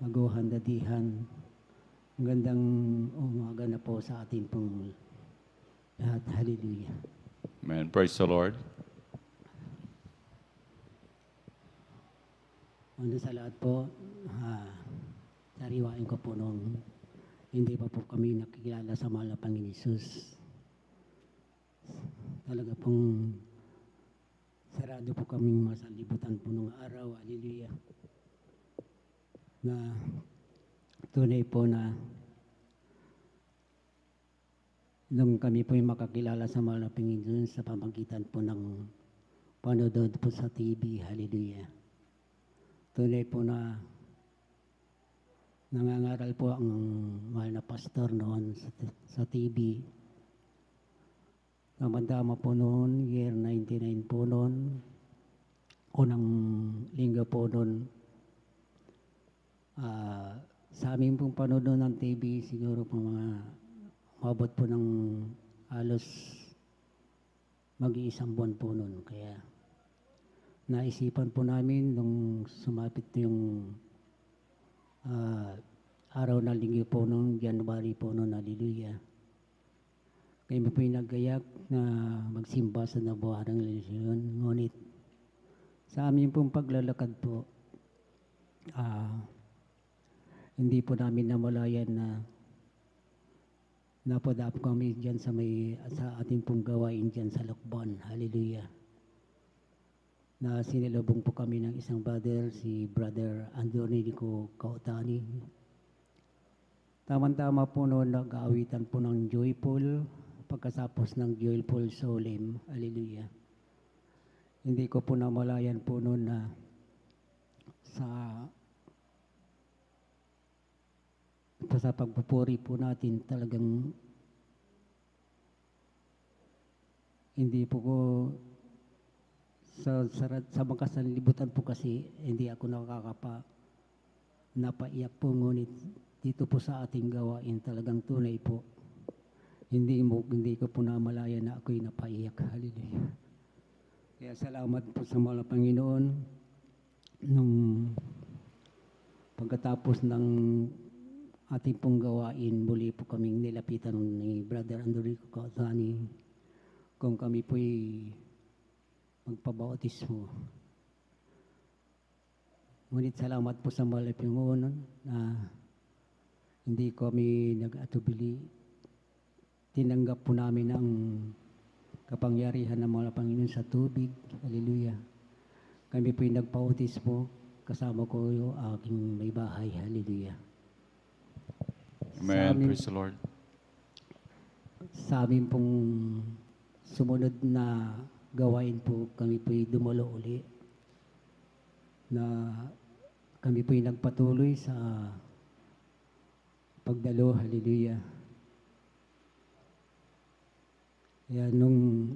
maguhan dadihan. Magandang umaga na po sa ating pong lahat. Hallelujah. Amen. Praise the Lord. Ano sa lahat po, sariwain ko po nung hindi pa po kami nakikilala sa mahal na Panginoon Hesus. Talaga pong sarado po kaming masalibutan po nung araw. Hallelujah. Na tunay po na nung kami po yung makakilala sa mahal na Panginoon sa pamagitan po ng panonood po sa TV. Hallelujah. Tunay po na nangangaral po ang mahal na pastor noon sa TV. Tama po noon, year 99 po noon. Unang linggo po noon. Sa amin pong panonood ng TV, siguro po mabot po ng halos mag-iisang buwan po noon. Kaya naisipan po namin nung sumapit yung araw na linggo po noong January po noon, hallelujah. Kaya po yung naggayak na magsimba sa nabuharang relasyon. Ngunit sa amin pong paglalakad po, hindi po namin namalayan na napadap kami dyan sa ating pong gawain dyan sa Lokban, hallelujah. Na sinilabong po kami ng isang brother, si Brother Andronico Kautani. Tama-tama po noon nag-aawitan po ng Joyful, pagkatapos ng Joyful Solemn, hallelujah. Hindi ko po namalayan po noon na sa pagpupuri po natin talagang hindi po ko sa mga sanlibutan po kasi hindi ako napaiyak po, ngunit dito po sa ating gawain talagang tunay po hindi ko po namalaya na ako'y napaiyak. Hallelujah. Kaya salamat po sa mga Panginoon nung pagkatapos ng ating pong gawain, muli po kaming nilapitan ni Brother Andronico Kautani kung kami po'y magpabautismo. Ngunit salamat po sa mahal na Panginoon na hindi kami nag-atubili. Tinanggap po namin ang kapangyarihan ng mahal na Panginoon sa tubig. Hallelujah. Kami po'y nagpautismo. Kasama ko yung aking may bahay. Hallelujah. Amen. Praise the Lord. Sa amin pong sumunod na gawain po, kami po'y dumalo uli na kami po'y nagpatuloy sa pagdalo, hallelujah. Kaya nung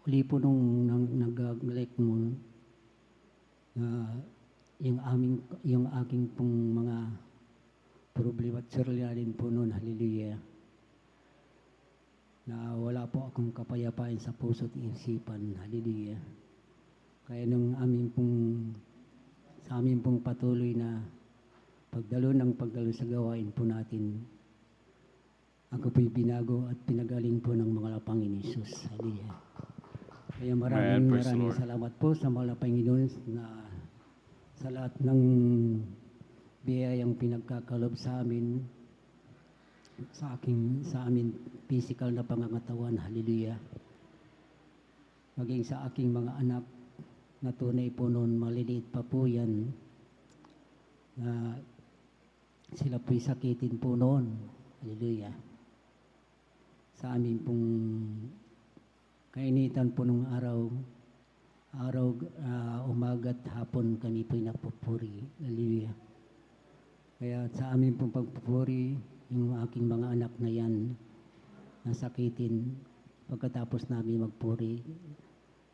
uli po nung nag-like mo na yung aking pong mga problema at surlianin po noon, hallelujah, na wala po akong kapayapain sa puso at isipan. Hallelujah. Kaya nung sa amin pong patuloy na pagdalo sa gawain po natin, ako po'y binago at pinagaling po ng mga Panginoon Hesus. Hallelujah. Kaya maraming salamat po sa mga Panginoon na sa lahat ng biyayang pinagkakalob sa amin, sa amin physical na pangangatawan, hallelujah. Maging sa aking mga anak na tunay po noon, maliliit pa po yan, na sila po'y sakitin po noon, hallelujah. Sa amin pong kainitan po nung araw, umaga't hapon kami po'y napupuri, hallelujah. Kaya sa amin pong pagpupuri, yung aking mga anak na yan, nasakitin, pagkatapos namin magpuri,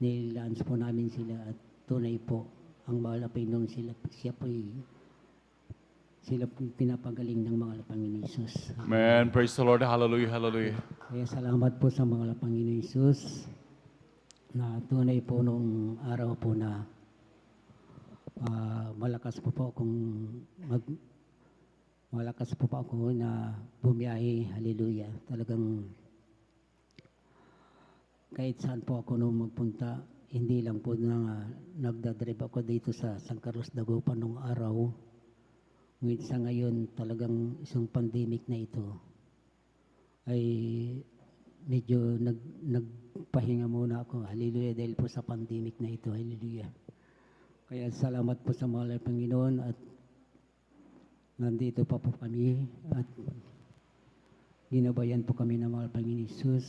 nililans po namin sila at tunay po, ang mahal na Panginoon sila po pinapagaling ng mga Panginoon Hesus. Amen. Praise the Lord. Hallelujah. Hallelujah. Kaya salamat po sa mga Panginoon Hesus na tunay po nung araw po na malakas po akong malakas po ako na bumiyahe. Hallelujah. Talagang kahit saan po ako nung magpunta, hindi lang po na nagdadrive ako dito sa San Carlos Dagupan nung araw. Ngunit sa ngayon, talagang isang pandemic na ito ay medyo nagpahinga muna ako. Hallelujah, dahil po sa pandemic na ito. Hallelujah. Kaya salamat po sa mahal na Panginoon at nandito pa po kami at ginabayan po kami ng mahal Panginoon Isus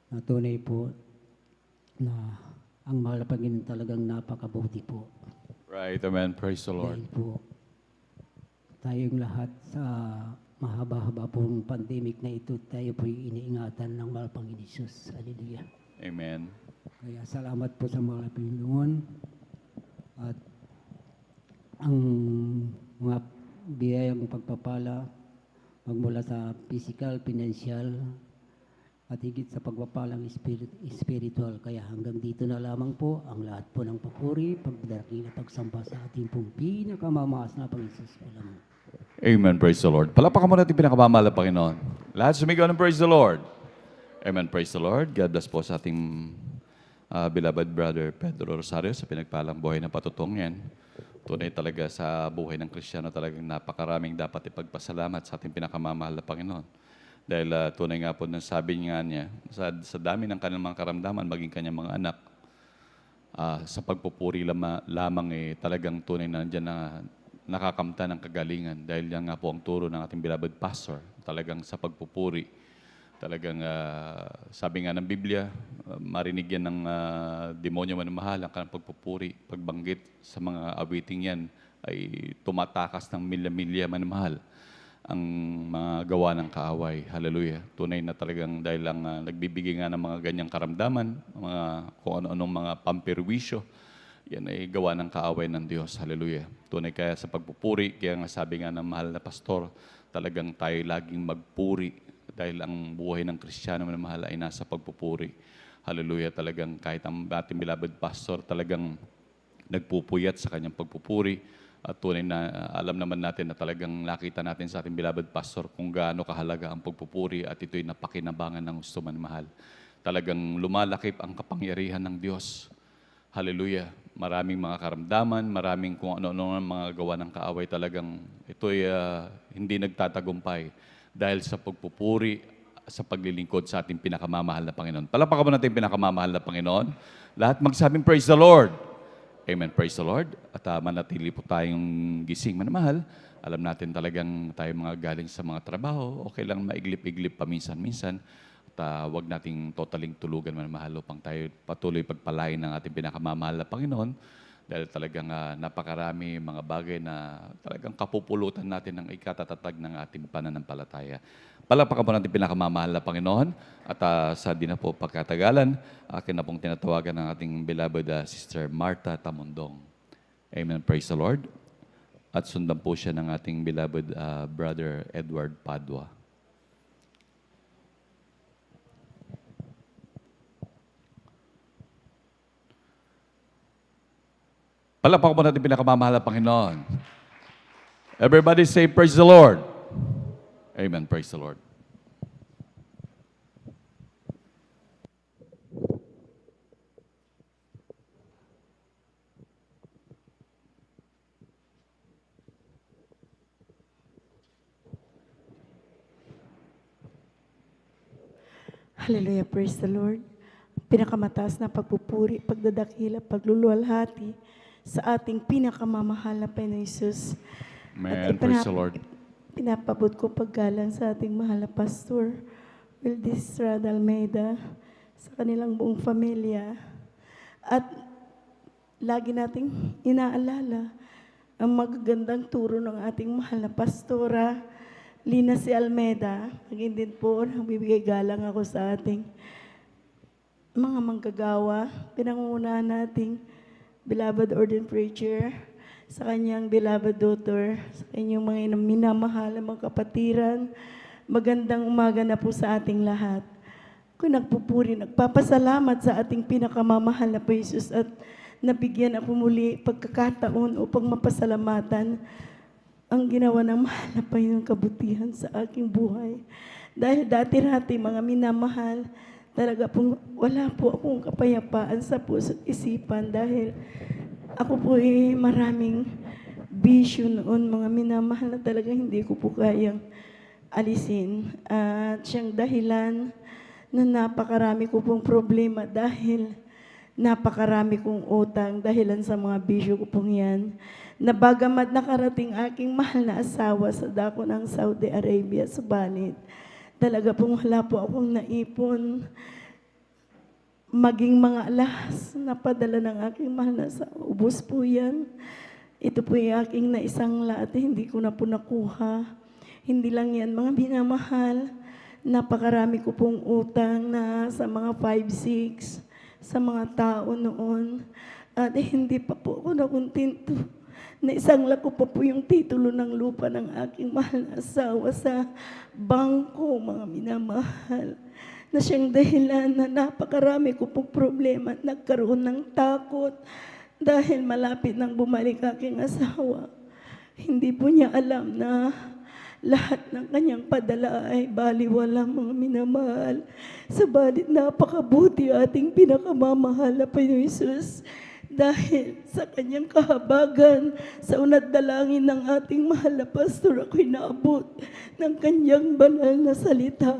na tunay po na ang mahal na Panginoon talagang napakabuti po. Right, amen. Praise the Lord. Dahil po tayong lahat sa mahaba-haba pong pandemic na ito, tayo po iniingatan ng mahal Panginoon Isus. Hallelujah. Amen. Kaya salamat po sa mahal na Panginoon at ang mga biyayang pagpapala magmula sa physical, financial at higit sa pagpapalang spiritual. Kaya hanggang dito na lamang po ang lahat po ng papuri, pagdadakil at pagsamba sa ating pong pinakamamahas na Panginoon. Walang Amen. Praise the Lord. Palapakan mo natin pinakamamahal na Panginoon. Lahat sumigaw ng praise the Lord. Amen. Praise the Lord. God bless po sa ating beloved brother Pedro Rosario sa pinagpalang buhay na patutong yan. Tunay talaga sa buhay ng Kristiyano talagang napakaraming dapat ipagpasalamat sa ating pinakamamahal na Panginoon. Dahil tunay nga po ng sabi nga niya, sa dami ng kanilang mga karamdaman, maging kanyang mga anak, sa pagpupuri lamang talagang tunay na nandyan na nakakamta ng kagalingan. Dahil yan nga po ang turo ng ating beloved pastor, talagang sa pagpupuri. Talagang sabi nga ng Biblia, marinig yan ng demonyo manamahal ang kanyang pagpupuri, pagbanggit sa mga awiting yan ay tumatakas ng milya-milya manamahal ang mga gawa ng kaaway. Hallelujah. Tunay na talagang dahil lang nagbibigay nga ng mga ganyang karamdaman, mga kung ano-anong mga pampirwisyo, yan ay gawa ng kaaway ng Diyos. Hallelujah. Tunay kaya sa pagpupuri, kaya nga sabi nga ng mahal na pastor, talagang tayo laging magpuri dahil ang buhay ng Kristiyano na mahal ay nasa pagpupuri. Hallelujah. Talagang kahit ang ating beloved pastor talagang nagpupuyat sa kanyang pagpupuri. At tunay na alam naman natin na talagang nakita natin sa ating beloved pastor kung gaano kahalaga ang pagpupuri at ito'y napakinabangan ng gusto man mahal. Talagang lumalakip ang kapangyarihan ng Diyos. Hallelujah. Maraming mga karamdaman, maraming kung ano-ano mga gawa ng kaaway talagang ito'y hindi nagtatagumpay dahil sa pagpupuri, sa paglilingkod sa ating pinakamamahal na Panginoon. Palapakan mo natin yung pinakamamahal na Panginoon. Lahat magsabing praise the Lord. Amen. Praise the Lord. At manatili po tayong gising manamahal. Alam natin talagang tayo mga galing sa mga trabaho. Okay lang maiglip-iglip paminsan-minsan. At huwag nating totaling tulugan manamahal upang tayo patuloy pagpalain ng ating pinakamamahal na Panginoon. Dahil talagang napakarami mga bagay na talagang kapupulutan natin ng ikatatatag ng ating pananampalataya. Palapakan po natin pinakamamahal na Panginoon. At sa di na po pagkatagalan, akin na pong tinatawagan ng ating beloved Sister Martha Tamundong. Amen. Praise the Lord. At sundan po siya ng ating beloved Brother Edward Padua. Palapakan po natin pinakamamahal na Panginoon. Everybody say, praise the Lord. Amen. Praise the Lord. Hallelujah, praise the Lord. Pinakamataas na pagpupuri, pagdadakila, pagluluwalhati sa ating pinakamamahal na Panginoon Jesus. Amen. Praise the Lord. Pinapabot ko paggalang sa ating mahal na Pastor Wildis Estrada Almeida, sa kanilang buong pamilya. At lagi nating inaalala ang magagandang turo ng ating mahal na Pastora Lina C. Almeida. Maging din po, nagbibigay galang ako sa ating mga manggagawa, pinangungunahan nating beloved ordained preacher, sa kanyang beloved daughter, sa kanyang mga minamahal na mga kapatiran. Magandang umaga na po sa ating lahat. Kung nagpupuri, nagpapasalamat sa ating pinakamamahal na po Jesus at nabigyan ako muli pagkakataon upang mapasalamatan ang ginawa ng mahal na Panginoong kabutihan sa aking buhay. Dahil dati-rati mga minamahal, talaga pong wala po akong kapayapaan sa puso't isipan dahil ako po maraming bisyo noon, mga minamahal, na talaga hindi ko po kayang alisin. At siyang dahilan na napakarami ko pong problema dahil napakarami kong utang dahilan sa mga bisyo ko pong yan. Na bagamat nakarating aking mahal na asawa sa dako ng Saudi Arabia, subalit talaga pong wala po akong naipon maging mga alas na padala ng aking mahal na asawa. Ubus po yan. Ito po yung aking naisangla at hindi ko na po nakuha. Hindi lang yan mga minamahal. Napakarami ko pong utang na sa mga 5-6 sa mga tao noon. At hindi pa po ako nakuntinto. Naisangla ko pa po yung titulo ng lupa ng aking mahal na asawa sa bangko, mga minamahal. Na siyang dahilan na napakarami ko pong problema at nagkaroon ng takot dahil malapit nang bumalik aking asawa. Hindi po niya alam na lahat ng kanyang padala ay baliwala, mga minamahal. Sabalit napakabuti ating pinakamamahal na Panginoon Hesus. Dahil sa kanyang kahabagan, sa unat dalangin ng ating mahal na pastor, ako'y naabot ng kanyang banal na salita.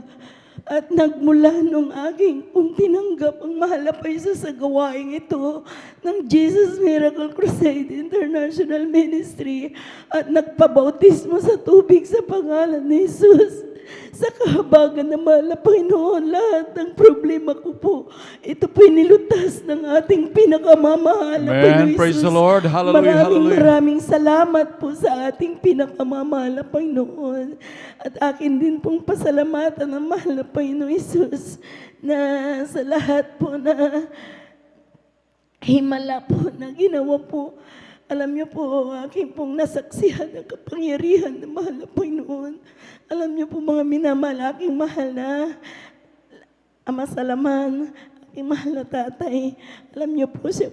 At nagmula nung aking tinanggap ang mahal na Panginoon sa gawaing ito ng Jesus Miracle Crusade International Ministry at nagpabautismo sa tubig sa pangalan ni Jesus. Sa kahabagan ng mahal na Panginoon, lahat ng problema ko po, ito po nilutas ng ating pinakamamahal na Panginoon Jesus. Praise the Lord. Hallelujah, hallelujah. Maraming salamat po sa ating pinakamamahal na Panginoon. At akin din pong pasalamatan ng mahal na Panginoon Jesus na sa lahat po na himala po na ginawa po. Alam niyo po, aking pong nasaksihan ng kapangyarihan ng mahal na Panginoon. Alam niyo po mga minamahal, aking mahal na Ama Salaman, aking mahal na tatay. Alam niyo po siya,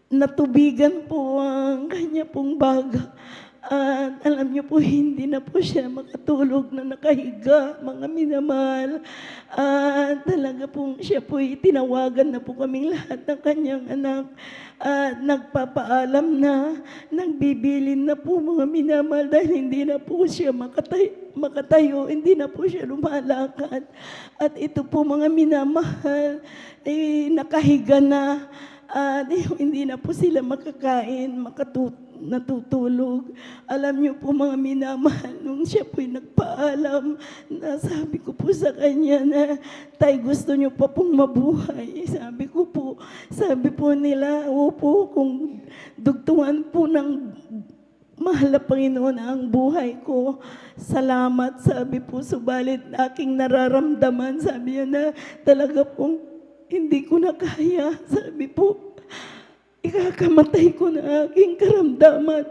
natubigan po ang kanya pong baga. At alam niyo po, hindi na po siya makatulog na nakahiga, mga minamahal. At talaga po siya po tinawagan na po kaming lahat ng kanyang anak. At nagpapaalam na, nagbibilin na po mga minamahal dahil hindi na po siya makatayo, hindi na po siya lumalakad. At ito po mga minamahal, nakahiga na. At hindi na po sila makakain, natutulog. Alam niyo po mga minamahal, nung siya po'y nagpaalam, sabi ko po sa kanya na, tay, gusto niyo pa pong mabuhay. Sabi po nila, opo, kung dugtungan po ng mahal na Panginoon ang buhay ko, salamat, sabi po, subalit aking nararamdaman, sabi niya na talaga pong hindi ko na kaya, sabi po, ikakamatay ko na aking karamdaman.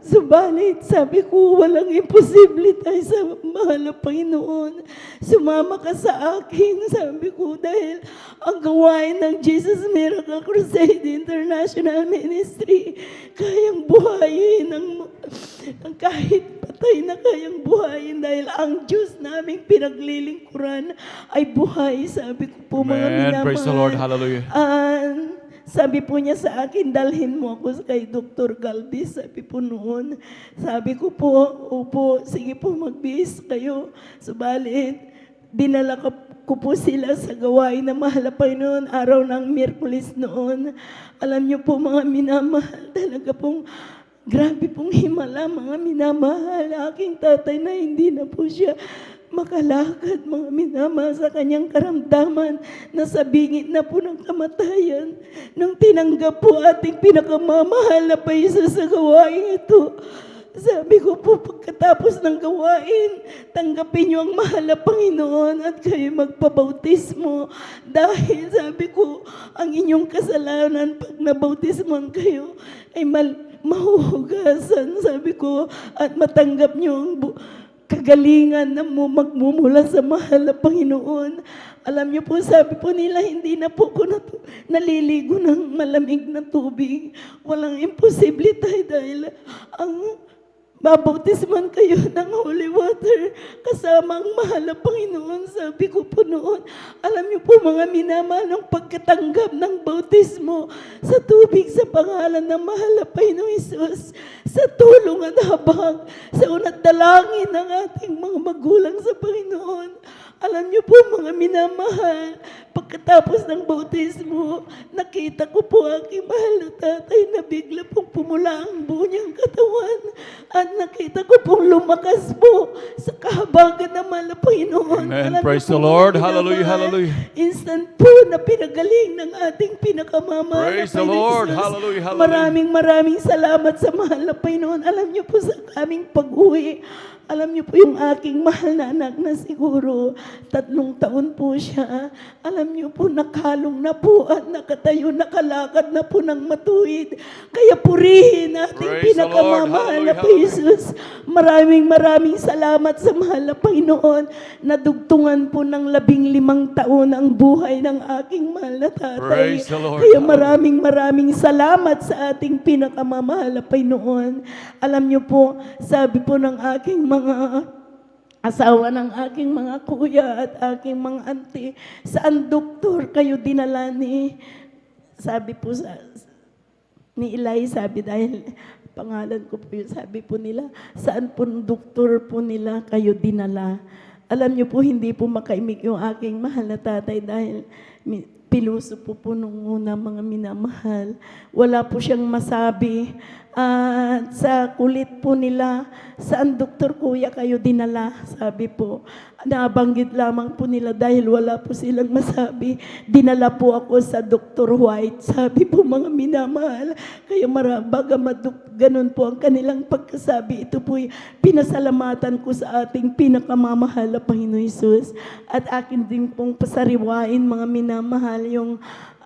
Subalit, sabi ko, walang imposible tayo sa mahal na Panginoon. Sumama ka sa akin, sabi ko, dahil ang gawain ng Jesus Miracle Crusade International Ministry, kayang buhayin ang kahit patay na kayang buhayin dahil ang Diyos naming pinaglilingkuran ay buhay, sabi ko po mga minamahal. Praise the Lord, hallelujah. Sabi po niya sa akin, dalhin mo ako kay Dr. Galvez. Sabi po noon, sabi ko po, opo, sige po magbihis kayo. Subalit, dinala ko po sila sa gawain na mahal na Panginoon, araw ng Miyerkules noon. Alam niyo po mga minamahal, talaga pong grabe pong himala, mga minamahal. Aking tatay na hindi na po siya makalakad, mga minamahal, sa kanyang karamdaman, nasa bingit na po ng kamatayan. Nung tinanggap po ating pinakamamahal na Panginoon sa gawain ito, sabi ko po, pagkatapos ng gawain, tanggapin niyo ang mahal na Panginoon at kayo magpabautismo. Dahil sabi ko, ang inyong kasalanan pag nabautismoan kayo ay mahuhugasan, sabi ko, at matanggap niyo ang kagalingan na magmumula sa mahal na Panginoon. Alam niyo po, sabi po nila, hindi na po ko naliligo ng malamig na tubig. Walang imposible tayo dahil ang babautisman kayo ng holy water kasama ang mahal na Panginoon. Sabi ko po noon, alam niyo po mga minamahal, ng pagkatanggap ng bautismo sa tubig sa pangalan ng mahal na Panginoon Hesus, sa tulong at habag, sa unat dalangin ng ating mga magulang sa Panginoon. Alam niyo po mga minamahal, pagkatapos ng bautismo, nakita ko po aking mahal na tatay na bigla pong pumula ang buo niyang katawan. At nakita ko pong lumakas po sa kahabagan ng mahal na Panginoon. Amen. Alam niyo Praise po, the Lord. mga Hallelujah, minamahal, hallelujah. Instant po na pinagaling ng ating pinakamamahal na Praise the Panginoon Lord. Jesus. Hallelujah, hallelujah. Maraming salamat sa mahal na Panginoon. Alam niyo po sa aming pag-uwi, alam niyo po yung aking mahal na anak na siguro 3 taon po siya. Alam niyo po, nakalong na po at nakatayo, nakalakad na po ng matuwid. Kaya purihin nating Praise the Lord. pinakamamahal na Hallelujah, Jesus. Maraming salamat sa mahal na Panginoon. Nadugtungan po ng 15 taon ang buhay ng aking mahal na tatay. Praise the Lord. Kaya maraming salamat sa ating pinakamamahal na Panginoon. Alam niyo po, sabi po ng aking mga asawa ng aking mga kuya at aking mga auntie, saan doktor kayo dinala ni, sabi po ni Eli, sabi dahil pangalan ko po yun, sabi po nila, saan po doktor po nila kayo dinala? Alam niyo po, hindi po makaimik yung aking mahal na tatay dahil piluso po nung una mga minamahal. Wala po siyang masabi. Sa kulit po nila, saan doktor kuya kayo dinala? Sabi po, nabanggit lamang po nila dahil wala po silang masabi. Dinala po ako sa Dr. White. Sabi po mga minamahal, kaya ganun po ang kanilang pagkasabi. Ito po pinasalamatan ko sa ating pinakamamahal na Panginoon Hesus. At akin din pong pasariwain mga minamahal yung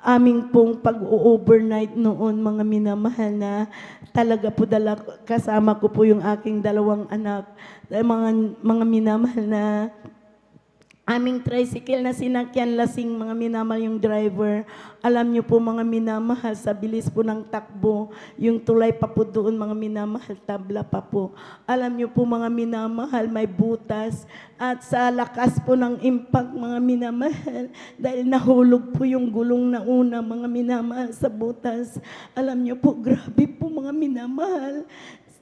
aming pong pag-overnight noon, mga minamahal, na talaga po kasama ko po yung aking 2 anak, mga minamahal na aming tricycle na sinakyan, lasing mga minamahal yung driver. Alam niyo po mga minamahal, sa bilis po ng takbo, yung tulay pa po doon mga minamahal, tabla pa po. Alam niyo po mga minamahal, may butas. At sa lakas po ng impact mga minamahal, dahil nahulog po yung gulong na una mga minamahal sa butas. Alam niyo po, grabe po mga minamahal.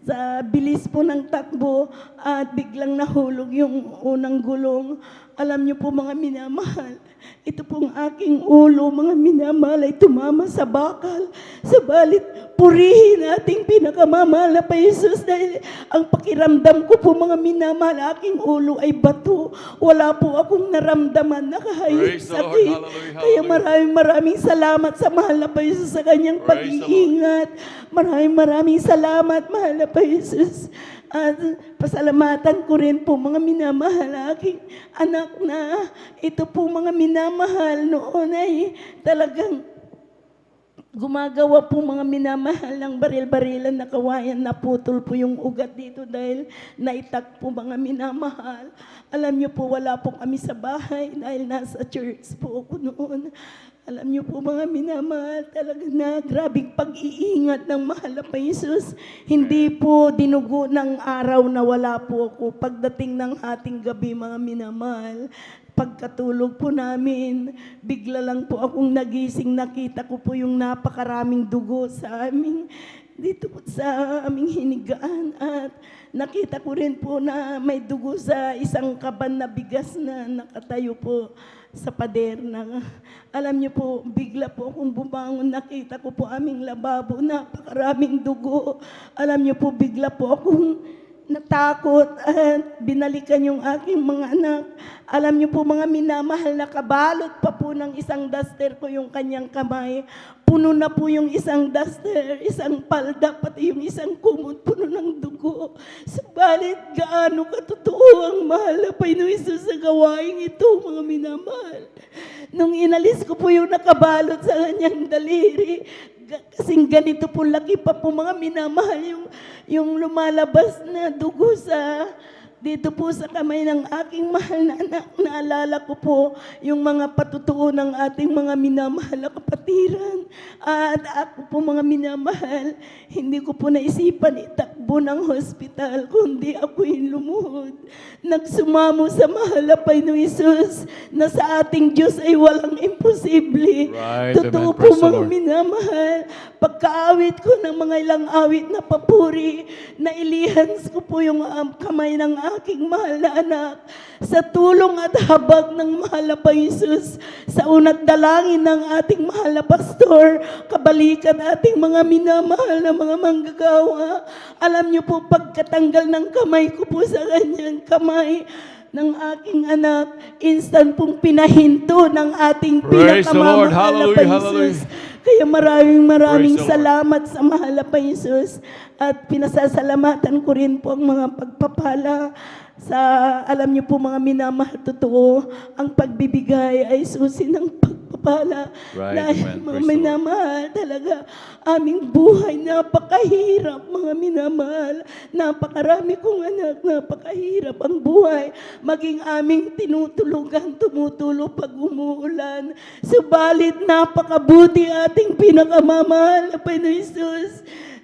Sa bilis po ng takbo at biglang nahulog yung unang gulong. Alam niyo po mga minamahal, ito pong aking ulo mga minamahal ay tumama sa bakal. Sabalit, purihin ating pinakamamahal na pa Jesus dahil ang pakiramdam ko po mga minamahal, aking ulo ay bato. Wala po akong naramdaman na kahit Praise the Lord. sakit. Hallelujah, Kaya hallelujah. maraming salamat sa mahal na pa Jesus sa kanyang Praise the Lord. pag-iingat. Maraming salamat mahal na pa Jesus. At pasalamatan ko rin po mga minamahal aking anak na ito po mga minamahal noon ay talagang gumagawa po mga minamahal ng baril-barilan na kawayan, naputol po yung ugat dito dahil naitak po mga minamahal. Alam niyo po, wala po kami sa bahay dahil nasa church po ako noon. Alam niyo po mga minamahal, talaga na grabing pag-iingat ng mahal na pa Jesus. Hindi po dinugo ng araw na wala po ako. Pagdating ng hating gabi mga minamahal, pagkatulog po namin, bigla lang po akong nagising, nakita ko po yung napakaraming dugo sa aming, dito po sa aming hinigaan. At nakita ko rin po na may dugo sa isang kaban na bigas na nakatayo po sa pader na, alam niyo po, bigla po akong bumangon, nakita ko po aming lababo, napakaraming dugo. Alam niyo po, bigla po akong natakot at binalikan yung aking mga anak. Alam niyo po mga minamahal, nakabalot pa po ng isang duster ko yung kanyang kamay. Puno na po yung isang duster, isang palda, pati yung isang kumot, puno ng dugo. Subalit, gaano katotoo ang mahal na Panginoon Jesus sa gawaing ito, mga minamahal. Nung inalis ko po yung nakabalot sa kanyang daliri, kasing ganito po laki pa po mga minamahal yung lumalabas na dugo sa dito po sa kamay ng aking mahal na anak. Naalala ko po yung mga patutuo ng ating mga minamahal na kapatiran. At ako po mga minamahal, hindi ko po naisipan itakbo ng hospital, kundi ako'y lumuhod. Nagsumamo sa mahal na Panginoong Hesus na sa ating Diyos ay walang imposible. Right, Totoo amen. po Praise the mga Lord. minamahal, pagkaawit ko ng mga ilang awit na papuri, nailihans ko po yung kamay ng aking mahal na anak sa tulong at habag ng mahal na Panginoong Hesus, sa unat dalangin ng ating mahal na pastor, kabalikan ating mga minamahal na mga manggagawa. Alam niyo po, pagkatanggal ng kamay ko po sa kanyang kamay, ng aking anak, instant pong pinahinto ng ating Praise the Lord. pinakamamahal na Hallelujah, Panginoon. hallelujah. Kaya maraming Praise the Lord. salamat sa mahal na Panginoon. At pinasasalamatan ko rin po ang mga pagpapala sa, alam niyo po mga minamahal, totoo, ang pagbibigay ay susi ng pagpapala. Right, Dahil amen. mga Praise the minamahal, talaga, aming buhay, napakahirap mga minamahal. Napakarami kong anak, napakahirap ang buhay. Maging aming tinutulugan, tumutulo pag umuulan. Subalit, napakabuti ating pinakamamahal na Panginoon Hesus.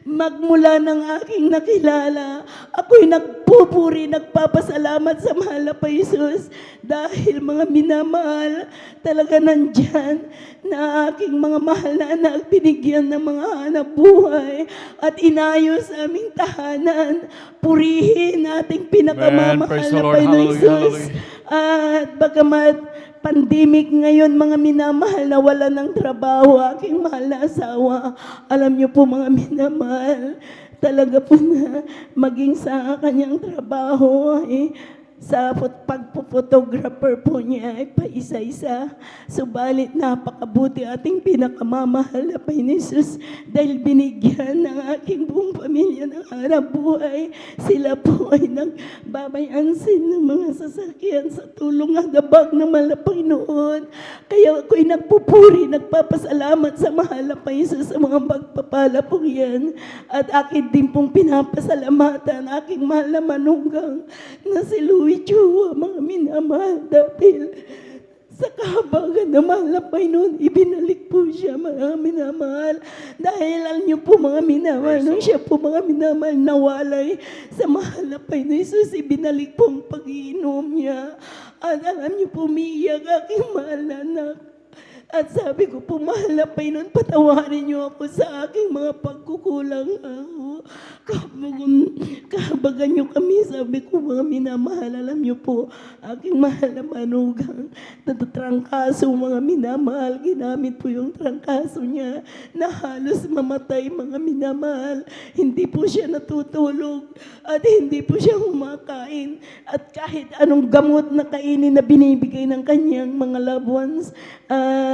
Magmula ng aking nakilala, ako'y nagpupuri, nagpapasalamat sa mahal na Panginoon dahil mga minamahal, talaga nandyan na aking mga mahal na anak, binigyan ng mga hanap buhay at inayos aming tahanan. Purihin ating Amen. pinakamamahal Praise the na Lord. Panginoon Hallelujah, Hesus. At bagamat pandemic ngayon, mga minamahal na wala ng trabaho, aking mahal na asawa, alam niyo po mga minamahal, talaga po na maging sa kanyang trabaho ay sa pagpo-photographer po niya ay paisa-isa. Subalit napakabuti ating pinakamamahal na Panginoon Hesus dahil binigyan ng aking buong pamilya ng hanap buhay. Sila po ay nagbabayansin ng mga sasakyan sa tulong at habag ng mahal na Panginoon. Kaya ako'y nagpupuri, nagpapasalamat sa mahal na Panginoon Hesus sa mga pagpapala po yan. At akin din pong pinapasalamatan aking mahal na manugang na si Louie Chua, mga minamahal, dahil sa kahabagan ng mahal na Panginoon, ibinalik po siya, mga minamahal. Dahil alam niyo po mga minamahal, nung siya po mga minamahal nawalay sa mahal na Panginoon Hesus, ibinalik po ang pag-iinom niya. At alam niyo po, umiiyak aking mahal na anak. At sabi ko po, mahal na Panginoon, patawarin niyo ako sa aking mga pagkukulang. Kahabagan niyo kami, sabi ko, mga minamahal, alam niyo po, aking mahal na manugang, trangkaso, mga minamahal, ginamit po yung trangkaso niya na halos mamatay, mga minamahal. Hindi po siya natutulog at hindi po siya humakain. At kahit anong gamot na kainin na binibigay ng kanyang mga loved ones,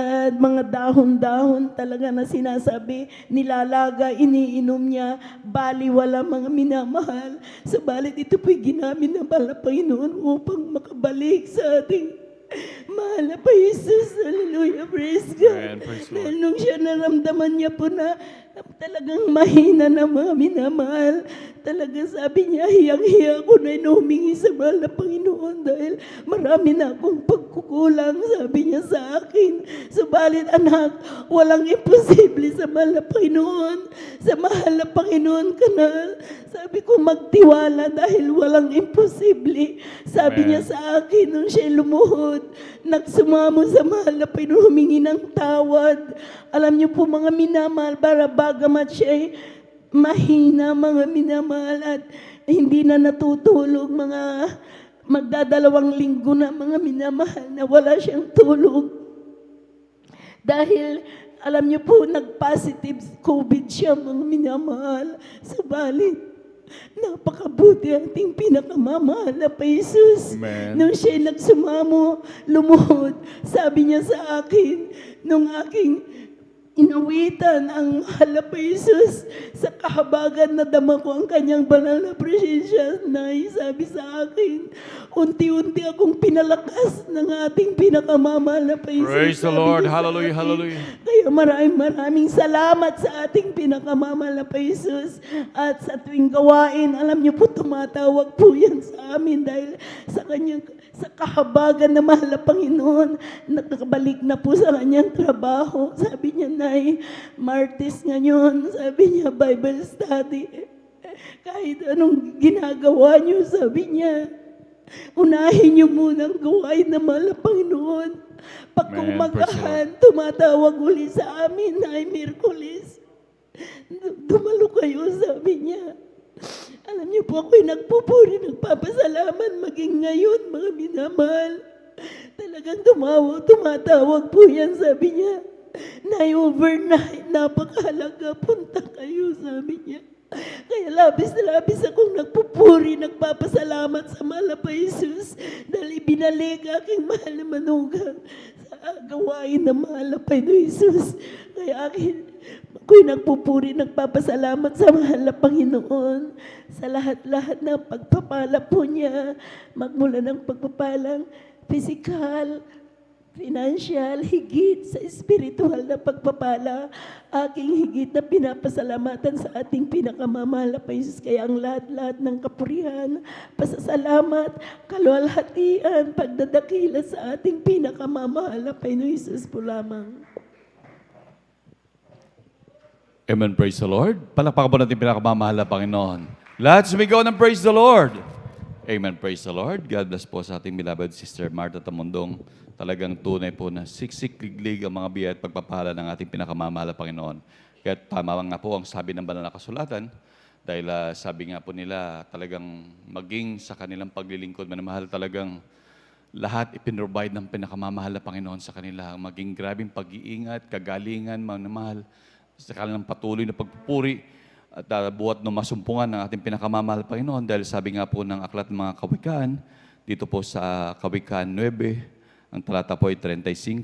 at mga dahon-dahon talaga na sinasabi, nilalaga, iniinom niya, baliwala mga minamahal. Subalit ito po'y ginamit ng mahal na Panginoon upang makabalik sa ating mahal na Panginoon. Hallelujah, praise God. Amen, praise the Lord. Dahil nung siya naramdaman niya po na talagang mahina na mga minamahal, talaga sabi niya, hiyang-hiya ako na humingi sa mahal na Panginoon dahil marami na akong pagkukulang, sabi niya sa akin. Subalit anak, walang imposible sa mahal na Panginoon. Sa mahal na Panginoon ka na. Sabi ko, magtiwala dahil walang imposible. Sabi Amen. niya sa akin nung siya lumuhod, nagsumamo sa mahal na Panginoon, humingi ng tawad. Alam niyo po mga minamahal, bagamat siya mahina, mga minamahal, at hindi na natutulog, mga magdadalawang linggo na mga minamahal na wala siyang tulog. Dahil alam niyo po, nag-positive COVID siya, mga minamahal. Subalit, napakabuti ating pinakamamahal na Jesus. Amen. Nung siya nagsumamo, lumuhod, sabi niya sa akin, nung aking inawitan ang mahal na Jesus sa kahabagan na dama ko ang kanyang banal na presensya. Nay, sabi sa akin, unti-unti akong pinalakas ng ating pinakamamahal na Jesus. Praise the Sabi Lord. niya sa Hallelujah, akin. hallelujah. Kaya maraming salamat sa ating pinakamamahal na Jesus. At sa tuwing gawain, alam niyo po, tumatawag po yan sa amin dahil sa kahabagan na mahal na Panginoon, nakabalik na po sa kanyang trabaho. Sabi niya, Nay, Martes ngayon, sabi niya, Bible study. Kahit anong ginagawa niyo, sabi niya, unahin niyo muna ang gawain na mahal na Panginoon. Pag Amen. kumagahan, tumatawag uli sa amin, Nay, Miyerkules. Dumalo kayo, sabi niya. Alam niyo po, ako'y nagpupuri, nagpapasalamat maging ngayon, mga minamahal. Talagang tumatawag po yan, sabi niya. Nay, overnight, napakahalaga, punta kayo, sabi niya. Kaya labis na labis akong nagpupuri, nagpapasalamat sa mahal na Jesus dahil ibinalik aking mahal na manugang sa gawain na mahal na Jesus. Kaya ako'y nagpupuri, nagpapasalamat sa mahal na Panginoon sa lahat-lahat ng pagpapala po niya, magmula ng pagpapalang physical, financial, higit sa spiritual na pagpapala, aking higit na pinapasalamatan sa ating pinakamamahal na Jesus. Kaya ang lahat-lahat ng kapurihan, pasasalamat, kaluwalhatian, pagdadakila sa ating pinakamamahal na Jesus po lamang. Amen, praise the Lord. Palakpakan po natin pinakamamahal na Panginoon. Lahat sumigaw ng praise the Lord. Amen, praise the Lord. God bless po sa ating beloved Sister Martha Tamundong. Talagang tunay po na siksik-liglig ang mga biyaya at pagpapala ng ating pinakamamahal na Panginoon. Kaya tama nga po ang sabi ng banal na kasulatan, dahil sabi nga po nila, talagang maging sa kanilang paglilingkod, manamahal, talagang lahat ipinrovide ng pinakamamahal na Panginoon sa kanila. Maging grabing pag-iingat, kagalingan, manamahal, sa kanilang patuloy na pagpupuri, at buhat no masumpungan ng ating pinakamamahal na Panginoon. Dahil sabi nga po ng aklat ng mga kawikaan, dito po sa Kawikaan 9, ang talata po ay 35,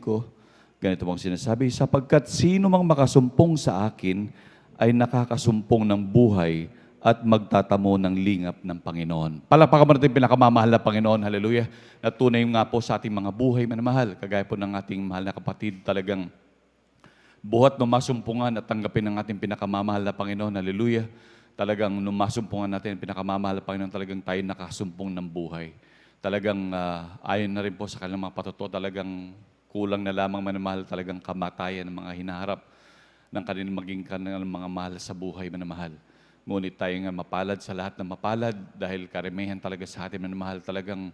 ganito pong sinasabi, sapagkat sino mang makasumpong sa akin ay nakakasumpong ng buhay at magtatamo ng lingap ng Panginoon. Palakpakan mo natin pinakamamahal na Panginoon, hallelujah, na tunay nga po sa ating mga buhay manamahal, kagaya po ng ating mahal na kapatid, talagang buhat no masumpungan at tanggapin ng ating pinakamamahal na Panginoon, hallelujah, talagang no masumpungan natin ang pinakamamahal na Panginoon, talagang tayo nakasumpong ng buhay. Talagang ayon na rin po sa kanilang mga patutuo, talagang kulang na lamang manamahal, talagang kamatayan ng mga hinaharap ng kanilang maging kanilang mga mahal sa buhay manamahal. Ngunit tayo nga mapalad sa lahat ng mapalad dahil karamihan talaga sa atin manamahal, talagang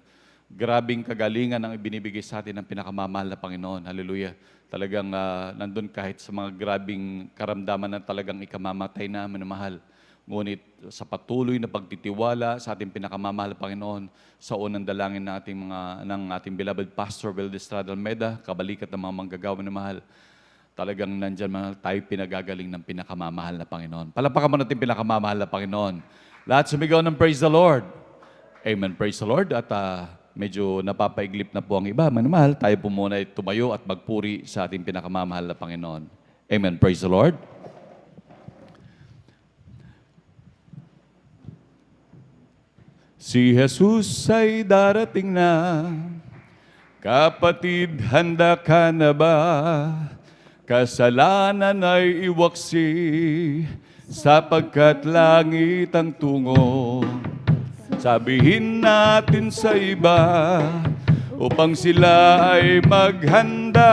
grabing kagalingan ang ibinibigay sa atin ng pinakamamahal na Panginoon. Hallelujah. Talagang nandun kahit sa mga grabing karamdaman na talagang ikamamatay na manamahal. Ngunit sa patuloy na pagtitiwala sa ating pinakamamahal na Panginoon, sa unang dalangin ng ating beloved Pastor Valdez Almeida, kabalikat ng mga manggagawa na mahal, talagang nandyan man tayo pinagagaling ng pinakamamahal na Panginoon. Palakpakan mo natin pinakamamahal na Panginoon. Lahat sumigaw ng praise the Lord. Amen, praise the Lord. At medyo napapaiglip na po ang iba. Manamahal, tayo po muna ay tumayo at magpuri sa ating pinakamamahal na Panginoon. Amen, praise the Lord. Si Jesus ay darating na, kapatid, handa ka na ba? Kasalanan ay iwaksi, sapagkat langit ang tungo. Sabihin natin sa iba, upang sila ay maghanda,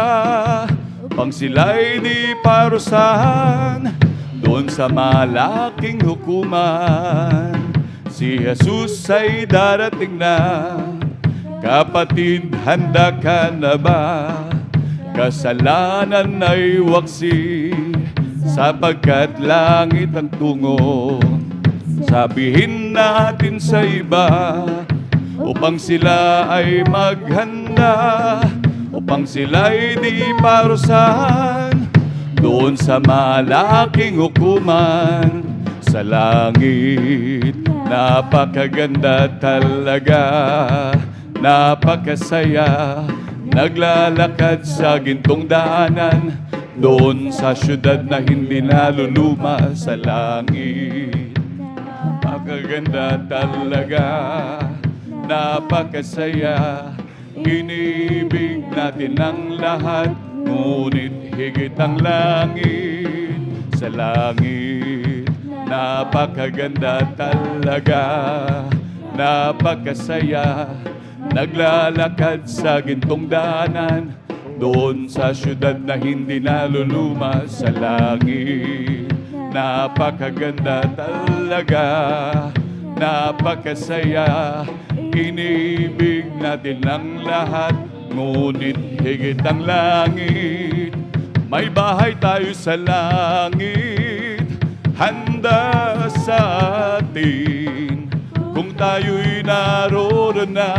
upang sila'y di parusahan, doon sa malaking hukuman. Si Jesus ay darating na, kapatid, handa ka na ba? Kasalanan ay waksi, sapagkat langit ang tungo. Sabihin natin sa iba, upang sila ay maghanda, upang sila'y di parusahan, doon sa malaking hukuman sa langit. Napakaganda talaga, napakasaya, naglalakad sa gintong daanan, doon sa syudad na hindi naluluma sa langit. Napakaganda talaga, napakasaya, inibig natin ang lahat, ngunit higit ang langit sa langit. Napakaganda talaga, napakasaya, naglalakad sa gintong daanan, doon sa syudad na hindi naluluma sa langit. Napakaganda talaga, napakasaya, inibig natin ang lahat, ngunit higit ang langit. May bahay tayo sa langit, handa sa atin. Kung tayo'y naroon na,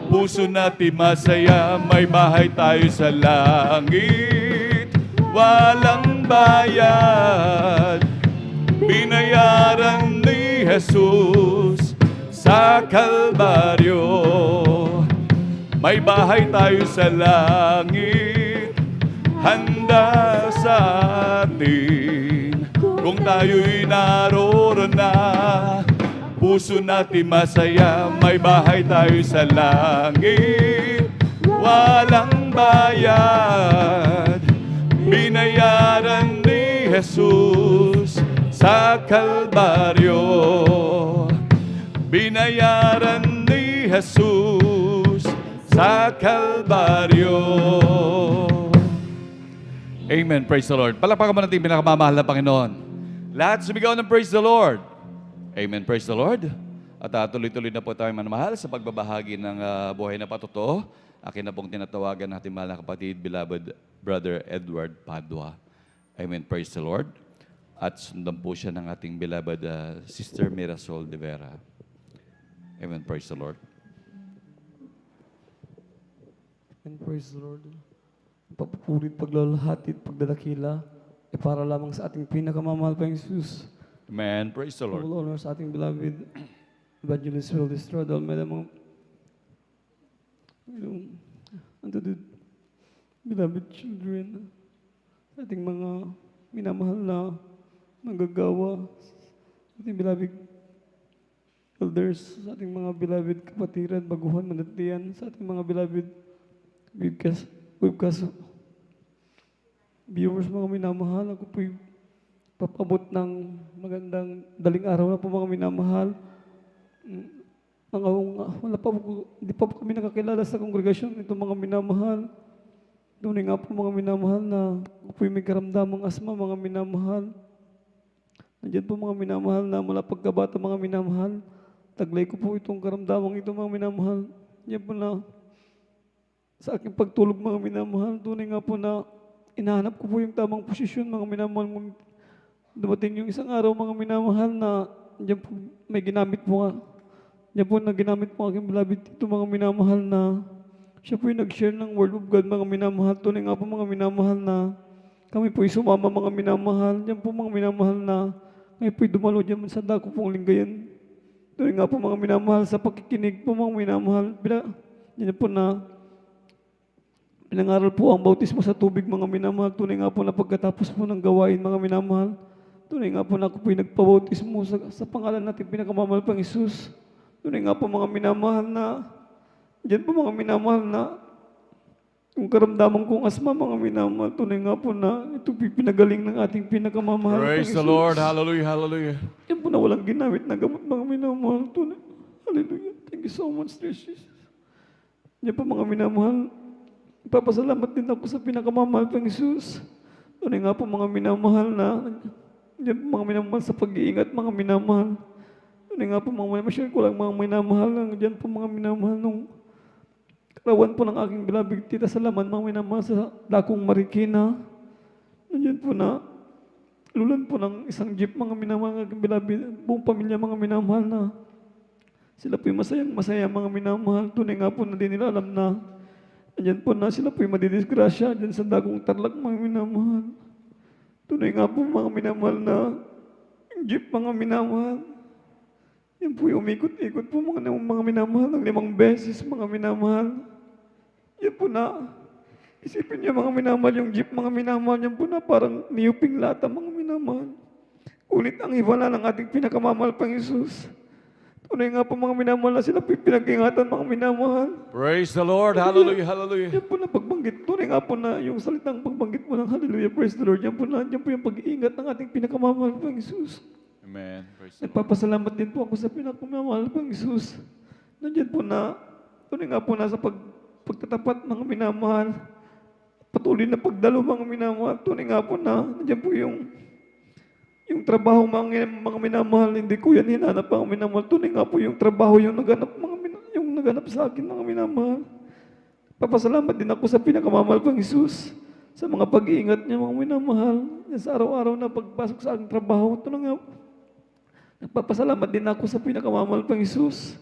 puso natin masaya. May bahay tayo sa langit, walang bayad, binayaran ni Jesus sa Kalbaryo. May bahay tayo sa langit, handa sa atin. Kung tayo'y naroon na, puso natin masaya. May bahay tayo sa langit, walang bayad, binayaran ni Jesus sa Kalbaryo. Binayaran ni Jesus sa Kalbaryo. Amen. Praise the Lord. Palakpakan mo natin pinakamamahal na Panginoon. Lahat sumigaw ng praise the Lord. Amen. Praise the Lord. At tuloy-tuloy na po tayo manamahal sa pagbabahagi ng buhay na patotoo. Akin na pong tinatawagan natin mahal na kapatid, beloved Brother Edward Padua. Amen. Praise the Lord. At sundan po siya ng ating beloved Sister Mirasol de Vera. Amen. Praise the Lord. And praise the Lord. Papupurit, paglalahati, pagdadakila, para lamang sa ating pinakamamahal pa Jesus. Amen. Praise the Lord. All honor sa ating beloved Evangelist Will Estrada Almeida, mga unto the beloved children, sa ating mga minamahal na manggagawa, sa ating beloved elders, sa ating mga beloved kapatiran, baguhan, manatian, sa ating mga beloved webcast viewers, mga minamahal. Ako po'y papabot ng magandang daling araw na po, mga minamahal. Wala pa po, hindi pa po kami nakakilala sa kongregasyon ito, mga minamahal. Tunay nga po, mga minamahal, na ako po'y may karamdamang asma, mga minamahal. Nandiyan po, mga minamahal, na mula pagkabata, mga minamahal, taglay ko po itong karamdamang ito, mga minamahal. Yan po na sa aking pagtulog, mga minamahal, tunay nga po na inahanap ko po yung tamang posisyon, mga minamahal. Dumating yung isang araw, mga minamahal, na diyan po may ginamit po nga. Diyan po na ginamit po aking beloved ito, mga minamahal, na siya po yung nag-share ng Word of God, mga minamahal. Tunay nga po, mga minamahal, na kami po yung sumama, mga minamahal. Diyan po, mga minamahal, na kami po yung dumalo diyan sa dako pong linggayan. Tunay nga po, mga minamahal, sa pakikinig po, mga minamahal. Diyan po na pinangaral po ang bautismo sa tubig, mga minamahal. Tunay nga po na pagkatapos po ng gawain, mga minamahal, tunay nga po na ako po'y nagpabautismo sa pangalan natin pinakamamahal pang Jesus. Tunay nga po, mga minamahal, na diyan po, mga minamahal, na yung karamdaman kong asma, mga minamahal, tunay nga po na ito pinagaling ng ating pinakamamahal pang Praise Jesus. the Lord. Hallelujah. Hallelujah. Yan po na walang ginamit na gamot, mga minamahal. Tunay. Hallelujah. Thank you so much, Jesus. Yan po, mga minamahal, ipapasalamat din ako sa pinakamamahal pang Jesus. Tunay nga po, mga minamahal, na yan po, mga minamahal, sa pag-iingat, mga minamahal. Tunay nga po, mga minamahal, ma-share ko lang, mga minamahal, yan po, mga minamahal, nung karawan po ng aking beloved Tita Salaman, mga minamahal, sa Dakong Marikina. Nandiyan po na lulan po ng isang jeep, mga minamahal, aking beloved, buong pamilya, mga minamahal, na sila po'y masaya, mga minamahal. Tunay nga po na di nila alam na andyan po na sila po'y madidisgrasya dyan sa Dagong Tarlac, mga minamahal. Tunay nga po, mga minamahal, na yung jeep, mga minamahal, yan po'y umikot-ikot po, mga minamahal, ng 5 beses, mga minamahal. Yan po na Isipin niyo mga minamahal yung jeep, mga minamahal niyan po na parang niyuping lata, mga minamahal. Ngunit ang himala ng ating pinakamamahal pang Jesus. Tunay nga po mga minamahal na sila po yung pinag-ingatan, mga minamahal. Praise the Lord. Hallelujah, hallelujah. Yan po na pagbanggit. Tunay nga po na yung salitang pagbanggit mo ng hallelujah, praise the Lord. Yan po yung pag-iingat ng ating pinakamamahal pang Jesus. Amen. Praise the Lord. Nagpapasalamat din po ako sa pinakamamahal pang Jesus. Nandiyan po na, tunay nga po na sa pagtatapat mga minamahal, patuloy na pagdalo mga minamahal, tunay nga po na, nandiyan po yung trabaho mga minamahal, hindi ko yan hinanap mga minamahal, tunay nga po yung trabaho yung naganap sa akin mga minamahal. Papasalamat din ako sa pinakamamahal pang Jesus, sa mga pag-iingat niya mga minamahal, sa araw-araw na pagpasok sa aking trabaho, tunay nga, nagpapasalamat din ako sa pinakamamahal pang Jesus.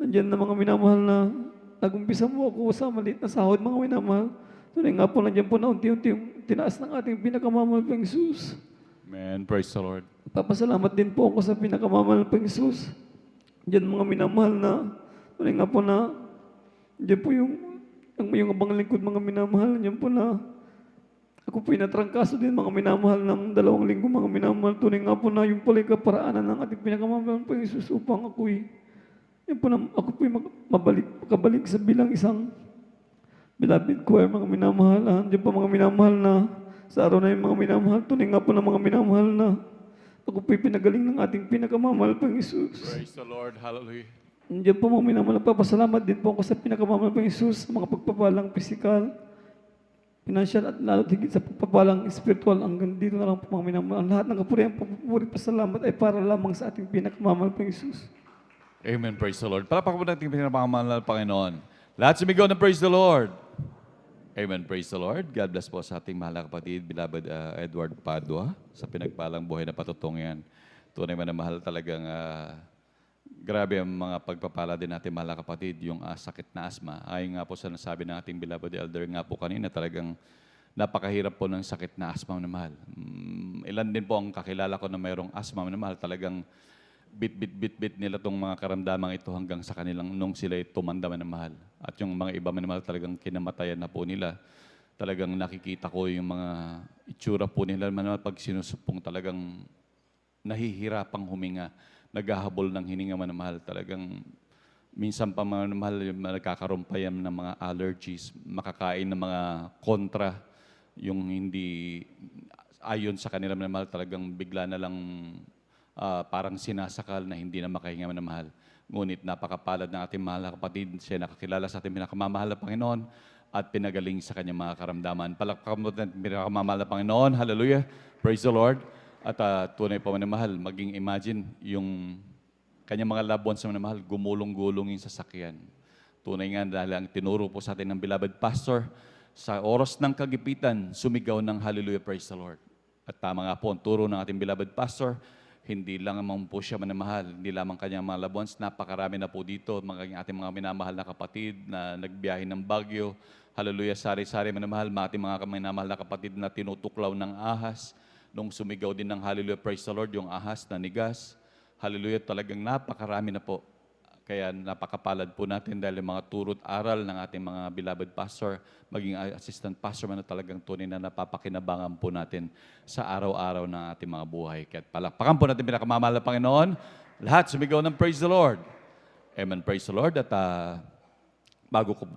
Nandiyan na mga minamahal na nag-umpisa mo ako sa maliit na sahod mga minamahal. Tunay nga po nandiyan po na unti-unti yung tinaas ng ating pinakamamahal pang Jesus. Amen. Praise the Lord. Nagpapasalamat din po ako sa pinakamamahal pang Jesus. Nandiyan mga minamahal na tunay nga po na nandiyan po yung abang lingkod mga minamahal. Nandiyan po na ako po natrangkaso din mga minamahal ng 2 linggo mga minamahal. Tunay nga po na yung pala kaparaanan ng ating pinakamamahal pang Jesus upang yan po na ako po makabalik sa bilang isang beloved choir, mga minamahal. Diyan po mga minamahal na sa araw na yung mga minamahal. Tunay nga po ng mga minamahal na ako po pinagaling ng ating pinakamamahal pang Jesus. Praise the Lord. Hallelujah. Diyan po mga minamahal, papasalamat din po ako sa pinakamamahal pang Jesus sa mga pagpapalang pisikal, financial at lalo higit sa pagpapalang spiritual. Hanggang dito na lang po mga minamahal. Lahat ng kapurihan, pagpupuri, pasalamat ay para lamang sa ating pinakamamahal pang Jesus. Amen. Praise the Lord. Palakpakan po natin yung pinakamamahal na Panginoon. Lahat sumigaw na praise the Lord. Amen. Praise the Lord. God bless po sa ating mahal na kapatid, beloved Edward Padua, sa pinagpalang buhay na patutungan. Tunay man na mahal talagang grabe ang mga pagpapala din natin, mahal na kapatid, yung sakit na asma. Ayon nga po sa nasabi ng ating beloved elder nga po kanina, talagang napakahirap po ng sakit na asma na mahal. Ilan din po ang kakilala ko na mayroong asma na mahal, talagang bit nila tong mga karamdamang ito hanggang sa kanilang nung sila tumanda man na mahal. At yung mga iba man na mahal talagang kinamatayan na po nila. Talagang nakikita ko yung mga itsura po nila man pag sinusupong talagang nahihirapang huminga, naghahabol ng hininga man na mahal. Talagang minsan pa man na mahal yung nagkakarompayam ng mga allergies, makakain ng mga kontra, yung hindi ayon sa kanila man na mahal, talagang bigla na lang parang sinasakal na hindi na makahinga man na mahal. Ngunit napakapalad ng ating mahal na kapatid, siya nakakilala sa ating pinakamamahal na Panginoon at pinagaling sa kanyang mga karamdaman. Palakpakan mo natin ang pinakamamahal na Panginoon. Hallelujah. Praise the Lord. At tunay pa man na mahal, maging imagine yung kanyang mga loved ones na mahal, gumulong-gulong yung sasakyan. Tunay nga dahil ang tinuro po sa atin ng beloved pastor, sa oras ng kagipitan, sumigaw ng hallelujah, praise the Lord. At tama nga po, ang turo ng ating beloved pastor, hindi lang naman po siya manamahal, hindi lamang kanyang mga loved ones, napakarami na po dito, ating mga minamahal na kapatid na nagbiyahe ng Baguio. Hallelujah, sari-sari manamahal, ating mga minamahal na kapatid na tinutuklaw ng ahas, nung sumigaw din ng hallelujah, praise the Lord, yung ahas na nigas. Hallelujah, talagang napakarami na po. Kaya napakapalad po natin dahil yung mga turot aral ng ating mga beloved pastor, maging assistant pastor man na talagang tunay na napapakinabangan po natin sa araw-araw ng ating mga buhay. Kaya palakpakan po natin pinakamamahal na Panginoon. Lahat sumigaw ng praise the Lord. Amen, praise the Lord. At bago ko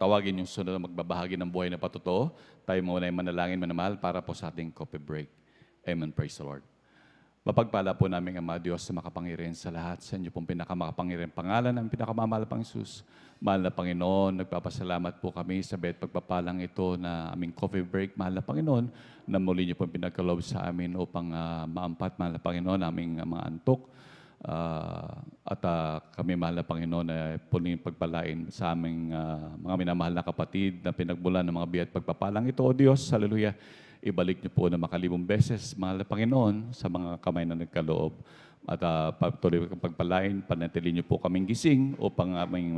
tawagin yung sunod na magbabahagi ng buhay na patotoo, tayo muna ay manalangin manamahal para po sa ating coffee break. Amen, praise the Lord. Mapagpala po namin Ama Diyos sa makapangyarihan sa lahat. Sa inyo pong pinakamakapangyarihan pangalan ng pinakamamahal pang Jesus. Mahal na Panginoon, nagpapasalamat po kami sa bet pagpapalang ito na aming coffee break. Mahal na Panginoon, na muli niyo pong pinagkaloob sa amin upang maampat, mahal na Panginoon, aming mga antok. Kami, mahal na Panginoon, na puling pagpalain sa aming mga minamahal na kapatid na pinagbulan ng mga biyat pagpapalang ito. O Diyos, hallelujah. Ibalik niyo po na makalibong beses, mahal na Panginoon, sa mga kamay na nagkaloob. At patuloy kang pagpalain, panatili niyo po kaming gising upang aming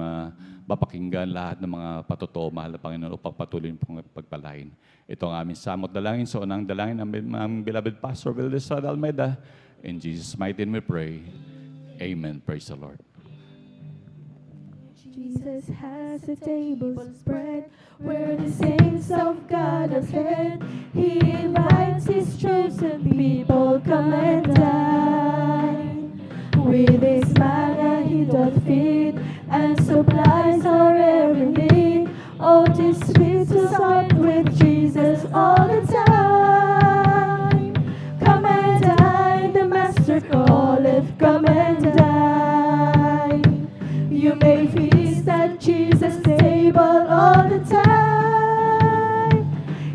mapakinggan lahat ng mga patotoo, mahal na Panginoon, upang patuloy niyo pong pagpalain. Ito ang aming samot dalangin, sa unang dalangin ng aming beloved Pastor Valdez Almeida. In Jesus' mighty name we pray. Amen. Praise the Lord. Jesus has a table spread where the saints of God are fed. He invites his chosen people, come and dine. With his manna he doth feed and supplies our every need. Oh, 'tis sweet to sup with Jesus all the time. Come and dine, the Master calleth, come and dine. You may feast at Jesus' table all the time.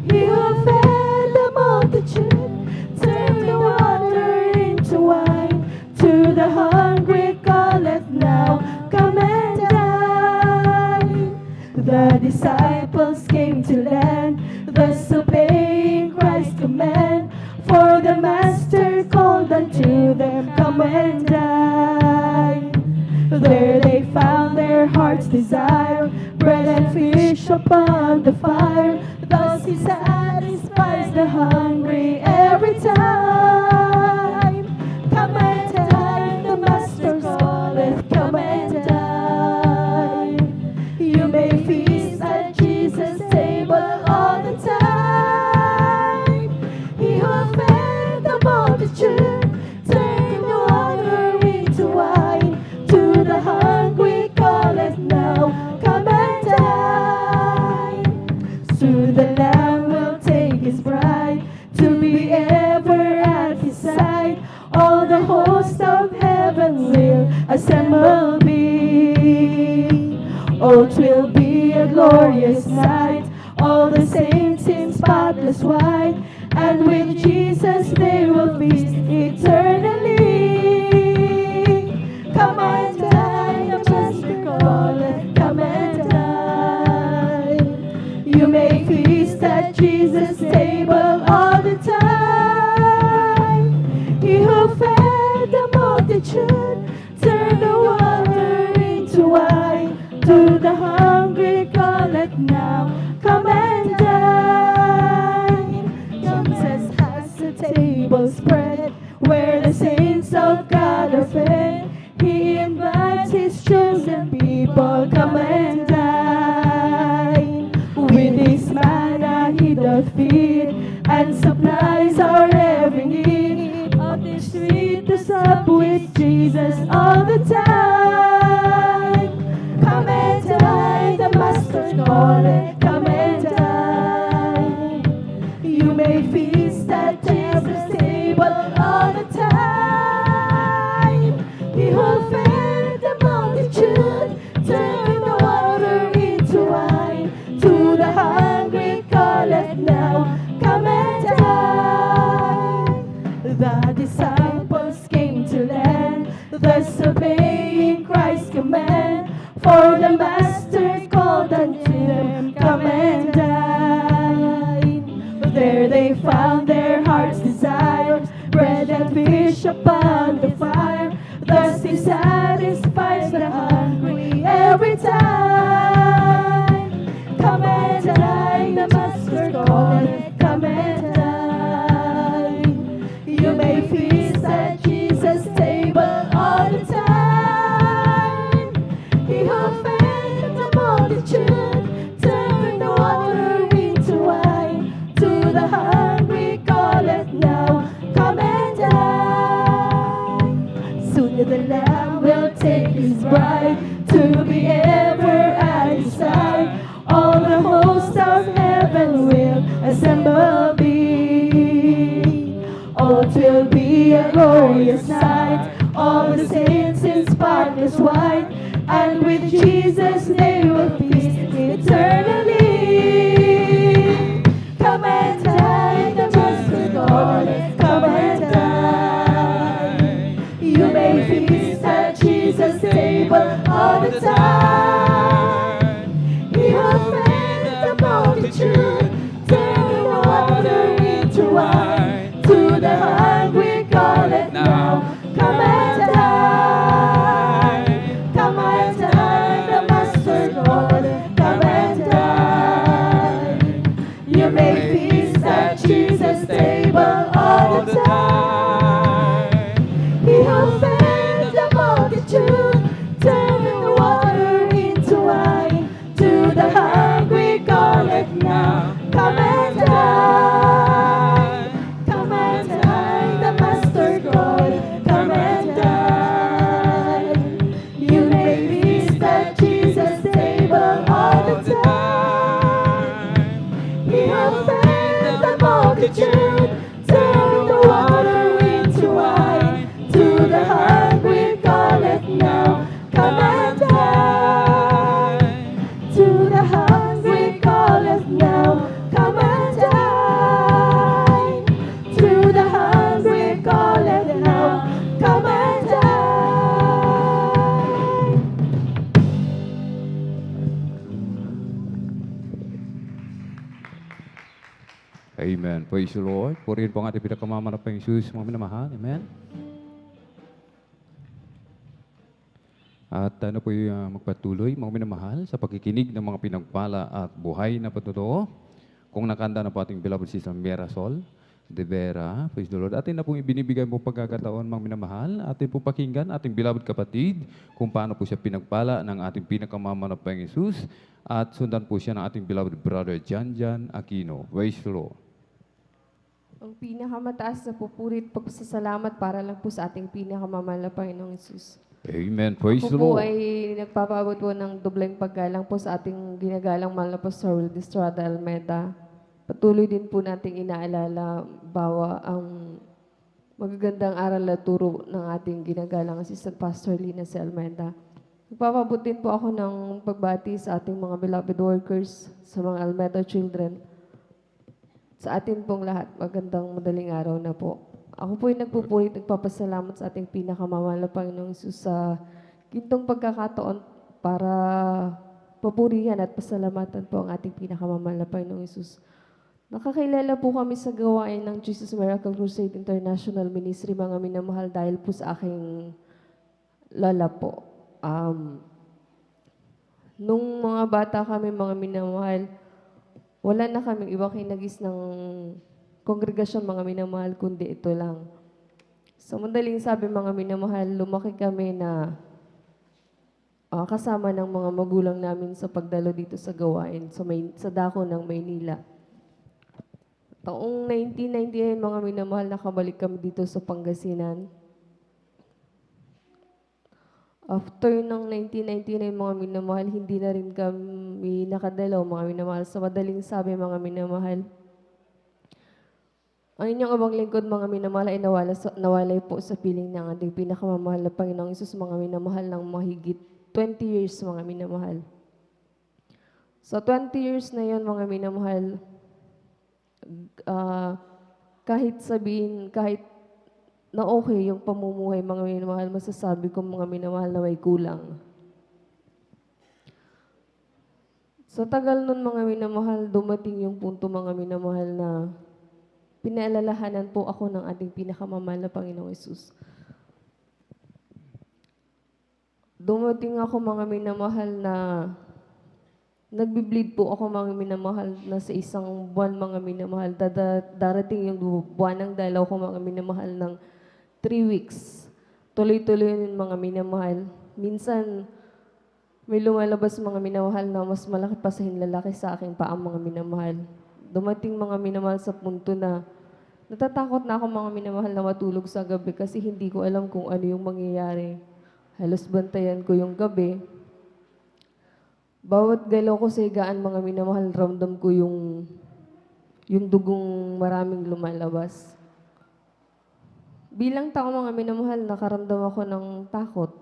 He who fed the multitude turned the water into wine. To the hungry calleth now, come and dine. The disciples came to land, thus obeying Christ's command. For the Master called unto them, come and dine. There they found their heart's desire, bread and fish upon the fire. Thus he satisfies the hungry every time. Come and dine, the Master calleth, come and dine. You may feast at Jesus' table all the time. He who fed the multitude turned the water into wine. To the hungry calleth now, come and dine. Soon the Lamb will take his bride to be ever at his side. All the hosts of heaven will assemble be. Oh, 'twill be a glorious night, all the saints in spotless white, and with Jesus they will feast eternally. Come and dine, the Master calleth, come and dine. You may feast at Jesus' table all the time. He who fed the multitude turned the water into wine. To the hungry calleth now, come and dine. Jesus has a table spread where the saints of God are fed. He invites his chosen people, come and dine. With his manna he doth feed and supplies our every need. Oh, 'tis sweet to sup with Jesus all the time. Come and dine, the Master calleth, come and dine. You may feast at Jesus' table all the time. He who fed the multitude turned the water into wine. To the hungry calleth now, come and dine. The disciples came to land, thus obeying Christ's command. For the Master called unto them, come and dine. There they found their heart's desire, bread and fish upon the fire. Thus he satisfies the hungry every time. Come and dine, the Master calleth, come and dine. You may feast at Jesus' table all the time. He who fed the multitude turned the water into wine. To the hungry calleth now, come and dine. Soon the Lamb will take his bride to be ever at his side. All the hosts of heaven will assemble be. Oh, 'twill be a glorious night, all the saints in spotless white, and with Jesus they will feast eternally. Come and dine, the Master calleth, come and dine. You may feast at Jesus' table all the time. He who fed the multitude turned the water into wine. To the hungry calleth now, come and dine. Come and dine, the Master calleth, come and dine. You may feast at Jesus' table all the time. He who fed the multitude turned the water into Amen. Praise the Lord. Purihin po ang ating pinakamamanapang Jesus, mga minamahal. Amen. At ano po yung magpatuloy, mga minamahal, sa pagkikinig ng mga pinagpala at buhay na patotoo. Kung nakanda na po ating beloved sister Mirasol de Vera, praise the Lord. Atin na pong ibinibigay mo pagkakataon, mga minamahal. Atin po pakinggan ating beloved kapatid kung paano po siya pinagpala ng ating pinakamamanapang Jesus. At sundan po siya ng ating beloved brother Jan Aquino. Praise the Lord. Ang pinakamataas na pupurit pagpasalamat para lang po sa ating pinakamamahal na Panginoong Yesus. Amen. Praise Ako the po Lord. ay nagpapaabot po ng dobleng paggalang po sa ating ginagalang mahal na Pastor Will Estrada Almeda. Patuloy din po nating inaalala bawa ang magagandang aral na turo ng ating ginagalang Assistant Pastor Lina C. Almeda. Nagpapaabot din po ako ng pagbati sa ating mga beloved workers, sa mga Almeda children. Sa atin pong lahat, magandang madaling araw na po. Ako po ay nagpupulit, nagpapasalamat sa ating pinakamamahal na Panginoong Jesus sa gintong pagkakataon para papurihan at pasalamatan po ang ating pinakamamahal na Panginoong Jesus. Nakakilala po kami sa gawain ng Jesus Miracle Crusade International Ministry, mga minamahal, dahil po sa aking lola po. Nung mga bata kami, mga minamahal, wala na kaming iba kinagis ng kongregasyon, mga minamahal, kundi ito lang. Sa madaling sabi, mga minamahal, lumaki kami na kasama ng mga magulang namin sa pagdalo dito sa gawain sa dako ng Maynila. Taong 1999, mga minamahal, nakabalik kami dito sa Pangasinan. After ng 1999, mga minamahal, hindi na rin kami nakadalaw, mga minamahal. Sa madaling sabi, mga minamahal, ang inyong abang lingkod, mga minamahal, ay nawalay po sa piling ng ating pinakamamahal na Panginoong Isus, mga minamahal, ng mahigit 20 years, mga minamahal. Sa 20 years na yon, mga minamahal, kahit na okay yung pamumuhay, mga minamahal, masasabi ko, mga minamahal, na may kulang. Sa tagal nun, mga minamahal, dumating yung punto, mga minamahal, na pinaalalahanan po ako ng ating pinakamamahal na Panginoong Yesus. Dumating ako, mga minamahal, na nagbi-bleed po ako, mga minamahal, na sa isang buwan, mga minamahal. Darating yung buwan ng dalaw ko, mga minamahal, ng 3 weeks. Tuloy-tuloy yun, mga minamahal. Minsan, may lumalabas, mga minamahal, na mas malaki pa sa hinlalaki sa aking paang, mga minamahal. Dumating, mga minamahal, sa punto na natatakot na ako, mga minamahal, na matulog sa gabi kasi hindi ko alam kung ano yung mangyayari. Halos bantayan ko yung gabi. Bawat galaw ko sa higaan, mga minamahal, ramdam ko yung dugong maraming lumalabas. Bilang tao, mga minamahal, nakaramdam ako ng takot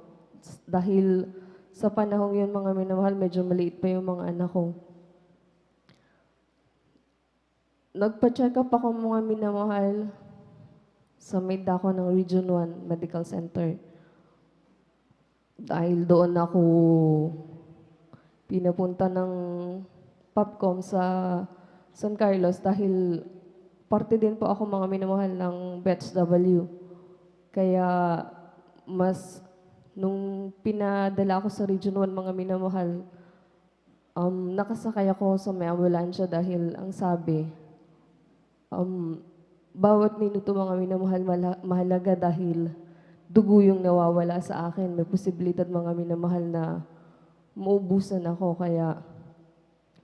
dahil sa panahong yun, mga minamahal, medyo maliit pa yung mga anak ko. Nagpa-check up ako, mga minamahal, sa may dako ng Region 1 Medical Center. Dahil doon ako pinapunta ng POPCOM sa San Carlos dahil parte din po ako, mga minamahal, ng BHW. Kaya nung pinadala ako sa Region 1, mga minamahal, nakasakay ako sa may ambulansya dahil ang sabi, bawat minuto, mga minamahal, mahalaga dahil dugo yung nawawala sa akin. May posibilidad, mga minamahal, na maubusan ako. Kaya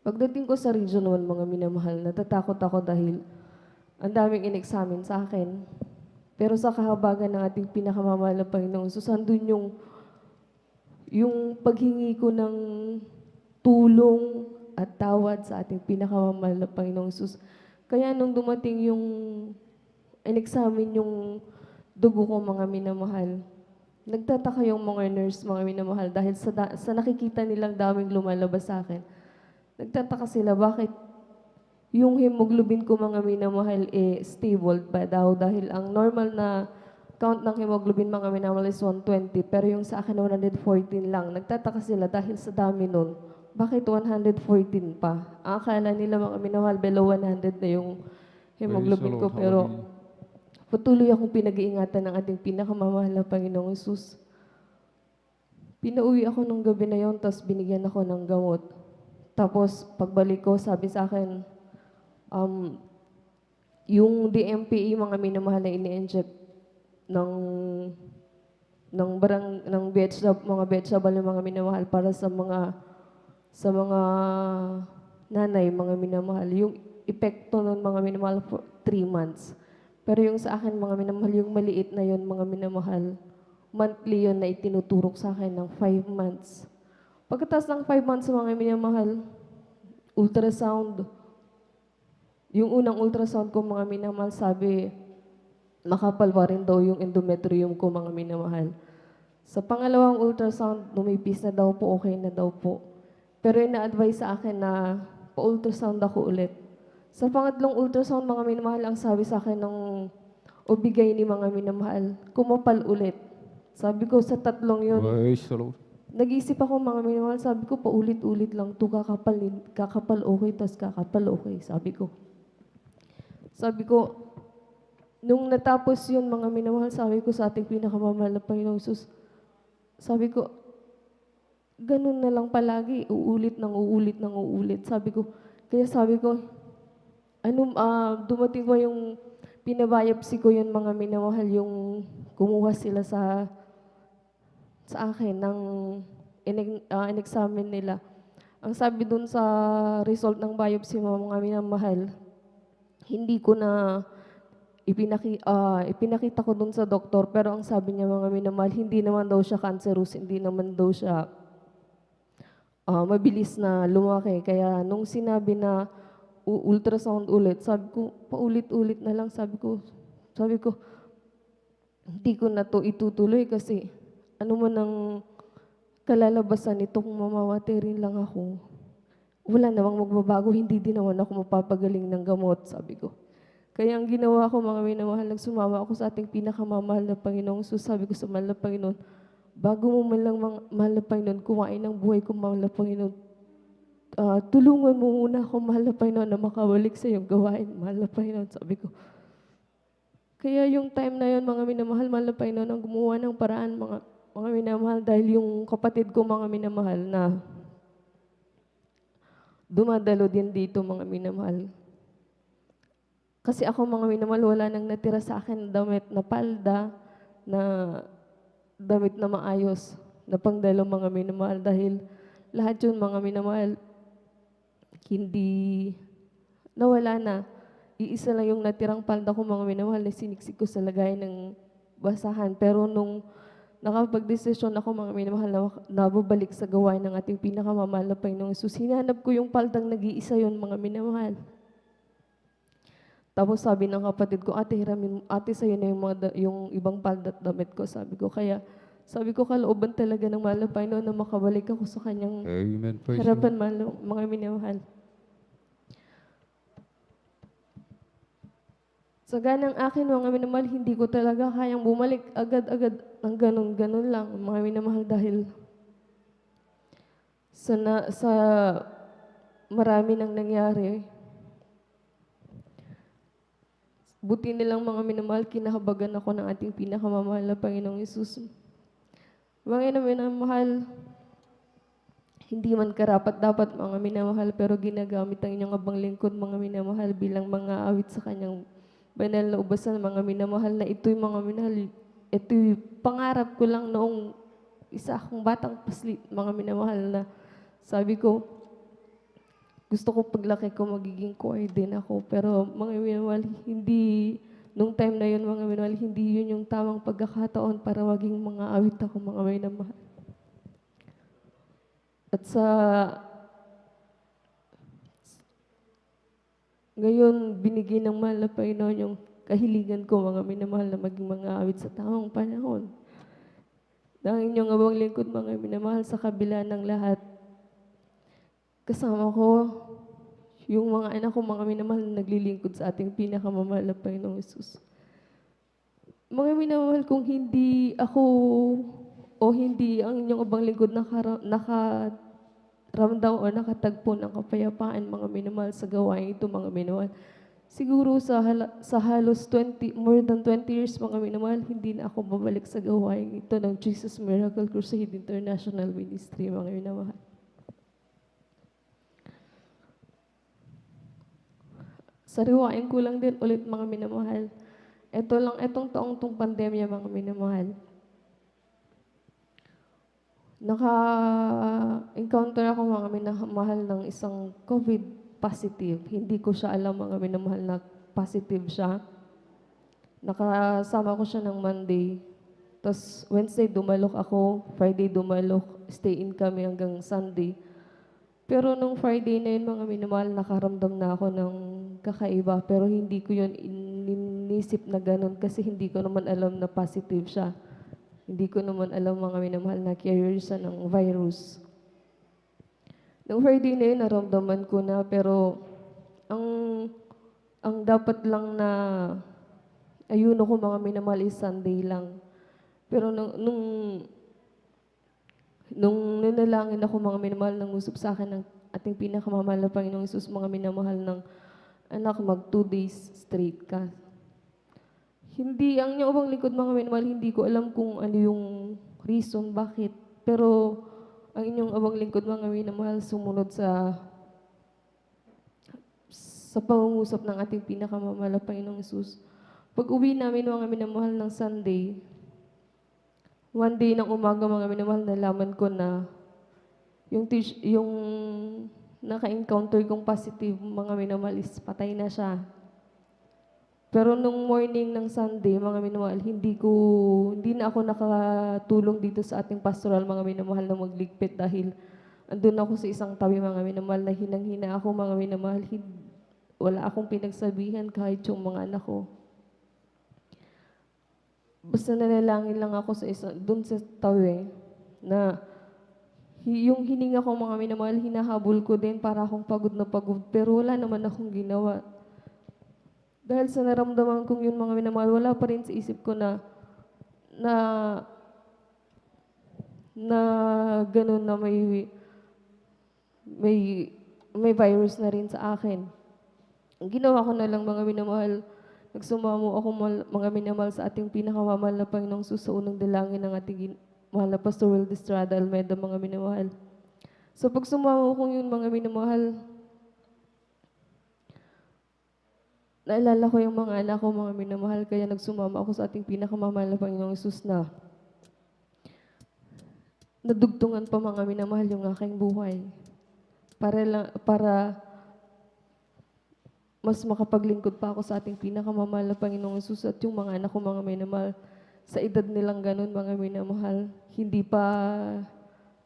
pagdating ko sa Region 1, mga minamahal, natatakot ako dahil ang daming in-examine sa akin. Pero sa kahabagan ng ating pinakamamahal na Panginoong Jesus, andun yung paghingi ko ng tulong at tawad sa ating pinakamamahal na Panginoong Jesus. Kaya nung dumating yung in-examine yung dugo ko, mga minamahal, nagtataka yung mga nurse, mga minamahal, dahil sa nakikita nilang daming lumalabas sa akin. Nagtataka sila, bakit yung hemoglobin ko, mga minamahal, stable pa daw, dahil ang normal na count ng hemoglobin, mga minamahal, is 120, pero yung sa akin 114 lang. Nagtataka sila dahil sa dami nun, bakit 114 pa? Ang akala nila, mga minamahal, below 100 na yung hemoglobin ko. Lord. Pero Hallelujah. patuloy akong pinag-iingatan ng ating pinakamamahal na Panginoong Hesus. Pinauwi ako nung gabi na yon, tapos binigyan ako ng gamot. Tapos pagbalik ko, sabi sa akin, yung DMPE, mga minamahal na ini-inject ng ng mga vegetable ng mga minamahal para sa mga nanay, mga minamahal. Yung epekto ng mga minamahal for 3 months. Pero yung sa akin, mga minamahal, yung maliit na yon, mga minamahal, monthly yun na itinuturok sa akin ng 5 months. Pagkatapos ng 5 months, mga minamahal, ultrasound. Yung unang ultrasound ko, mga minamahal, sabi, makapal pa rin daw yung endometrium ko, mga minamahal. Sa pangalawang ultrasound, lumipis na daw po, okay na daw po. Pero ina-advise sa akin na pa-ultrasound ako ulit. Sa pangatlong ultrasound, mga minamahal, ang sabi sa akin ng obigay ni mga minamahal, kumapal ulit. Sabi ko, sa tatlong yun, Praise the Lord. nag-iisip ako, mga minamahal, sabi ko, paulit-ulit lang to, kakapal okay, tas kakapal okay, sabi ko. Sabi ko, nung natapos yun, mga minamahal, sabi ko sa ating pinakamamahal na Panginoong Hesus, sabi ko, ganun na lang palagi, uulit ng uulit ng uulit. Sabi ko, kaya sabi ko, dumating ko yung pinabiopsy ko yun, mga minamahal, yung kumuha sila sa akin ng in-examine nila. Ang sabi dun sa result ng biopsy mo, mga minamahal, hindi ko na ipinakita ko dun sa doktor, pero ang sabi niya, mga minamahal, hindi naman daw siya cancerous, hindi naman daw siya mabilis na lumaki. Kaya nung sinabi na ultrasound ulit, sabi ko, paulit-ulit na lang, sabi ko, hindi ko na to itutuloy kasi ano man ang kalalabasan nito kung mamamatay rin lang ako. Wala namang magbabago, hindi din naman ako mapapagaling ng gamot, sabi ko. Kaya ang ginawa ko, mga minamahal, nagsumama ako sa ating pinakamamahal na Panginoong Hesus. Sabi ko sa mahal na Panginoon, bago mo man lang, mahal na Panginoon, kumain ng buhay ko, mahal na Panginoon, tulungan mo muna ako, mahal na Panginoon, na makabalik sa iyong gawain, mahal na Panginoon, sabi ko. Kaya yung time na yun, mga minamahal, mahal na Panginoon, ang gumawa ng paraan, mga minamahal, dahil yung kapatid ko, mga minamahal, na dumadalo din dito, mga minamahal. Kasi ako, mga minamahal, wala nang natira sa akin damit na palda, na damit na maayos, na pangdalo, mga minamahal, dahil lahat yun, mga minamahal, hindi, nawala na. Iisa lang yung natirang palda ko, mga minamahal, na siniksik ko sa lagay ng basahan. Pero nung nakapag-desisyon ako, mga minamahal, na nababalik sa gawain ng ating pinakamamahal na Panginoong Hesus, hinanap ko yung paldang nag-iisa yun, mga minamahal. Tapos sabi ng kapatid ko, ate, sa'yo na yung ibang palda at damit ko. Sabi ko, kalooban talaga ng mahal na Panginoon na makabalik ako sa kanyang Amen. Praise the Lord. harapan, mga minamahal. Sa ganang akin, mga minamahal, hindi ko talaga kayang bumalik agad-agad ng ganun-ganun lang, mga minamahal, dahil sa marami nang nangyari. Buti nilang, mga minamahal, kinahabagan ako ng ating pinakamamahal na Panginoong Hesus. Mga minamahal, hindi man karapat-dapat, mga minamahal, pero ginagamit ang inyong abang lingkod, mga minamahal, bilang mga awit sa kanyang banal na ubasan, mga minamahal, na ito'y, mga minamahal, ito'y pangarap ko lang noong isa akong batang paslit, mga minamahal, na sabi ko, gusto ko paglaki ko magiging choir din ako. Pero mga minamahal, hindi, nung time na yun, mga minamahal, hindi yun yung tamang pagkakataon para maging mga awit ako, mga minamahal. At ngayon, binigay ng mahal na Panginoon yung kahilingan ko, mga minamahal, na maging mga awit sa tamang panahon. Dahil inyong abang lingkod, mga minamahal, sa kabila ng lahat, kasama ko yung mga anak ko, mga minamahal, na naglilingkod sa ating pinakamamahal na Panginoong Hesus. Mga minamahal, kung hindi ako o hindi ang inyong abang lingkod nakaramdam o nakatagpo ng kapayapaan, mga minamahal, sa gawain ito, mga minamahal, Siguro sa halos more than 20 years mga minamahal, hindi na ako babalik sa gawain ito ng Jesus Miracle Crusade International Ministry mga minamahal. Sariwain ko lang din ulit mga minamahal. Itong taong tong pandemya mga minamahal. Naka-encounter ako mga minamahal ng isang COVID positive. Hindi ko siya alam mga minamahal na positive siya. Nakasama ko siya ng Monday. Tapos Wednesday dumalok ako, Friday dumalok, stay in kami hanggang Sunday. Pero nung Friday na yun mga minamahal, nakaramdam na ako ng kakaiba. Pero hindi ko yun inisip na ganun kasi hindi ko naman alam na positive siya. Hindi ko naman alam mga minamahal na carrier siya ng virus. Nung Friday na yun, naramdaman ko na, pero ang dapat lang na ayuno ko mga minamahal is Sunday lang. Pero nung nanalangin ako mga minamahal, nang usap sa akin ng ating pinakamamahal na Panginoong Hesus, mga minamahal ng anak, 2 days straight ka. Hindi, ang inyong ubang lingkod mga minamahal, hindi ko alam kung ano yung reason, bakit. Pero ang inyong abang lingkod mga minamahal sumunod sa pangungusap ng ating pinakamamahal na Panginoong Hesus. Pag uwi namin mga minamahal ng Sunday, one day ng umaga mga minamahal, nalaman ko na yung naka-encounter kong positive mga minamahal is patay na siya. Pero nung morning ng Sunday, mga minamahal, hindi na ako nakatulong dito sa ating pastoral, mga minamahal, na magligpit dahil andun ako sa isang tabi, mga minamahal, na hinang-hina ako, mga minamahal, wala akong pinagsabihan kahit yung mga anak ko. Basta nanalangin lang ako dun sa tabi, na yung hininga ko, mga minamahal, hinahabol ko din para akong pagod na pagod, pero wala naman akong ginawa. Dahil sa naramdaman kong yun mga minamahal, wala pa rin sa isip ko na ganun na may virus na rin sa akin. Ang ginawa ko na lang mga minamahal, nagsumamo ako mga minamahal sa ating pinakamamahal na Panginoong Hesus sa unang dalangin ng ating mahal na Pastor Will Estrada Almeida mga minamahal. So pag sumamo ko yun mga minamahal, naalala ko yung mga anak ko, mga minamahal, kaya nagsumama ako sa ating pinakamamahal na Panginoong Hesus na nadugtungan pa mga minamahal yung aking buhay. Para mas makapaglingkod pa ako sa ating pinakamamahal na Panginoong Hesus at yung mga anak ko, mga minamahal, sa edad nilang ganun, mga minamahal, hindi pa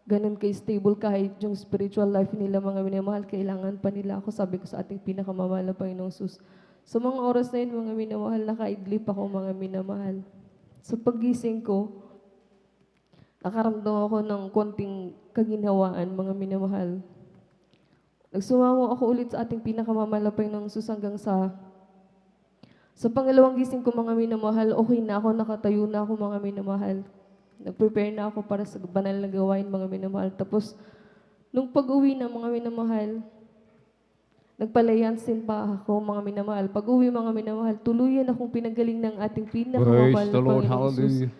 ganun ka-stable kahit yung spiritual life nila, mga minamahal, kailangan pa nila ako, sabi ko sa ating pinakamamahal na Panginoong Hesus. Sa mga oras na yun, mga minamahal, nakaidlip ako, mga minamahal. Sa paggising ko, nakaramdam ako ng konting kaginhawaan, mga minamahal. Nagsumamo ako ulit sa ating pinakamamahal na Panginoong Hesus hanggang sa pangalawang gising ko, mga minamahal, okay na ako, nakatayo na ako, mga minamahal. Nag-prepare na ako para sa banal na gawain, mga minamahal. Tapos, nung pag-uwi na, mga minamahal, nagpalayansin pa ako, mga minamahal. Pag-uwi, mga minamahal, tuluyan akong pinagaling ng ating pinakamamahal Praise na the Lord, Panginoong Hesus. hallelujah.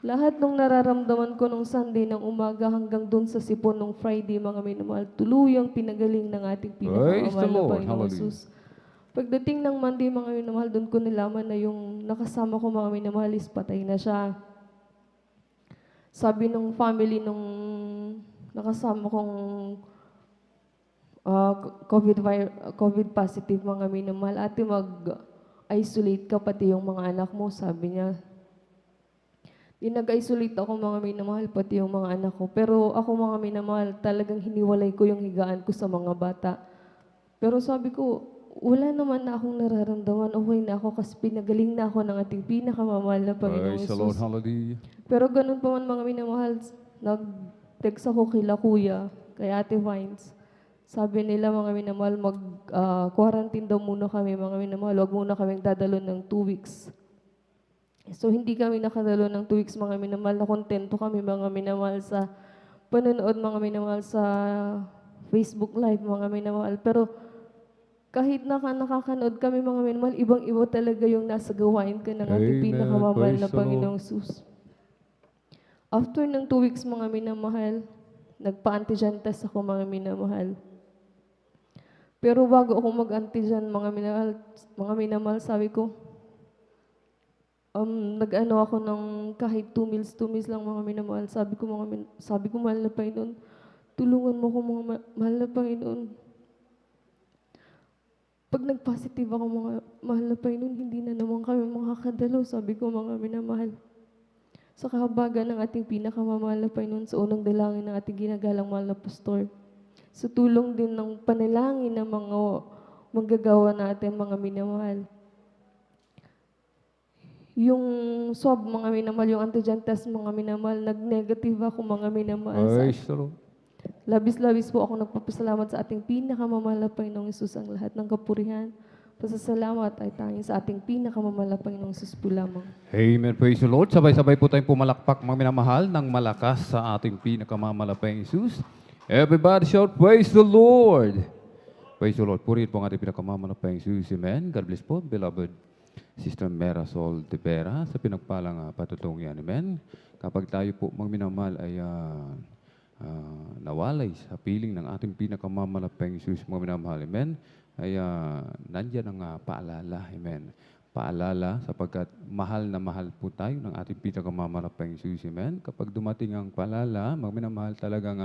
Lahat ng nararamdaman ko nung Sunday ng umaga hanggang dun sa sipon nung Friday, mga minamahal, tuluyang pinagaling ng ating Praise the pinakamamahal na Lord, Panginoong hallelujah. Hesus. Pagdating ng Monday, mga minamahal, doon ko nalaman na yung nakasama ko, mga minamahal, is patay na siya. Sabi ng family nung nakasama kong COVID positive, mga minamahal, ate, mag-isolate ka pati yung mga anak mo, sabi niya. Nag-isolate ako, mga minamahal, pati yung mga anak ko. Pero ako, mga minamahal, talagang hiniwalay ko yung higaan ko sa mga bata. Pero sabi ko, wala naman na akong nararamdaman, okay na ako kasi pinagaling na ako ng ating pinakamamahal na Panginoong Praise the Lord, Hesus. hallelujah. Pero ganun pa man, mga minamahal, nag-text ako kila kuya, kay Ate Vines. Sabi nila, mga minamahal, mag-quarantine daw muna kami, mga minamahal, wag muna kaming dadalo ng 2 weeks. So, hindi kami nakadalo ng 2 weeks, mga minamahal, na kontento kami, mga minamahal, sa panonood, mga minamahal, sa Facebook Live, mga minamahal. Pero, kahit nakakanood kami mga minamahal, ibang-iba talaga yung nasa gawain ka ng ating Amen. pinakamamahal na Praise the Lord. Panginoong Sus. After ng 2 weeks mga minamahal, nagpa-antigen test ako mga minamahal. Pero bago ako mag-antigen mga minamahal, sabi ko, nag-ano ako ng kahit 2 meals lang mga minamahal. Sabi ko mahal na Panginoon, tulungan mo ko mga mahal na Panginoon. Pag nag-positive ako mga mahal na Panginoon, hindi na naman kami makakadalaw, sabi ko mga minamahal. Sa kahabagan ng ating pinakamamahal na Panginoon, sa unang dalangin ng ating ginagalang mahal na pastor, sa tulong din ng panalangin ng mga manggagawa natin mga minamahal. Yung swab mga minamahal, yung antigen test mga minamahal, nag-negative ako mga minamahal. Praise the Lord. Labis-labis po ako nagpapasalamat sa ating pinakamamahal na Panginoong Isus. Ang lahat ng kapurihan, pasasalamat ay tanging sa ating pinakamamahal na Panginoong Isus po lamang. Amen. Praise the Lord. Sabay-sabay po tayong pumalakpak mga minamahal ng malakas sa ating pinakamamalapang Jesus. Everybody shout, praise the Lord. Praise the Lord. Purihin po ang ating pinakamamalapang Jesus. Amen. God bless po, beloved Sister Merasol de Vera sa pinagpalang patutong yan. Amen. Kapag tayo po mga minamahal ay nawalay sa piling ng ating pinakamamalapang Jesus mga minamahal. Amen. Ay nandyan ang paalala. Amen. Paalala sapagkat mahal na mahal po tayo ng ating pinakamamalapang Jesus. Amen. Kapag dumating ang paalala, mga minamahal talagang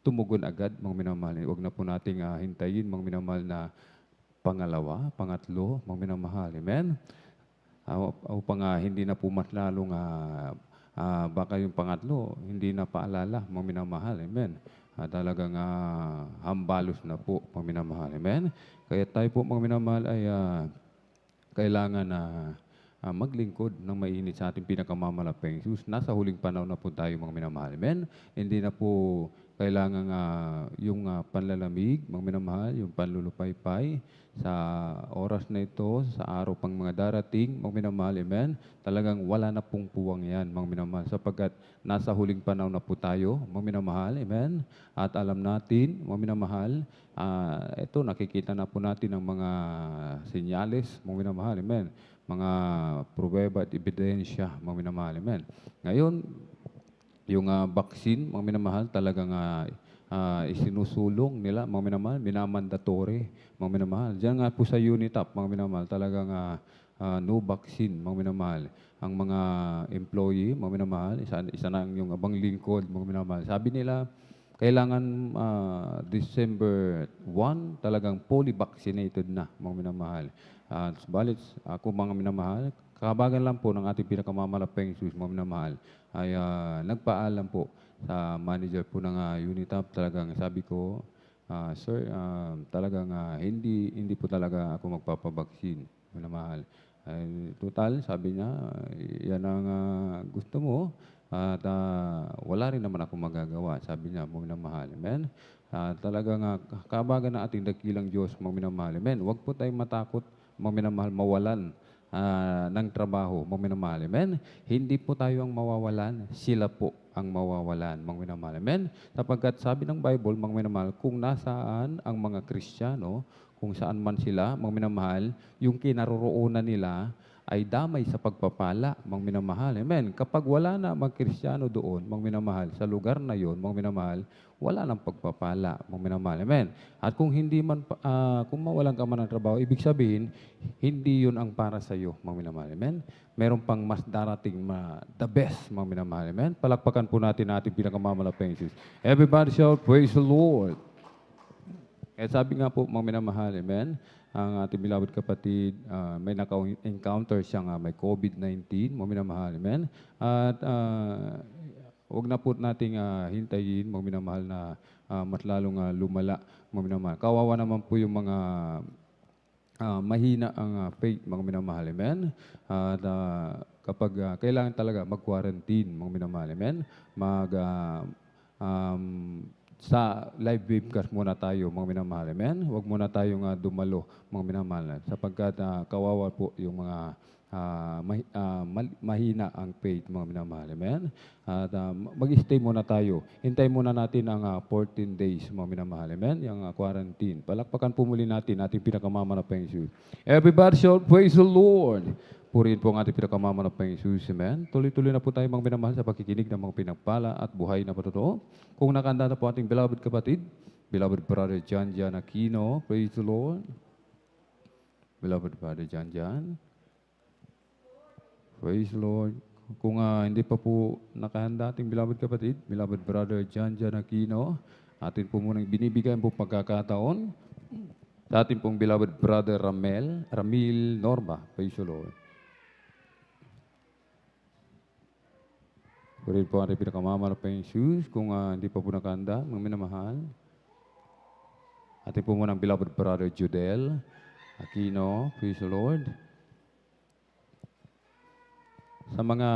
tumugon agad mga minamahal. Huwag na po nating hintayin mga minamahal na pangalawa, pangatlo, mga minamahal. Amen. Upang hindi na po mas lalong baka yung pangatlo, hindi na paalala, mga minamahal. Amen. Talagang hambalos na po, mga minamahal. Amen. Kaya tayo po, mga minamahal, ay kailangan maglingkod ng mainit sa ating pinakamamalapang Jesus. Nasa huling panahon na po tayo, mga minamahal. Amen. Hindi na po kailangan yung panlalamig, mga minamahal, yung panlulupaypay sa oras na ito, sa araw pang mga darating, mga minamahal, amen. Talagang wala na pong puwang yan, mga minamahal, sapagkat nasa huling panahon na po tayo, mga minamahal, amen. At alam natin, mga minamahal, ito nakikita na po natin ang mga senyales, mga minamahal, amen. Mga pruweba at ebidensya, mga minamahal, amen. Ngayon, yung vaccine, mga minamahal, talagang isinusulong nila, mga minamahal, minamandatory, mga minamahal. Diyan nga po sa UNITAP, mga minamahal, talagang no vaccine, mga minamahal. Ang mga employee, mga minamahal, isa na yung abang lingkod, mga minamahal. Sabi nila, kailangan December 1, talagang fully vaccinated na, mga minamahal. Subalit, ako mga minamahal, kabagan lang po ng ating pinakamamalapang Jesus, mga minamahal, ay nagpaalam po sa manager po ng UNITAP. Talagang sabi ko, sir, talagang hindi po talaga ako magpapabaksin, mga minamahal. Total, sabi niya, yan ang gusto mo at wala rin naman ako magagawa, sabi niya, mga minamahal. Amen. Talagang kabagan ng ating dakilang Diyos, mga minamahal. Amen. Huwag po tayong matakot, mga minamahal, mawalan ng trabaho, mga minamahal. Amen. Hindi po tayo ang mawawalan, sila po ang mawawalan, mga minamahal. Amen. Sapagkat sabi ng Bible, mga minamahal, kung nasaan ang mga Kristiyano, kung saan man sila, mga minamahal, yung kinaroroonan nila ay damay sa pagpapala, mga minamahal. Amen. Kapag wala na mga Kristiyano doon, mga minamahal, sa lugar na yon, mga minamahal, wala nang pagpapala, mga minamahal. Amen. At kung hindi man, kung mawalan ka man ng trabaho, ibig sabihin, hindi yun ang para sa iyo, mga minamahal. Amen. Meron pang mas darating the best, mga minamahal. Amen. Palakpakan po natin pinakamamalapang Jesus. Everybody shout, praise the Lord. Kaya sabi nga po, mga minamahal, amen, ang ating beloved kapatid, may naka-encounter siyang may COVID-19, mga minamahal, amen. At huwag na po nating hintayin, mga minamahal, na mas lalong lumala, mga minamahal. Kawawa naman po yung mga mahina ang faith, mga minamahal, amen. At kapag kailangan talaga mag-quarantine, mga minamahal, amen. Sa live webcast muna tayo, mga minamahal. Amen? Huwag muna tayong dumalo, mga minamahal. Sapagkat kawawa po yung mga mahina ang faith, mga minamahal. Amen? At mag-stay muna tayo. Hintay muna natin ang 14 days, mga minamahal. Amen? Yung quarantine. Palakpakan po muli natin ating pinakamamanapang Jesus. Everybody shout, praise the Lord. Purihin po ang ating pinakamamanapang Jesus. Amen? Tuloy-tuloy na po tayo, mga minamahal, sa pakikinig ng mga pinagpala at buhay na patotoo. Kung nakanda na po ating beloved kapatid, beloved brother John Aquino, praise the Lord. Beloved brother John. Praise the Lord. Kung hindi pa po nakahanda ating beloved kapatid, beloved brother John Aquino, atin po munang binibigyan po pagkakataon sa ating pong beloved brother Ramil Norma. Praise the Lord. Purihin po ang ating pinakamamanapang Jesus. Kung hindi pa po nakahanda, mga minamahal, atin po munang beloved brother Judel Aquino. Praise the Lord. Sa mga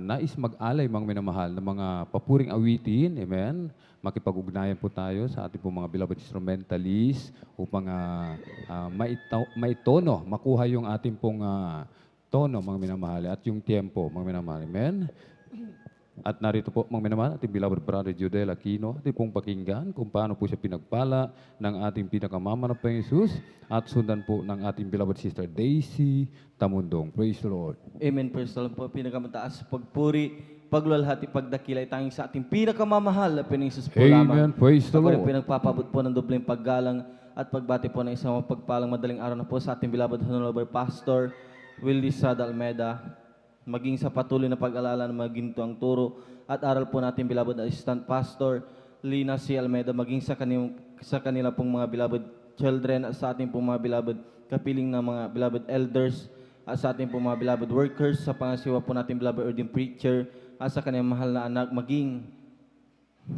nais mag-alay, mga minamahal, ng mga papuring awitin, amen, makipag-ugnayan po tayo sa ating po mga beloved instrumentalist upang maitono, makuha yung ating pong tono, mga minamahal, at yung tempo, mga minamahal, amen. At narito po, mga minamahal, ating beloved brother Judel Aquino, ating pong pakinggan kung paano po siya pinagpala ng ating pinakamamanapang Jesus at sundan po ng ating beloved sister Daisy Tamundong. Praise the Lord. Amen. Praise the Lord po. Pinakamataas pagpuri, pagluwalhati, pagdakilay tanging sa ating pinakamamahal na Panginoon po lamang. Amen. Praise the Ako rin Lord. pinagpapabot po ng dobleng paggalang at pagbati po ng isang mapagpalang madaling araw na po sa ating beloved Honorable Pastor Willie Sada Almeida, maging sa patuloy na pag-alala ng mga ginto ang turo at aral po natin beloved Assistant Pastor Lina C. Almeida, maging sa kanila pong mga beloved children at sa ating pong mga beloved kapiling na mga beloved elders at sa ating pong mga beloved workers, sa pangasiwa po natin beloved ordained preacher at sa kanyang mahal na anak, maging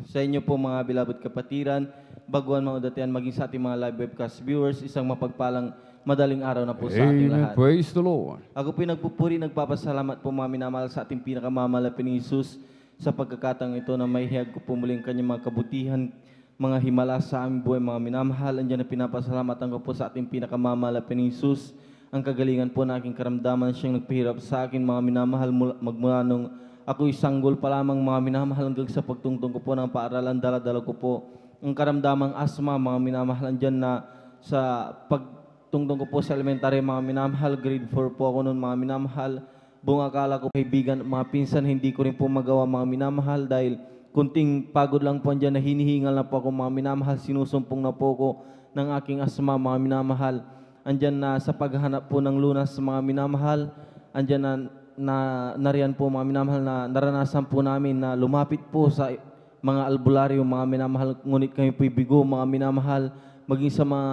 sa inyo po mga beloved kapatiran, baguhan mga udatian, maging sa ating mga live webcast viewers, isang mapagpalang madaling araw na po sa ating Amen. lahat. Praise the Lord. Ako po nagpupuri, nagpapasalamat po mga minamahal sa ating pinakamamalapin ni Jesus sa pagkakataong ito na may hiyag ko po muling kanyang mga kabutihan, mga himala sa aming buhay, mga minamahal. Andiyan na pinapasalamatan ko po sa ating pinakamamalapin ni Jesus, ang kagalingan po na aking karamdaman, siyang nagpahirap sa akin, mga minamahal, magmula nung ako'y sanggol pa lamang, mga minamahal, hanggang sa pagtungtong ko po ng paaralan, dala-dala ko po ang karamdamang asma, mga minamahal. Andiyan na sa pagtungtong ko po sa elementary, mga minamahal, grade 4 po ako noon, mga minamahal. Buong akala ko kaibigan, mga pinsan, hindi ko rin po magawa, mga minamahal, dahil kunting pagod lang po andyan na hinihingal na po ako, mga minamahal, sinusumpong na po ako ng aking asma, mga minamahal. Andyan na sa paghahanap po ng lunas, mga minamahal, andyan na nariyan po, mga minamahal, na naranasan po namin na lumapit po sa mga albularyo, mga minamahal, ngunit kami po'y bigo, mga minamahal, maging sa mga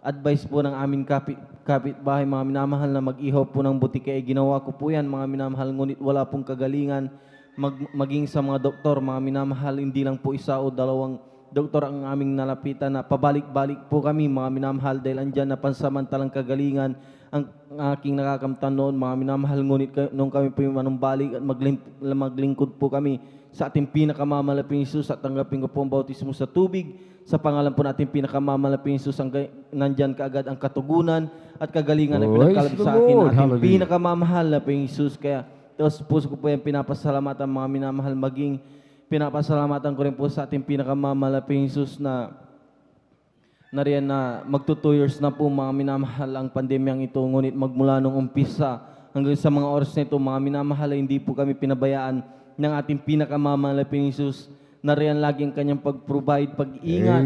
advice po ng aming kapitbahay, mga minamahal, na mag-ihaw po ng butika, ginawa ko po yan, mga minamahal, ngunit wala pong kagalingan. Maging sa mga doktor, mga minamahal, hindi lang po isa o dalawang doktor ang aming nalapitan, na pabalik-balik po kami, mga minamahal, dahil andyan na pansamantalang kagalingan ang aking nakakamtan noon, mga minamahal, ngunit nung kami po yung manumbalik at maglingkod po kami sa ating pinakamamalaping Jesus at tanggapin ko po ang bautismo sa tubig, sa pangalan po natin pinakamamalaping Jesus, nandyan kaagad ang katugunan at kagalingan na pinagkalap sa akin na ating pinakamamahal na Jesus. Kaya tapos puso ko po yung pinapasalamatan, mga minamahal, maging pinapasalamatan ko rin po sa ating pinakamamalaping Jesus na nariyan na magto 2 years na po, mga minamahal, ang pandemyang ito, ngunit magmula nung umpisa hanggang sa mga oras na ito, mga minamahal, hindi po kami pinabayaan ng ating pinakamamalaping Jesus. Nariyan laging kanyang pag-provide, pag-ingat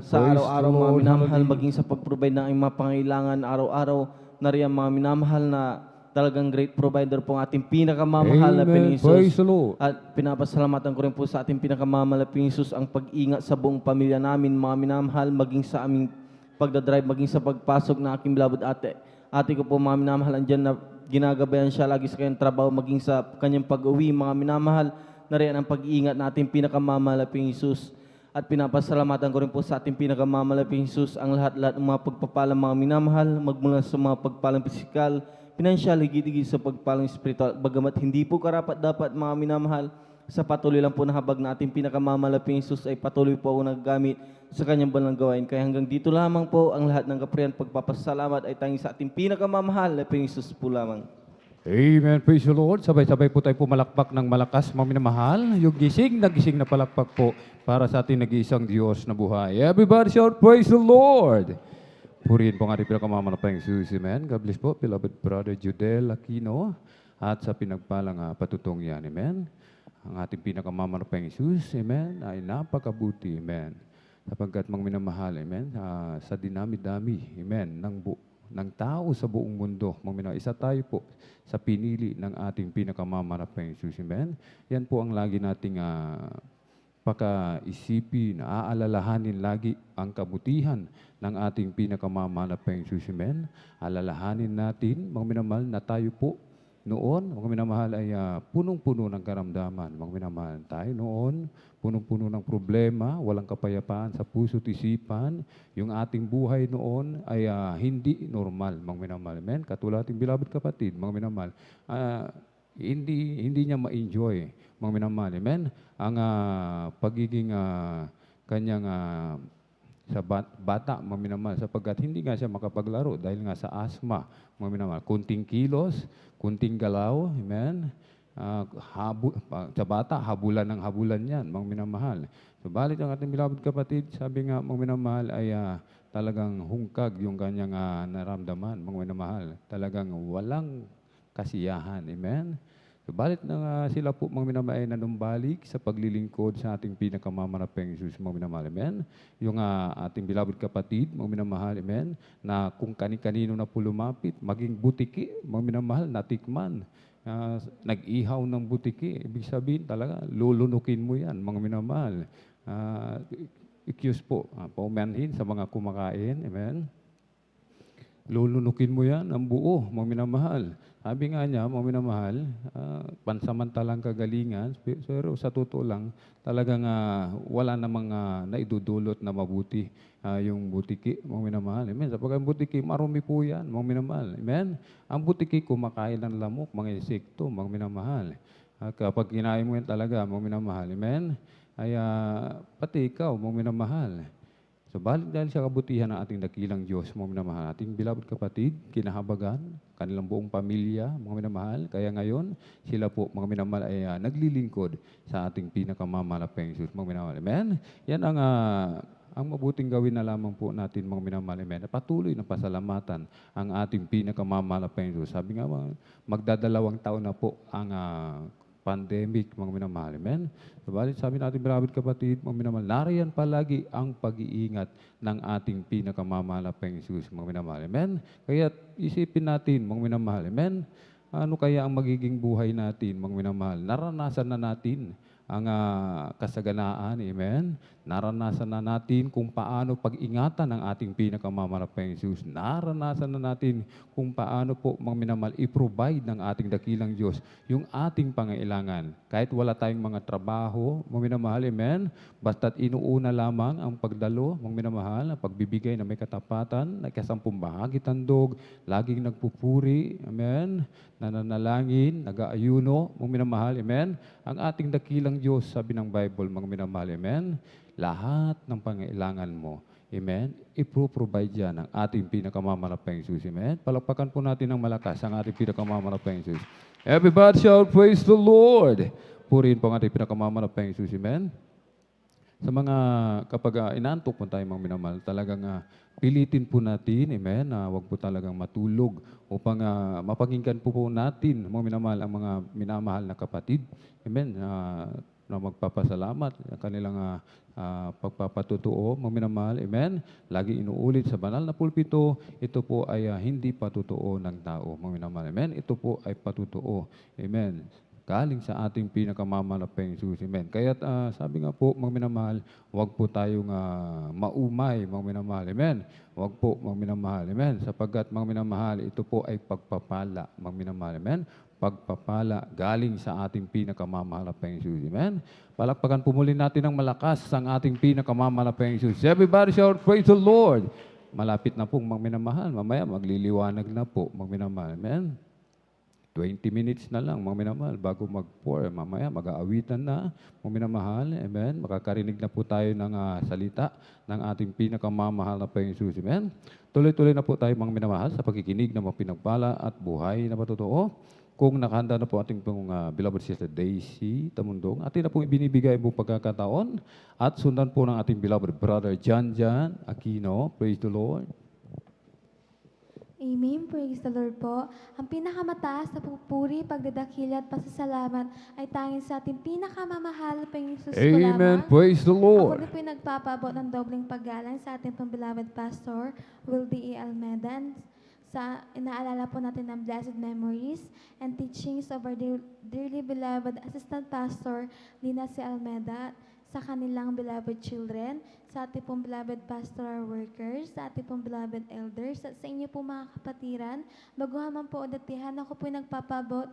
sa araw-araw, mga minamahal, maging sa pag-provide ng aming mga pangailangan araw-araw. Nariyan, mga minamahal, na talagang great provider po ang ating pinakamamahal na Jesus. At pinapasalamatan ko rin po sa ating pinakamamahal na Jesus ang pag-ingat sa buong pamilya namin, mga minamahal, maging sa aming pagdadrive, maging sa pagpasok na aking beloved ate. Ate ko po, mga minamahal, andyan na ginagabayan siya lagi sa kanyang trabaho, maging sa kanyang pag-uwi, mga minamahal, na rin ang pag-iingat na ating pinakamamalaping Jesus. At pinapasalamatan ko rin po sa ating pinakamamalaping Jesus ang lahat-lahat ng mga pagpapalang, mga minamahal, magmula sa mga pagpalang pisikal, pinansyal, higit-higit sa pagpalang spiritual. Bagamat hindi po karapat-dapat, mga minamahal, sa patuloy lang po na habag na ating pinakamamalaping Jesus ay patuloy po ako naggamit sa kanyang banal gawain. Kaya hanggang dito lamang po ang lahat ng kapurihan, pagpapasalamat ay tanging sa ating pinakamamahal na Jesus po lamang. Amen. Praise the Lord. Sabay-sabay po tayo pumalakpak ng malakas, mga minamahal. Yung gising na palakpak po para sa ating nag-iisang Diyos na buhay. Everybody shout, praise the Lord. Purihin po ang ating pinakamanapayang Jesus. Amen. God bless po, beloved brother Judel Aquino. At sa pinagpalang patutong yan. Amen. Ang ating pinakamamanapayang Jesus. Amen. Ay napakabuti. Amen. Sapagkat mga minamahal. Amen. Sa dinami-dami. Amen. Ng tao sa buong mundo. Mga minamahal. Isa tayo po sa pinili ng ating pinakamamanapayang Jesus. Amen. Yan po ang lagi nating pakaisipin, aalalahanin lagi ang kabutihan ng ating pinakamamanapayang Jesus. Amen. Alalahanin natin, mga minamahal, na tayo po noon, mga minamahal, ay punong-puno ng karamdaman. Mga minamahal, tayo noon, punong-puno ng problema, walang kapayapaan sa puso't isipan. Yung ating buhay noon ay hindi normal, mga minamahal. Amen? Katulad ating beloved kapatid, mga minamahal, hindi niya ma-enjoy, mga minamahal. Amen? Ang pagiging kanyang sa bata, mga minamahal, sapagkat hindi nga siya makapaglaro dahil nga sa asthma, mga minamahal. Kunting kilos, kunting galaw, amen? Sa bata, habulan ng habulan yan, mga minamahal. Subalit ang ating beloved kapatid, sabi nga, mga minamahal, ay talagang hungkag yung kanyang naramdaman, mga minamahal. Talagang walang kasiyahan, amen? Subalit na sila po, mga minamahal, ay nanumbalik sa paglilingkod sa ating pinakamamanapayang Jesus, mga minamahal, amen? Yung ating beloved kapatid, mga minamahal, amen? Na kung kani-kanino na po lumapit, maging butiki, mga minamahal, natikman. Nag-ihaw ng butiki, ibig sabihin talaga, lulunukin mo yan, mga minamahal. Excuse po, paumanhin sa mga kumakain, amen? Lulunukin mo yan, ang buo, mga minamahal. Sabi nga niya, mga minamahal, pansamantalang kagalingan, pero sa totoo lang, talagang wala namang naidudulot na mabuti yung butiki, mga minamahal. Amen. Sapagkat ang butiki, marumi po yan, mga minamahal. Amen. Ang butiki, kumakain ng lamok, mga insekto, mga minamahal. Kapag kinain mo yan talaga, mga minamahal. Amen. Ay pati ikaw, mga minamahal. Subalit dahil sa kabutihan ng ating dakilang Diyos, mga minamahal, ating beloved kapatid, kinahabagan, kanilang buong pamilya, mga minamahal. Kaya ngayon, sila po, mga minamahal, ay naglilingkod sa ating pinakamamalapayang Jesus, mga minamahal. Amen? Yan ang mabuting gawin na lamang po natin, mga minamahal. Amen? Patuloy na pasalamatan ang ating pinakamamalapayang Jesus. Sabi nga, magdadalawang taon na po ang pandemic, mga minamahal. Amen? Subalit sabi natin, beloved kapatid, mga minamahal, nariyan palagi ang pag-iingat ng ating pinakamamalapayang Jesus, mga minamahal. Amen? Kaya isipin natin, mga minamahal. Amen? Ano kaya ang magiging buhay natin, mga minamahal? Naranasan na natin ang kasaganaan, amen? Naranasan na natin kung paano pag-ingatan ng ating pinakamamalapayang Jesus. Naranasan na natin kung paano po, mga minamahal, i-provide ng ating dakilang Diyos yung ating pangailangan. Kahit wala tayong mga trabaho, mga minamahal, amen? Basta't inuuna lamang ang pagdalo, mga minamahal, ang pagbibigay na may katapatan, nagkasampung bahagi tandog, laging nagpupuri, amen? Nananalangin, nag-aayuno, mga minamahal, amen? Ang ating dakilang Diyos, sabi ng Bible, mga minamahal, amen? Lahat ng pangailangan mo, amen? Ipro-provide yan ang ating pinakamamalapayang Jesus, amen? Palakpakan po natin ng malakas ang ating pinakamamalapayang Jesus. Everybody shout, praise the Lord! Purihin po ang ating pinakamamalapayang Jesus, amen? Sa mga, kapag inaantok po tayo, mga minamahal, talagang pilitin po natin, amen, na huwag po talagang matulog upang mapakinggan po natin, mga minamahal, ang mga minamahal na kapatid, amen, na magpapasalamat ang kanilang pagpapatutuo, mga minamahal, amen. Lagi inuulit sa banal na pulpito, ito po ay hindi patutuo ng tao, mga minamahal, amen. Ito po ay patutuo, amen. Galing sa ating pinakamamalapayang Jesus, amen. Kaya sabi nga po, mga minamahal, huwag po tayong maumay, mga minamahal, amen. Huwag po, mga minamahal, amen. Sapagkat, mga minamahal, ito po ay pagpapala, mga minamahal, amen. Pagpapala galing sa ating pinakamamalapayang Jesus, amen. Palakpakan po muli natin ng malakas ang ating pinakamamalapayang Jesus. Everybody shout, praise the Lord. Malapit na pong, mga minamahal, mamaya magliliwanag na po, mga minamahal, amen. 20 minutes na lang, mga minamahal, bago mag-pour. Mamaya, mag-aawitan na, mga minamahal. Amen? Makakarinig na po tayo ng salita ng ating pinakamamahal na Panginoong Jesus. Amen? Tuloy-tuloy na po tayo, mga minamahal, sa pagkikinig ng mga pinagpala at buhay na patotoo. Kung nakahanda na po ating pong beloved sister Daisy Tamundong, atin na po ibinibigay po pagkakataon at sundan po ng ating beloved brother Jan Aquino. Praise the Lord. Amen. Praise the Lord po. Ang pinakamataas na pupuri, pagdadakila at pasasalamat ay tanging sa ating pinakamamahal na Panginoon Jesus po Amen. lamang. Praise the Ako Lord. din po yung nagpapabot ng dobling paggalang sa ating pong beloved pastor, Wildy E. Almeida. Sa inaalala po natin ang blessed memories and teachings of our dearly beloved assistant pastor, Lina C. Almeida, sa kanilang beloved children, sa ating pong beloved pastoral workers, sa ating pong beloved elders, at sa inyo po mga kapatiran, baguhan man po o datihan, ako po yung nagpapabot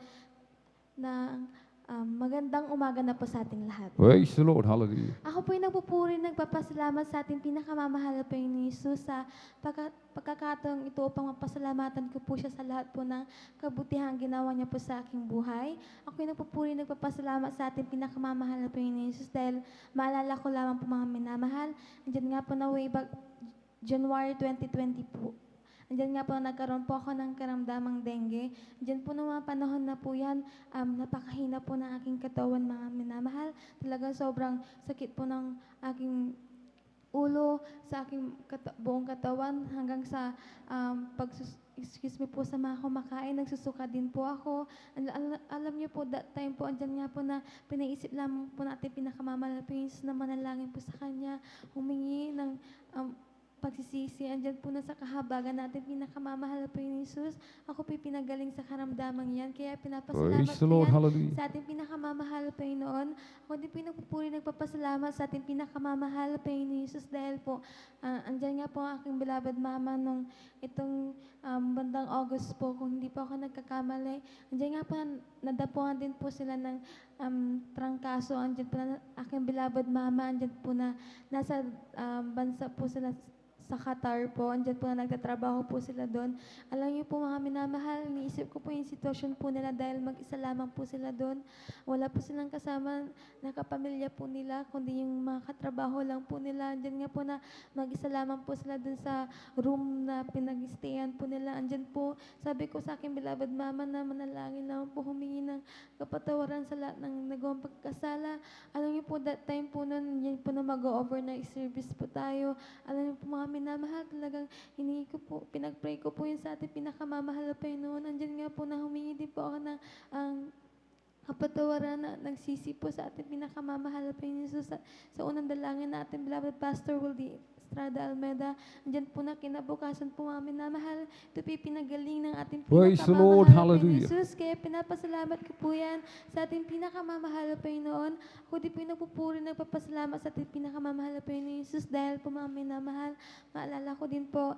ng magandang umaga na po sa ating lahat. Praise the Lord. Hallelujah. Ako po yung nagpupuri, nagpapasalamat sa ating pinakamamahal na Panginoon Jesus sa pagkakataong ito upang mapasalamatan ko po siya sa lahat po ng kabutihang ginawa niya po sa aking buhay. Ako yung nagpupuri, nagpapasalamat sa ating pinakamamahal na Panginoon Jesus dahil maalala ko lamang po mga minamahal. Andiyan nga po na way back January 2020 po. Andiyan nga po nagkaroon po ako ng karamdamang dengue. Andiyan po ng mga panahon na po yan, napakahina po ng aking katawan mga minamahal. Talagang sobrang sakit po ng aking ulo, sa aking buong katawan hanggang sa excuse me po sa mga kumakain, nagsusuka din po ako. Alam niyo po, that time po, andyan nga po na pinaisip lamang po natin pinakamamahal na Panginoon na manalangin po sa Kanya, humingi ng pagsisisi, andyan po na sa kahabagan natin, pinakamamahal na Panginoon Jesus. Ako po'y pinagaling sa karamdamang yan, kaya pinapasalamat Praise the ko Lord. yan Hallelujah. sa ating pinakamamahal na Panginoon. Ako din po yung nagpupuri, nagpapasalamat sa ating pinakamamahal na Panginoon Jesus dahil po, andyan nga po ang aking beloved mama nung itong bandang August po, kung hindi po ako nagkakamali. Andyan nga po, nadapuan din po sila ng trangkaso. Andyan po na aking beloved mama, andyan po na nasa bansa po sila sa Qatar po, andyan po na nagtatrabaho po sila doon. Alam niyo po mga minamahal, iniisip ko po yung sitwasyon po nila dahil mag-isa lamang po sila doon. Wala po silang kasama na kapamilya po nila, kundi yung mga katrabaho lang po nila. Andyan nga po na mag-isa lamang po sila doon sa room na pinag-stayan po nila. Andyan po, sabi ko sa aking beloved mama na manalangin lang po, humingi ng kapatawaran sa lahat ng nagawang pagkasala. Alam niyo po, that time po nun, yan po na mag-overnight service po tayo. Alam niyo po mga minamahal, talagang hiningi ko po, pinag-pray ko po yun sa ating pinakamamahal na Panginoon. Andyan nga po na humingi din po ako ng kapatawaran na nagsisi po sa ating pinakamamahal na Panginoon Jesus. Sa unang dalangin na ating beloved Pastor Wildy Estrada Almeida, andyan po na kinabukasan po mga minamahal. Ito po pinagaling ng ating Praise the pinakamamahal Lord. na Hallelujah. Panginoon Jesus. Kaya pinapasalamat ko po yan sa ating pinakamamahal na Panginoon. Ako di po yung nagpupuri, nagpapasalamat sa ating pinakamamahal na Panginoon Jesus dahil po mga minamahal. Maalala ko din po,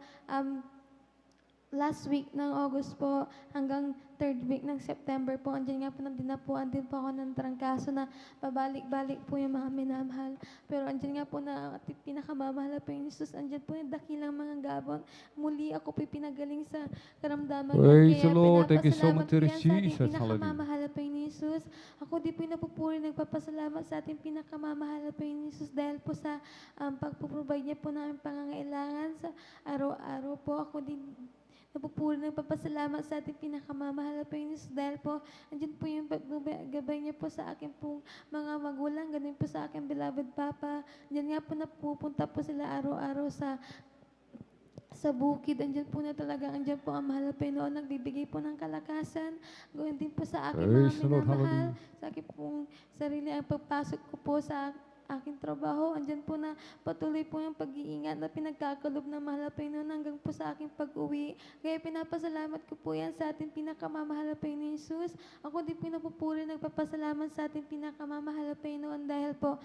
last week ng August po hanggang third week ng September po, andyan nga po dinapuan din po ako ng trangkaso na pabalik-balik po yung mga minamahal. Pero andyan nga po na ating pinakamamahal na Panginoon Jesus, andyan po yung dakilang mga gabon. Muli ako po'y pinagaling sa karamdaman Praise kaya the Lord. Thank you so pinapasalamat much, ko yan sa ating Jesus. pinakamamahal na Panginoon Jesus. Ako di po yung napupuri, nagpapasalamat sa ating pinakamamahal na Panginoon Jesus dahil po sa pagpuprovide niya po ng pangangailangan sa araw-araw po. Ako din napupuri, nagpapasalamat sa ating pinakamamahal na Panginoon dahil po, andyan po yung paggabay niya po sa akin pong mga magulang, ganun po sa aking beloved Papa. Andyan nga po napupunta po sila araw-araw sa bukid, andyan po na talaga, andyan po ang mahal na Panginoon, nagbibigay po ng kalakasan. Gawin din po sa aking mga Praise the Lord. minamahal, Hallelujah. sa aking pong sarili, ang pagpasok ko po sa aking trabaho, andyan po na patuloy po yung pag-iingat na pinagkakalob ng mahal na Panginoon hanggang po sa aking pag-uwi. Kaya pinapasalamat ko po yan sa ating pinakamamahal na Panginoon Jesus. Ako din po napupuri, nagpapasalamat sa ating pinakamamahal na Panginoon dahil po,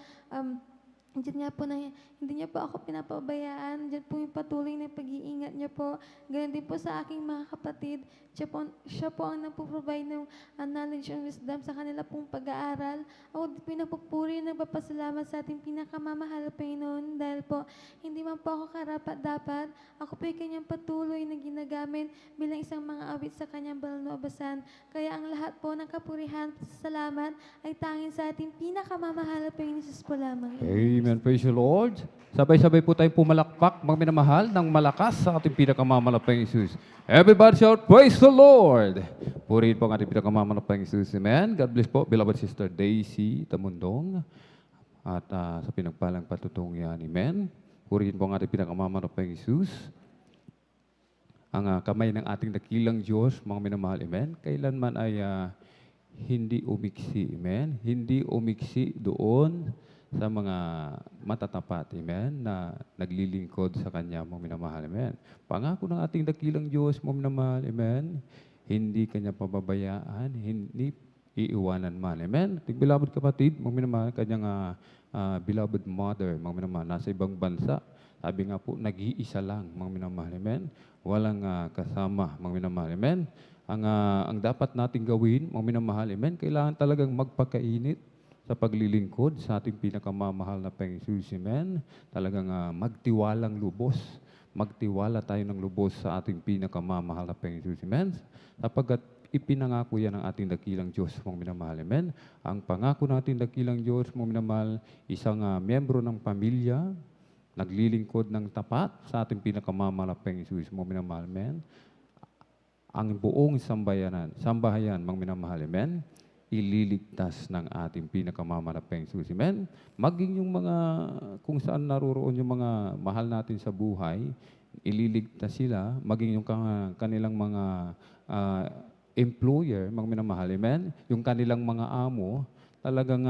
andyan nga po na hindi niya po ako pinapabayaan. Andyan po yung patuloy na pag-iingat niya po. Ganun din po sa aking mga kapatid. Siya po ang nagpo-provide ng knowledge and wisdom sa kanila pong pag-aaral. Ako din po yung napupuri, nagpapasalamat sa ating pinakamamahal na Panginoon dahil po hindi man po ako karapat-dapat. Ako po yung kanyang patuloy na ginagamit bilang isang mga awit sa kanyang banal na ubasan. Kaya ang lahat po ng kapurihan, salamat ay tanging sa ating pinakamamahal na Panginoon Jesus po lamang. Amen. Amen. Praise the Lord. Sabay-sabay po tayong pumalakpak, mga minamahal, ng malakas sa ating pinakamamalapang Jesus. Everybody shout, praise the Lord! Purihin po ang ating pinakamamalapang Jesus. Amen. God bless po, beloved Sister Daisy Tamundong. At sa pinagpalang patutong yan. Amen. Purihin po ang ating pinakamamalapang Jesus. Ang kamay ng ating dakilang Diyos, mga minamahal. Amen. Kailanman ay hindi umiksi. Amen. Hindi umiksi doon sa mga matatapat, amen, na naglilingkod sa Kanya, mga minamahal, amen. Pangako ng ating dakilang Diyos, mga minamahal, amen, hindi Kanya pababayaan, hindi iiwanan man, amen. Ating beloved kapatid, mga minamahal, Kanyang beloved mother, mga minamahal, nasa ibang bansa, sabi nga po, nag-iisa lang, mga minamahal, amen. Walang kasama, mga minamahal, amen. Ang dapat nating gawin, mga minamahal, amen, kailangan talagang magpakainit sa paglilingkod sa ating pinakamamahal na Panginoon. Amen. Talagang magtiwalang lubos. Magtiwala tayo ng lubos sa ating pinakamamahal na Panginoon. Amen. Sapagkat ipinangako yan ng ating dakilang Diyos, mga minamahal. Amen. Ang pangako natin dakilang Diyos, mga minamahal, isang miyembro ng pamilya, naglilingkod ng tapat sa ating pinakamamahal na Panginoon, mga minamahal. Amen. Ang buong sambahayan, mga minamahal. Amen. Ililigtas ng ating pinakamamalapang Jesus. Amen? Maging yung mga, kung saan naroroon yung mga mahal natin sa buhay, ililigtas sila, maging yung kanilang mga employer, mga minamahal. Amen? Yung kanilang mga amo, talagang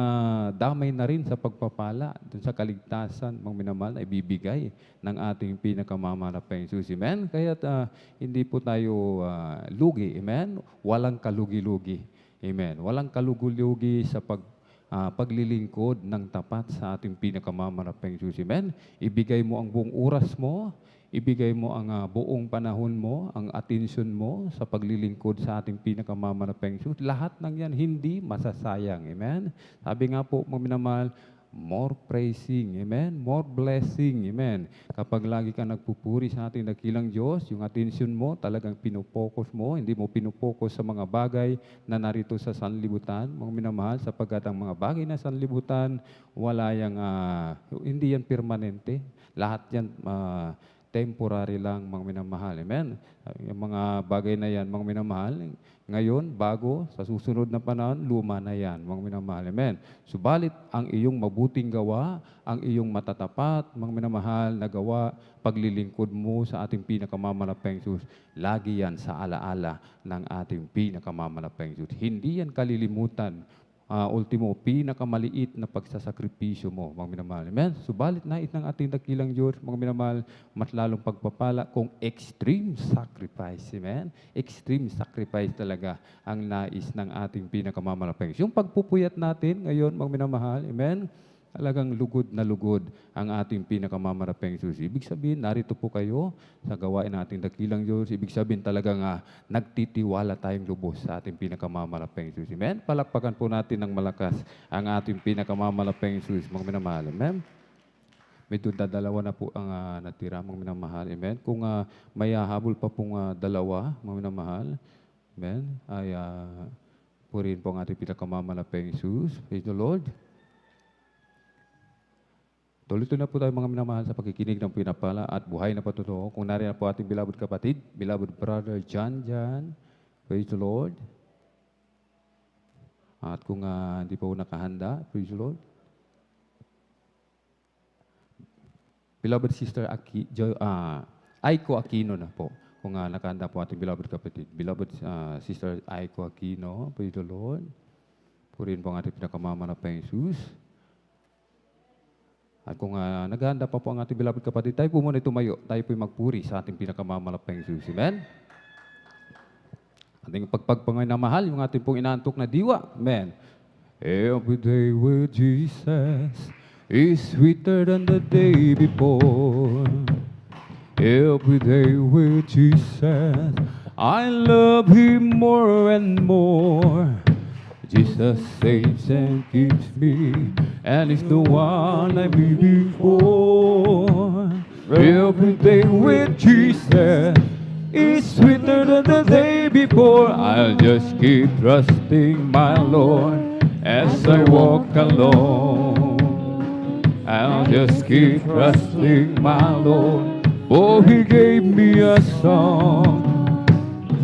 damay na rin sa pagpapala, dun sa kaligtasan, mga minamahal, na ibibigay ng ating pinakamamalapang Jesus. Amen? Kaya hindi po tayo lugi. Amen? Walang kalugi-lugi. Amen. Walang kalugulugi sa paglilingkod ng tapat sa ating pinakamamalapang Diyos. Amen. Ibigay mo ang buong oras mo, ibigay mo ang buong panahon mo, ang atensyon mo sa paglilingkod sa ating pinakamamalapang Diyos. Lahat ng yan hindi masasayang. Amen. Sabi nga po, mga minamahal, more praising, amen, more blessing, amen. Kapag lagi ka nagpupuri sa ating dakilang Diyos, yung atensyon mo, talagang pinupokus mo, hindi mo pinupokus sa mga bagay na narito sa sanlibutan, mga minamahal, sapagkat ang mga bagay na sanlibutan, wala yang, hindi yan permanente. Lahat yan temporary lang, mga minamahal, amen. Yung mga bagay na yan, mga minamahal, ngayon, bago, sa susunod na panahon, luma na yan, mga minamahal. Amen. Subalit, ang iyong mabuting gawa, ang iyong matatapat, mga minamahal na gawa, paglilingkod mo sa ating pinakamamalapang Diyos, lagi yan sa alaala ng ating pinakamamalapang Diyos. Hindi yan kalilimutan. Ultimo, pinakamaliit na pagsasakripisyo mo, mga minamahal. Amen? Subalit nais ng ating dakilang Diyos, mga minamahal, mas lalong pagpapala kung extreme sacrifice. Amen? Extreme sacrifice talaga ang nais ng ating pinakamamalapang Diyos. Yung pagpupuyat natin ngayon, mga minamahal, amen? Talagang lugod na lugod ang ating pinakamamalapang Diyos. Ibig sabihin, narito po kayo sa gawain nating dakilang Diyos. Ibig sabihin talagang nagtitiwala tayong lubos sa ating pinakamamalapang Diyos. Amen? Palakpakan po natin ng malakas ang ating pinakamamalapang Diyos. Mga minamahal. Amen? Medyo dalawa na po ang natira, mga minamahal. Amen? Kung may habol pa pong dalawa, mga minamahal. Amen? Ay purihin po ang ating pinakamamalapang Diyos. Praise the Lord. Tuloy-tuloy na po tayo, mga minamahal, sa pagkikinig ng pinapala at buhay na patutuo. Kung nariyan po ating beloved kapatid, beloved brother John. Praise the Lord. At kung hindi po nakahanda, praise the Lord. Beloved sister Aiko Aquino na po. Kung nakahanda po ating beloved kapatid. Beloved sister Aiko Aquino, praise the Lord. Purihin po ang ating pinakamamalapang Jesus. At kung naghahanda pa po ang ating beloved kapatid, tayo po muna tumayo. Tayo po magpuri sa ating pinakamamalapang Jesus. Amen? Ating pagpagpangay na mahal, yung ating pong inaantok na diwa. Amen? Every day with Jesus is sweeter than the day before. Every day with Jesus, I love Him more and more. Jesus saves and keeps me, and is the one I'm living for. Every day with Jesus is sweeter than the day before. I'll just keep trusting my Lord as I walk alone. I'll just keep trusting my Lord, for He gave me a song.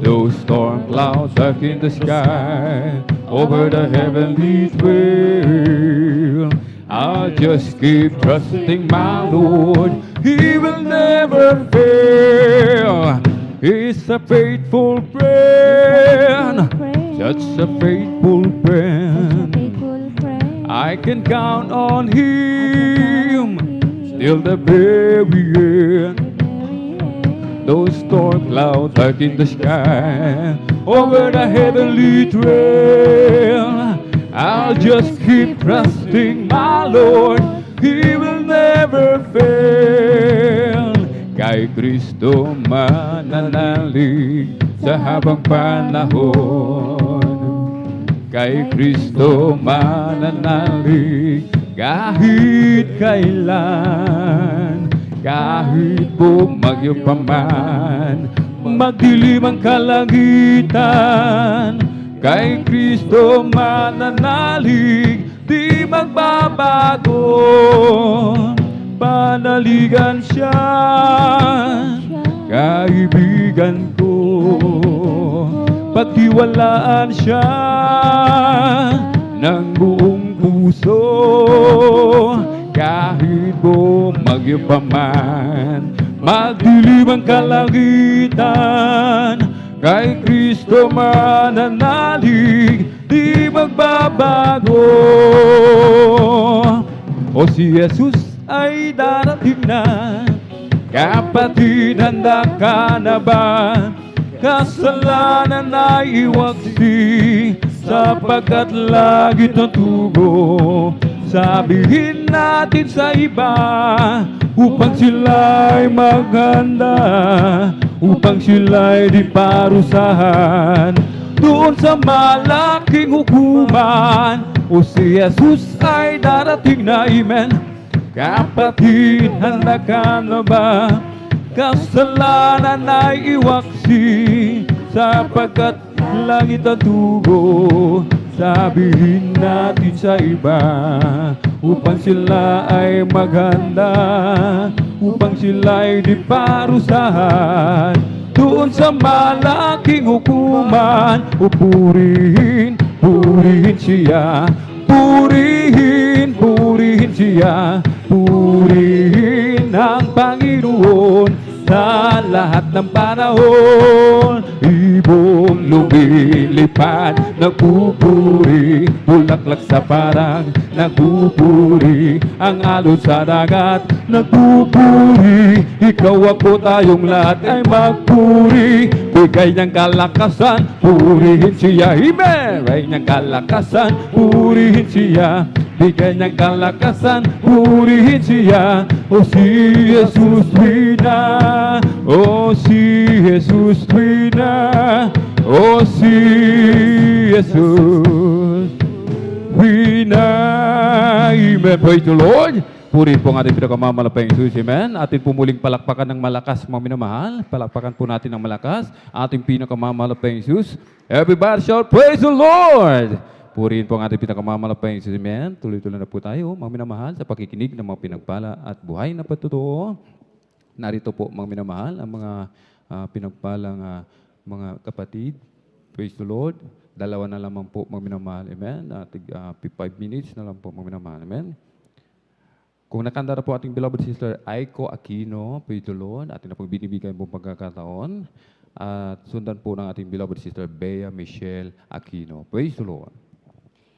Those storm clouds up in the sky, over the heavenly trail, I'll just keep trusting my Lord. He will never fail. He's a faithful friend, such a faithful friend. I can count on Him till the very end. Those storm clouds like in the sky, over the heavenly trail, I'll just keep trusting my Lord. He will never fail. Kay Kristo mananalig sa habang panahon. Kay Kristo mananalig kahit kailan. Kahit bumagyo pa man, magdilim ang kalangitan, kay Kristo mananalig, di magbabago. Panaligan siya, kaibigan ko, pagtiwalaan siya ng buong puso. Kahit bumagyo pa man, magdilim ang kalangitan, kay Kristo mananalig, di magbabago. O si Jesus ay darating na, kapatid, handa ka na ba? Kasalanan ay iwaksi, sapagkat langit ang tubo. Sabihin natin sa iba, upang sila'y maghanda, upang sila'y di parusahan doon sa malaking hukuman. O si Jesus ay darating na, amen. Kapatid, handa ka na ba? Kasalanan ay iwaksi, sapagkat langit ang tubo. Sabihin natin sa iba, upang sila ay maghanda, upang sila ay di parusahan doon sa malaking hukuman. O purihin, purihin siya, purihin, purihin siya, purihin ang Panginoon sa lahat ng panahon. Ibong lumilipad, nagpupuri, bulaklak sa parang nagpupuri, ang alon sa dagat nagpupuri. Ikaw, ako, tayong lahat ay magpuri. Bigay niyang kalakasan, purihin siya, amen. Bigay niyang kalakasan, purihin siya. Bigay niyang kalakasan, purihin siya. O si Jesus wina, o si Jesus wina, o si Jesus wina. Amen. Praise the Lord. Purihin po ang ating pinakamamalapayang Jesus, amen. Atin po muling palakpakan ng malakas, mga minamahal. Palakpakan po natin ng malakas ating pinakamamalapayang Jesus. Everybody shout, praise the Lord! Purihin po ang ating pinakamamalapayang Jesus, amen. Tuloy-tuloy na po tayo, mga minamahal, sa pakikinig ng mga pinagpala at buhay na patutuo. Narito po, mga minamahal, ang mga pinagpalang mga kapatid. Praise the Lord. Dalawa na lamang po, mga minamahal, amen. 5 minutes na lang po, mga minamahal, amen. Kung nakanda na po ating beloved sister Aiko Aquino, praise the Lord, atin na po binibigay po pagkakataon. At sundan po ng ating beloved sister Bea Michelle Aquino. Praise the Lord.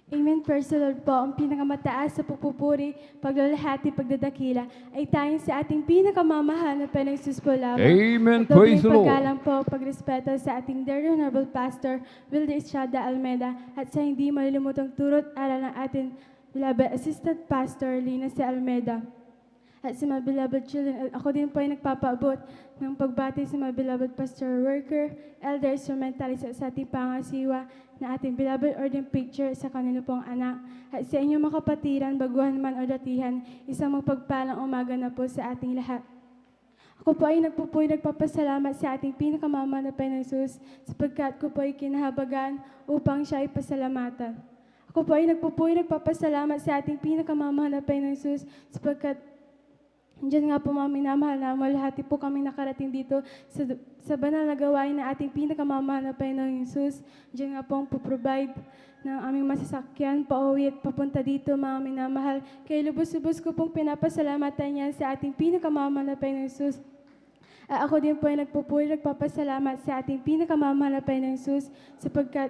Amen. Praise the Lord po. Ang pinakamataas sa pupupuri, paglalahati, pagdadakila ay tayong sa ating pinakamamahal na Panginoon po lamang. Amen. At Praise the Lord. paggalang po, pagrespeto sa ating dear honorable pastor, Wilder Estrada Almeida, at sa hindi malilimutang turot aral ng ating beloved assistant pastor, Lina C. Almeida. At sa mga beloved children, at ako din po ay nagpapaabot ng pagbati sa mga beloved pastor worker, elder instrumentalis at sa ating pangasiwa na ating beloved ordained preacher sa kanila pong anak. At sa inyong mga kapatiran, baguhan man o datihan, isang magpagpalang umaga na po sa ating lahat. Ako po ay nagpapasalamat sa ating pinakamama na Panginoon Jesus sapagkat ko po ay kinahabagan upang siya ay pasalamatan. Ako Ako po ay nagpapasalamat sa ating pinakamamahal na Panginoon Jesus sapagkat diyan nga po mga minamahal na malahati po kami nakarating dito sa banal na gawain na ating pinakamamahal na Panginoon Jesus. Diyan nga po ang puprovide ng aming masasakyan, pauwi at papunta dito mga minamahal. Kaya lubos-lubos ko pong pinapasalamatan yan sa ating pinakamamahal na Panginoon Jesus. Ako din po ay nagpapasalamat sa ating pinakamamahal na Panginoon Jesus sapagkat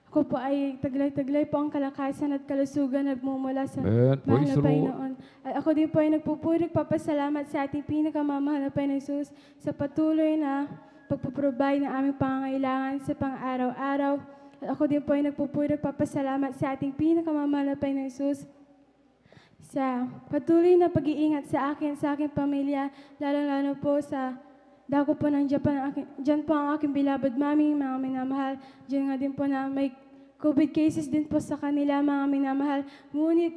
ako po ay taglay-taglay po ang kalakasan at kalusugan na nagmumula sa mahal Praise na the Lord. Panginoon. At ako din po ay nagpapasalamat sa ating pinakamamahal na Panginoon Jesus sa patuloy na pagpaprovide ng aming pangangailangan sa pang-araw-araw. At ako din po ay nagpapasalamat sa ating pinakamamahal na Panginoon Jesus sa patuloy na pag-iingat sa aking pamilya, lalo-lalo po sa dako po ng Japan. Diyan po ang aking beloved mami, mga minamahal. Diyan nga din po na may COVID cases din po sa kanila, mga minamahal. Ngunit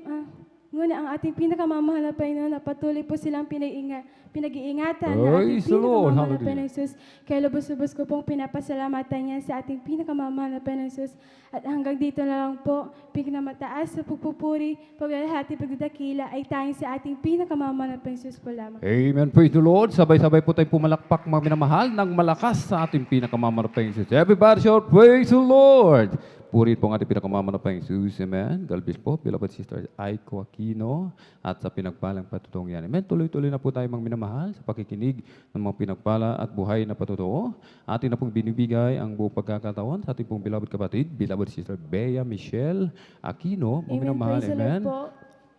ang ating pinakamamahal na Panginoon na patuloy po silang pinag-iingatan na ating Praise the Lord. pinakamamahal na Hallelujah. Panginoon Jesus. Kaya lubos-lubos ko pong pinapasalamatan yan sa ating pinakamamahal na Panginoon Jesus. At hanggang dito na lang po, pinakamataas sa pagpupuri, paglalahati, pagdadakila ay tanging sa ating pinakamamahal na Panginoon Jesus po lamang. Amen. Praise the Lord. Sabay-sabay po tayong pumalakpak mga minamahal ng malakas sa ating pinakamamahal na Panginoon Jesus. Everybody shout, praise the Lord. Puri po ang ating pinakamamahal na Panginoon Jesus. Amen. God bless po, beloved sister Aiko Aquino at sa pinagpalang patutong yan. Amen. Tuloy-tuloy na po tayo mga minamahal sa pakikinig ng mga pinagpala at buhay na patutoo. Atin na pong binibigay ang buong pagkakataon sa ating pong beloved kapatid, beloved sister Bea Michelle Aquino. Mga minamahal. Praise the Lord Amen. po.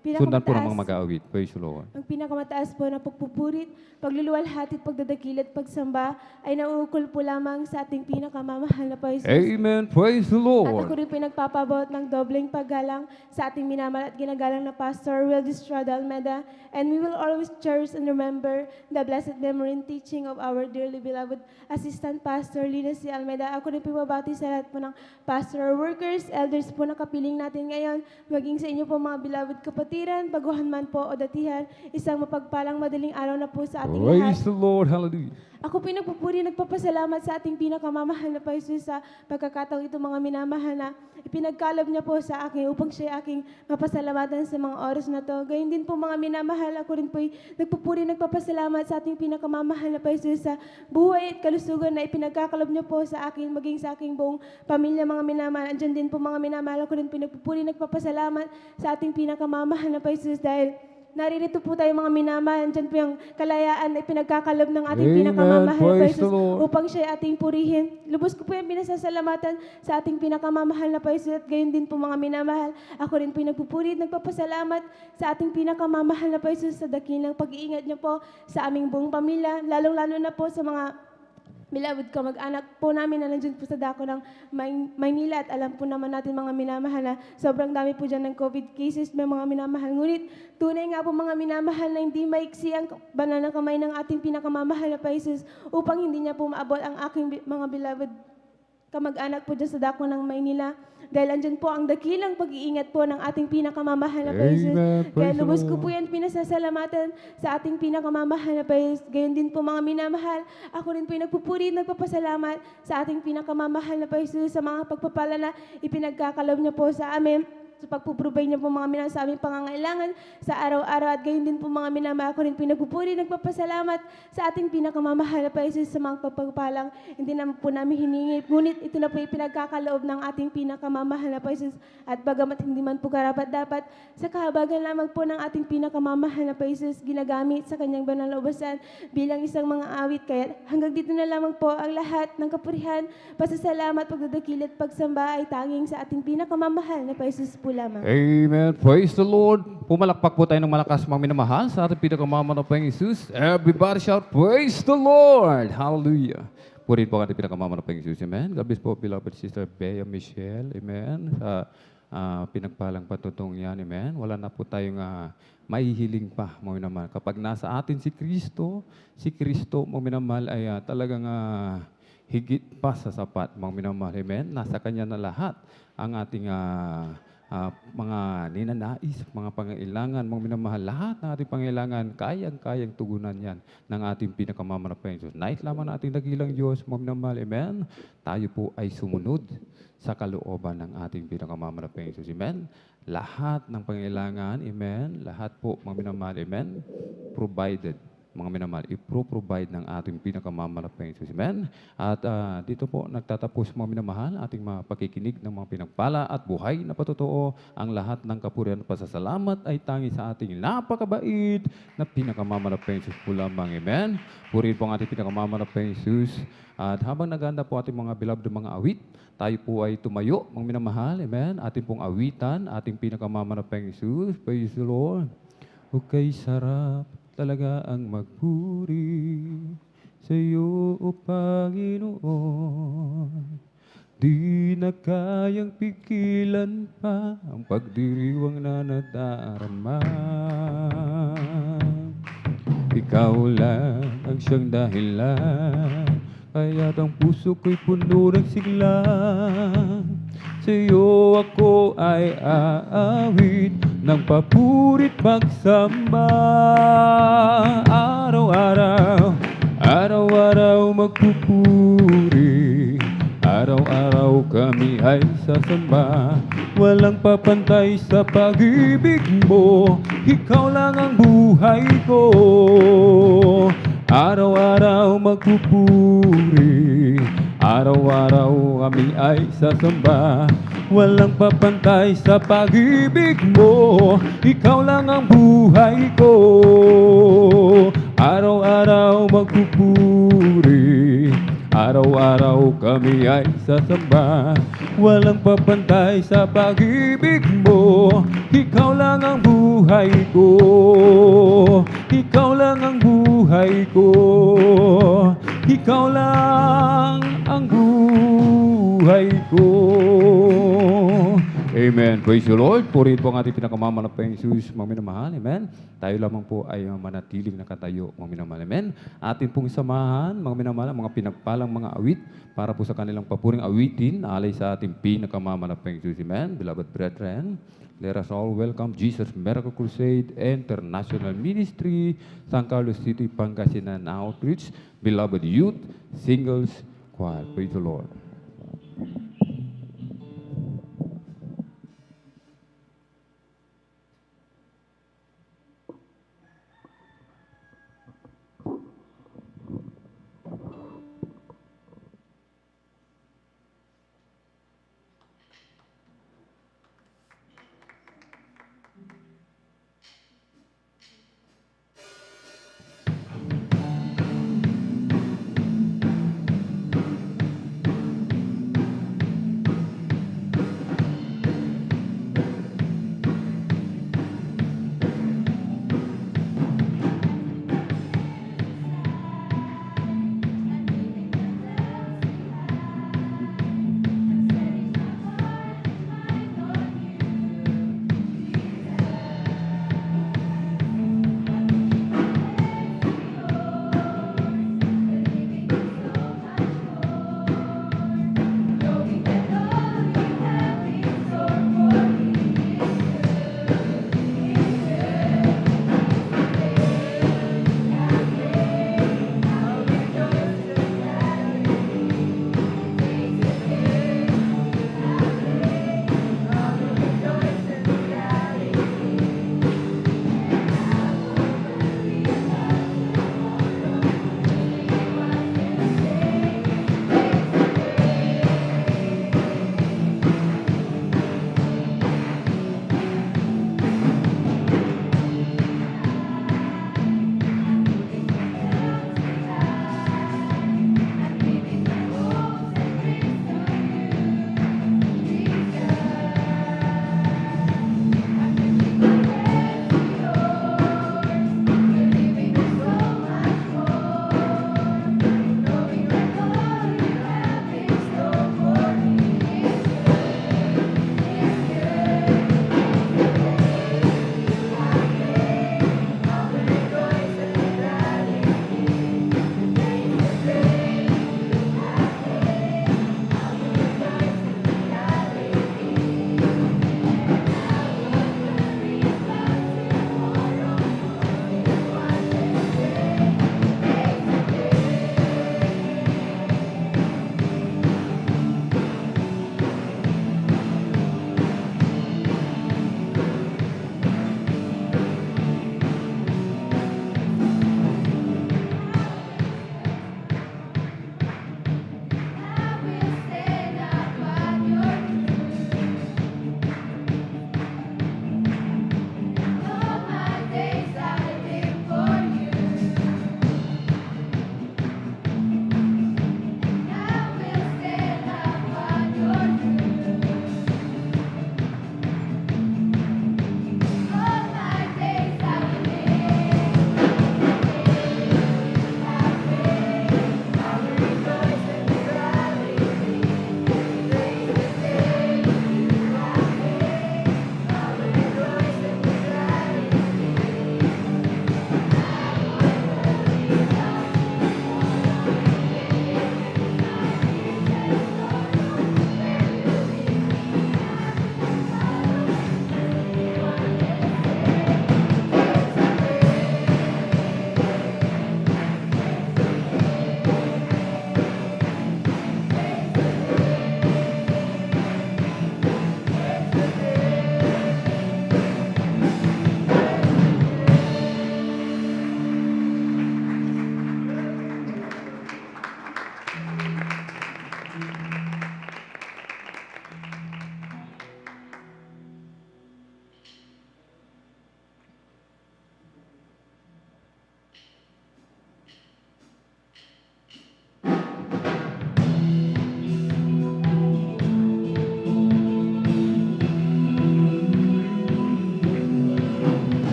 Sundan po ng mga Pinakamataas- mag-aawit. Praise the Lord. Ang pinakamataas po na pagpupurit, pagluluwalhati at pagdadakil at pagsamba ay nauukol po lamang sa ating pinakamamahal na Panginoon. Amen. Praise the At ako Lord. rin po nagpapabot ng dobleng paggalang sa ating minamahal at ginagalang na Pastor Will Estrada Almeda. And we will always cherish and remember the blessed memory and teaching of our dearly beloved Assistant Pastor Lina C. Almeda. Ako rin po babati sa lahat po ng pastoral workers, elders po na kapiling natin ngayon, maging sa inyo po mga beloved kapatiran, baguhan man po o datihan, isang mapagpalang madaling araw na po sa ating lahat. Praise the Lord. Hallelujah. Ako pinagpupuri, nagpapasalamat sa ating pinakamamahal na Panginoon sa pagkakataong ito mga minamahal na ipinagkaloob niya po sa akin upang siya aking mapasalamatan sa mga oras na to. Gayun din po mga minamahal, ako rin po nagpupuri, nagpapasalamat sa ating pinakamamahal na Panginoon sa buhay at kalusugan na ipinagkakaloob niya po sa akin, maging sa aking buong pamilya mga minamahal. Andyan din po mga minamahal, ako rin po nagpupuri, nagpapasalamat sa ating pinakamamahal na Panginoon dahil naririto po tayo mga minamahal, dyan po yung kalayaan ay pinagkakalob ng ating Amen. pinakamamahal na Praise the Panginoon Lord. upang siya ay ating purihin. Lubos ko po yung pinasasalamatan sa ating pinakamamahal na Panginoon at gayon din po mga minamahal. Ako rin po nagpupuri at nagpapasalamat sa ating pinakamamahal na Panginoon sa dakilang pag-iingat niyo po sa aming buong pamilya, lalong-lalo na po sa mga beloved kamag-anak po namin na nandiyan po sa dako ng Maynila at alam po naman natin mga minamahal na sobrang dami po dyan ng COVID cases, may mga minamahal. Ngunit tunay nga po mga minamahal na hindi maiksi ang banal na kamay ng ating pinakamamahal na Panginoon upang hindi niya po maabot ang aking mga beloved kamag-anak po dyan sa dako ng Maynila. Dahil andyan po ang dakilang pag-iingat po ng ating pinakamamahal na Panginoon. Amen. Kaya Praise the lubos ko Lord. po yan pinasasalamatan sa ating pinakamamahal na Panginoon. Gayon din po mga minamahal. Ako rin po yung nagpupuri at nagpapasalamat sa ating pinakamamahal na Panginoon sa mga pagpapala na ipinagkakalob niya po sa amin, sa pagpuprovide niya po mga minamahal sa aming pangangailangan sa araw-araw at gayon din po mga minamahal. Ako rin po yung nagpupuri, nagpapasalamat sa ating pinakamamahal na Panginoon sa mga pagpagpalang hindi naman po namin hiningi. Ngunit ito na po yung pinagkakaloob ng ating pinakamamahal na Panginoon at bagamat hindi man po karapat-dapat sa kahabagan lamang po ng ating pinakamamahal na Panginoon ginagamit sa kanyang banal na ubasan bilang isang mga awit. Kaya hanggang dito na lamang po ang lahat ng kapurihan, pasasalamat, pagdadakil at pagsamba ay tanging sa ating pinakamamahal na Panginoon po lamang. Amen. Praise the Lord. Pumalakpak po tayo ng malakas mga minamahal sa ating pinakamamahal na Panginoon Jesus. Everybody shout, praise the Lord. Hallelujah. Purihin po ang ating pinakamamahal na Panginoon Jesus. Amen. God bless po, beloved sister Bea Michelle. Amen. Sa pinagpalang patutong yan. Amen. Wala na po tayong mahihiling pa mga minamahal. Kapag nasa atin si Kristo mga minamahal ay talagang higit pa sa sapat mga minamahal. Amen. Nasa Kanya na lahat ang ating mga ninanais, mga pangailangan, mga minamahal, lahat ng ating pangailangan, kayang-kayang tugunan yan ng ating pinakamamanapang Diyos. Nais lamang nating dakilang Diyos, mga minamahal, amen? Tayo po ay sumunod sa kalooban ng ating pinakamamanapang Diyos, amen? Lahat ng pangailangan, amen? Lahat po, mga minamahal, amen? Provided. Mga minamahal, ipro-provide ng ating pinakamamalapang Diyos. Amen? At dito po nagtatapos mga minamahal, ating mga pakikinig ng mga pinagpala at buhay na patotoo. Ang lahat ng kapurihan at pasasalamat ay tangi sa ating napakabait na pinakamamalapang Diyos po lamang. Amen? Purihin po ang ating pinakamamalapang Diyos. At habang naganda po ating mga beloved mga awit, tayo po ay tumayo, mga minamahal. Amen? Ating pong awitan, ating pinakamamalapang Diyos. Praise the Lord. Okay, sarap talaga ang magpuri sa iyo, O Panginoon. Di na kayang pigilan pa ang pagdiriwang na nadarama. Ikaw lang ang siyang dahilan, kaya't ang puso ko'y puno ng sigla. Sa iyo ako ay aawit ng papurit pagsamba. Araw-araw, araw-araw magpupuri. Araw-araw kami ay sasamba. Walang papantay sa pag-ibig mo. Ikaw lang ang buhay ko. Araw-araw magpupuri. Araw-araw kami ay sasamba. Walang papantay sa pag-ibig mo. Ikaw lang ang buhay ko. Araw-araw magpupuri. Araw-araw kami ay sasamba. Walang papantay sa pag-ibig mo. Ikaw lang ang buhay ko. Ikaw lang ang buhay ko. Ikaw lang ang buhay ko. Amen. Praise the Lord. Purihin po ang ating pinakamamalapang Jesus, mga minamahal. Amen. Tayo lamang po ay manatiling nakatayo, mga minamahal. Amen. Atin pong samahan, mga minamahal, mga pinagpalang mga awit para po sa kanilang papuring awitin alay sa ating pinakamamalapang Jesus. Amen. Beloved brethren, let us all welcome Jesus Miracle Crusade International Ministry, San Carlos City, Pangasinan Outreach, Beloved Youth, Singles Choir. Praise the Lord.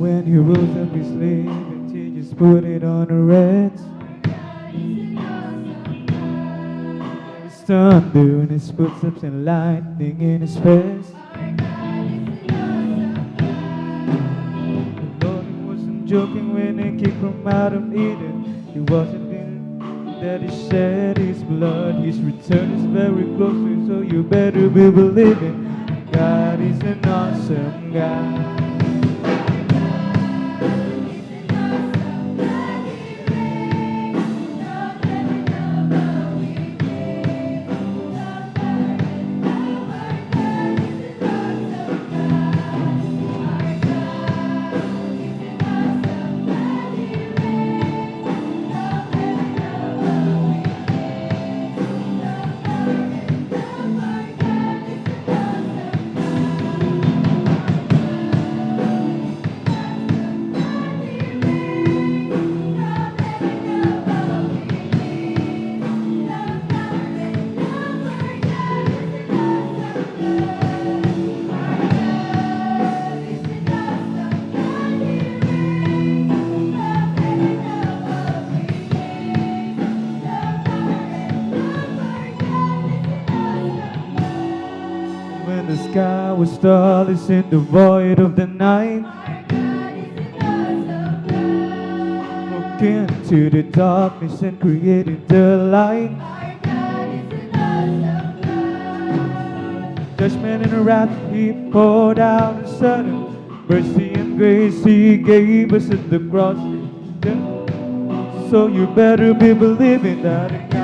When he rose up his sleeve and he just put it on the reds. His thunder in his footsteps and lightning in his face. The Lord wasn't joking when he kicked from out of Eden. He wasn't that he shed his blood. His return is very close to you, so you better be believing. God is an awesome God. The sky was starless in the void of the night. Looked into the darkness and created the light. Judgment and wrath he poured out in sudden mercy and grace he gave us at the cross. So you better be believing that in God.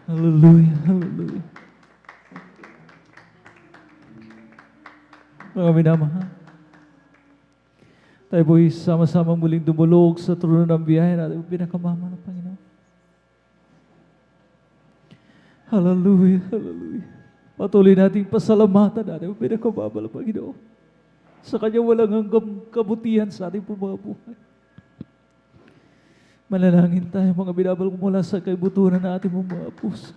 Hallelujah, hallelujah. Mga minamahal, tayo po'y sama-sama muling dumulog sa trono ng biyaya natin, pinakamama ng Panginoon. Hallelujah, hallelujah. Patuloy nating pasalamatan natin, pinakamama ng Panginoon. Sa Kanya walang hanggang kabutihan sa ating mga buhay. Manalangin tayo mga binabal mula sa kaibuturan ng ating mga puso.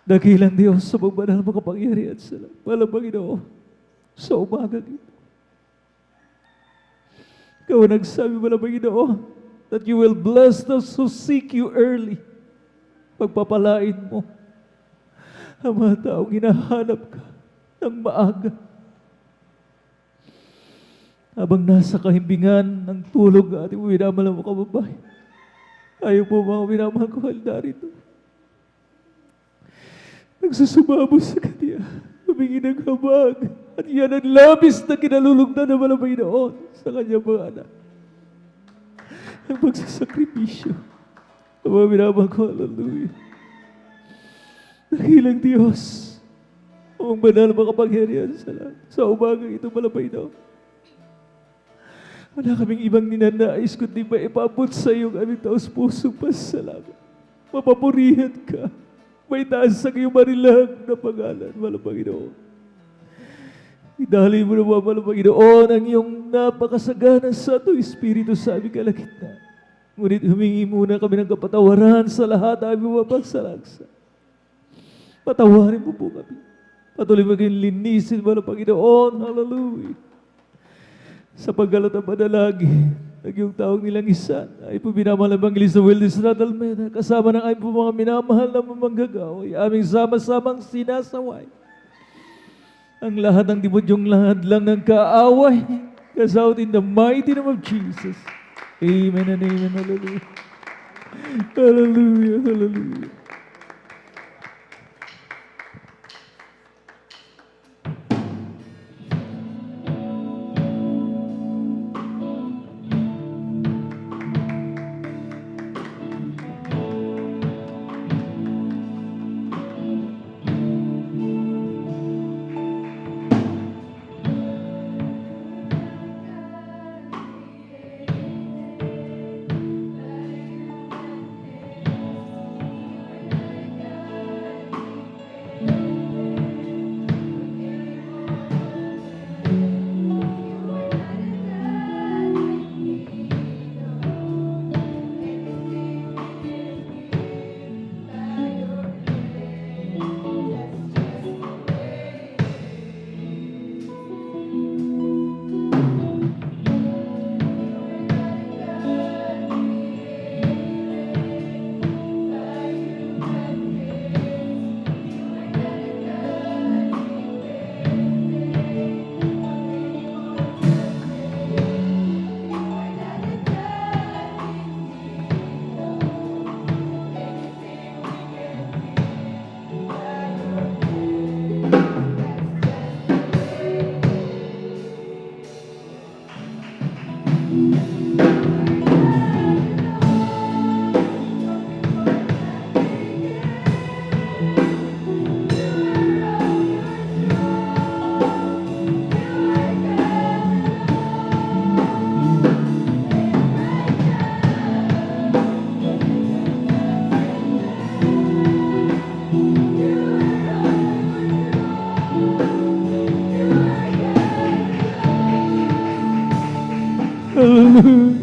Dakilang Diyos sa magbanal mga pangyarihan sa lahat. Walang Panginoon sa umaga ito. Ikaw nagsabi mo na Panginoon that you will bless those who seek you early. Pagpapalain mo ang mga taong hinahanap ka ng maaga. habang nasa kahimbingan ng tulog ng ating minamahal na kababayan. Tayo po mga minamahal ko halda rito. Nagsusumamo sa kanya, humingi ng habag, at yan ang labis na kinalulugdan ng mga Panginoon sa kanyang mga anak. Ang pagsasakripisyo. Ang mga minamahal ko, hallelujah. Dakilang Diyos, ang banal na makapangyarihan sa lahat. Sa umagang ito, Panginoon. Wala kaming ibang ninanais kundi maipabot sa iyong aming taos-pusong pasalamat. Mapapurihan ka. May taas sa iyong marilang na pangalan, Panginoon. Idali mo naman, Panginoon, ang iyong napakasagana sa ito, Espiritu sa aming kalagitnaan. Ngunit humingi muna kami ng kapatawaran sa lahat ng aming mapagsalaksa. Patawarin mo po kami. Patuloy maging linisin mo, Panginoon. Hallelujah. Sa paggalat ang panalangin ng iyong taong nilang isan, ay po minamahal ang Evangelista Wildis Radalmeda, kasama ng ay po mga minamahal na mamanggagaw, ay aming sama-samang sinasaway. Ang lahat ng demodyong lahat lang ng kaaway, cast out in the mighty name of Jesus. Amen and amen. Hallelujah. Hallelujah. Hallelujah. Hallelujah.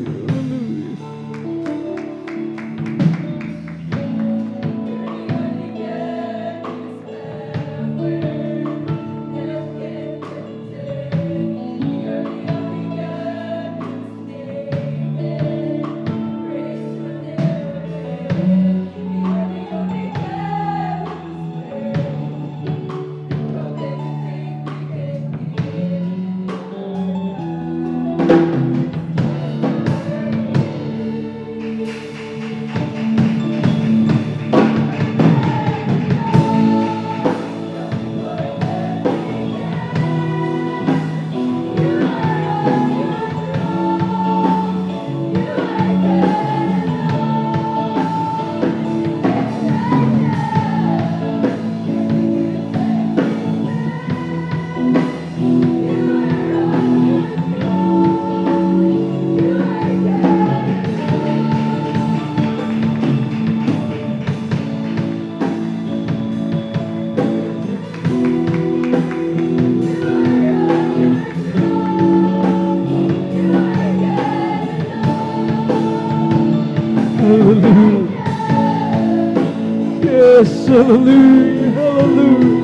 Yes, hallelujah, hallelujah.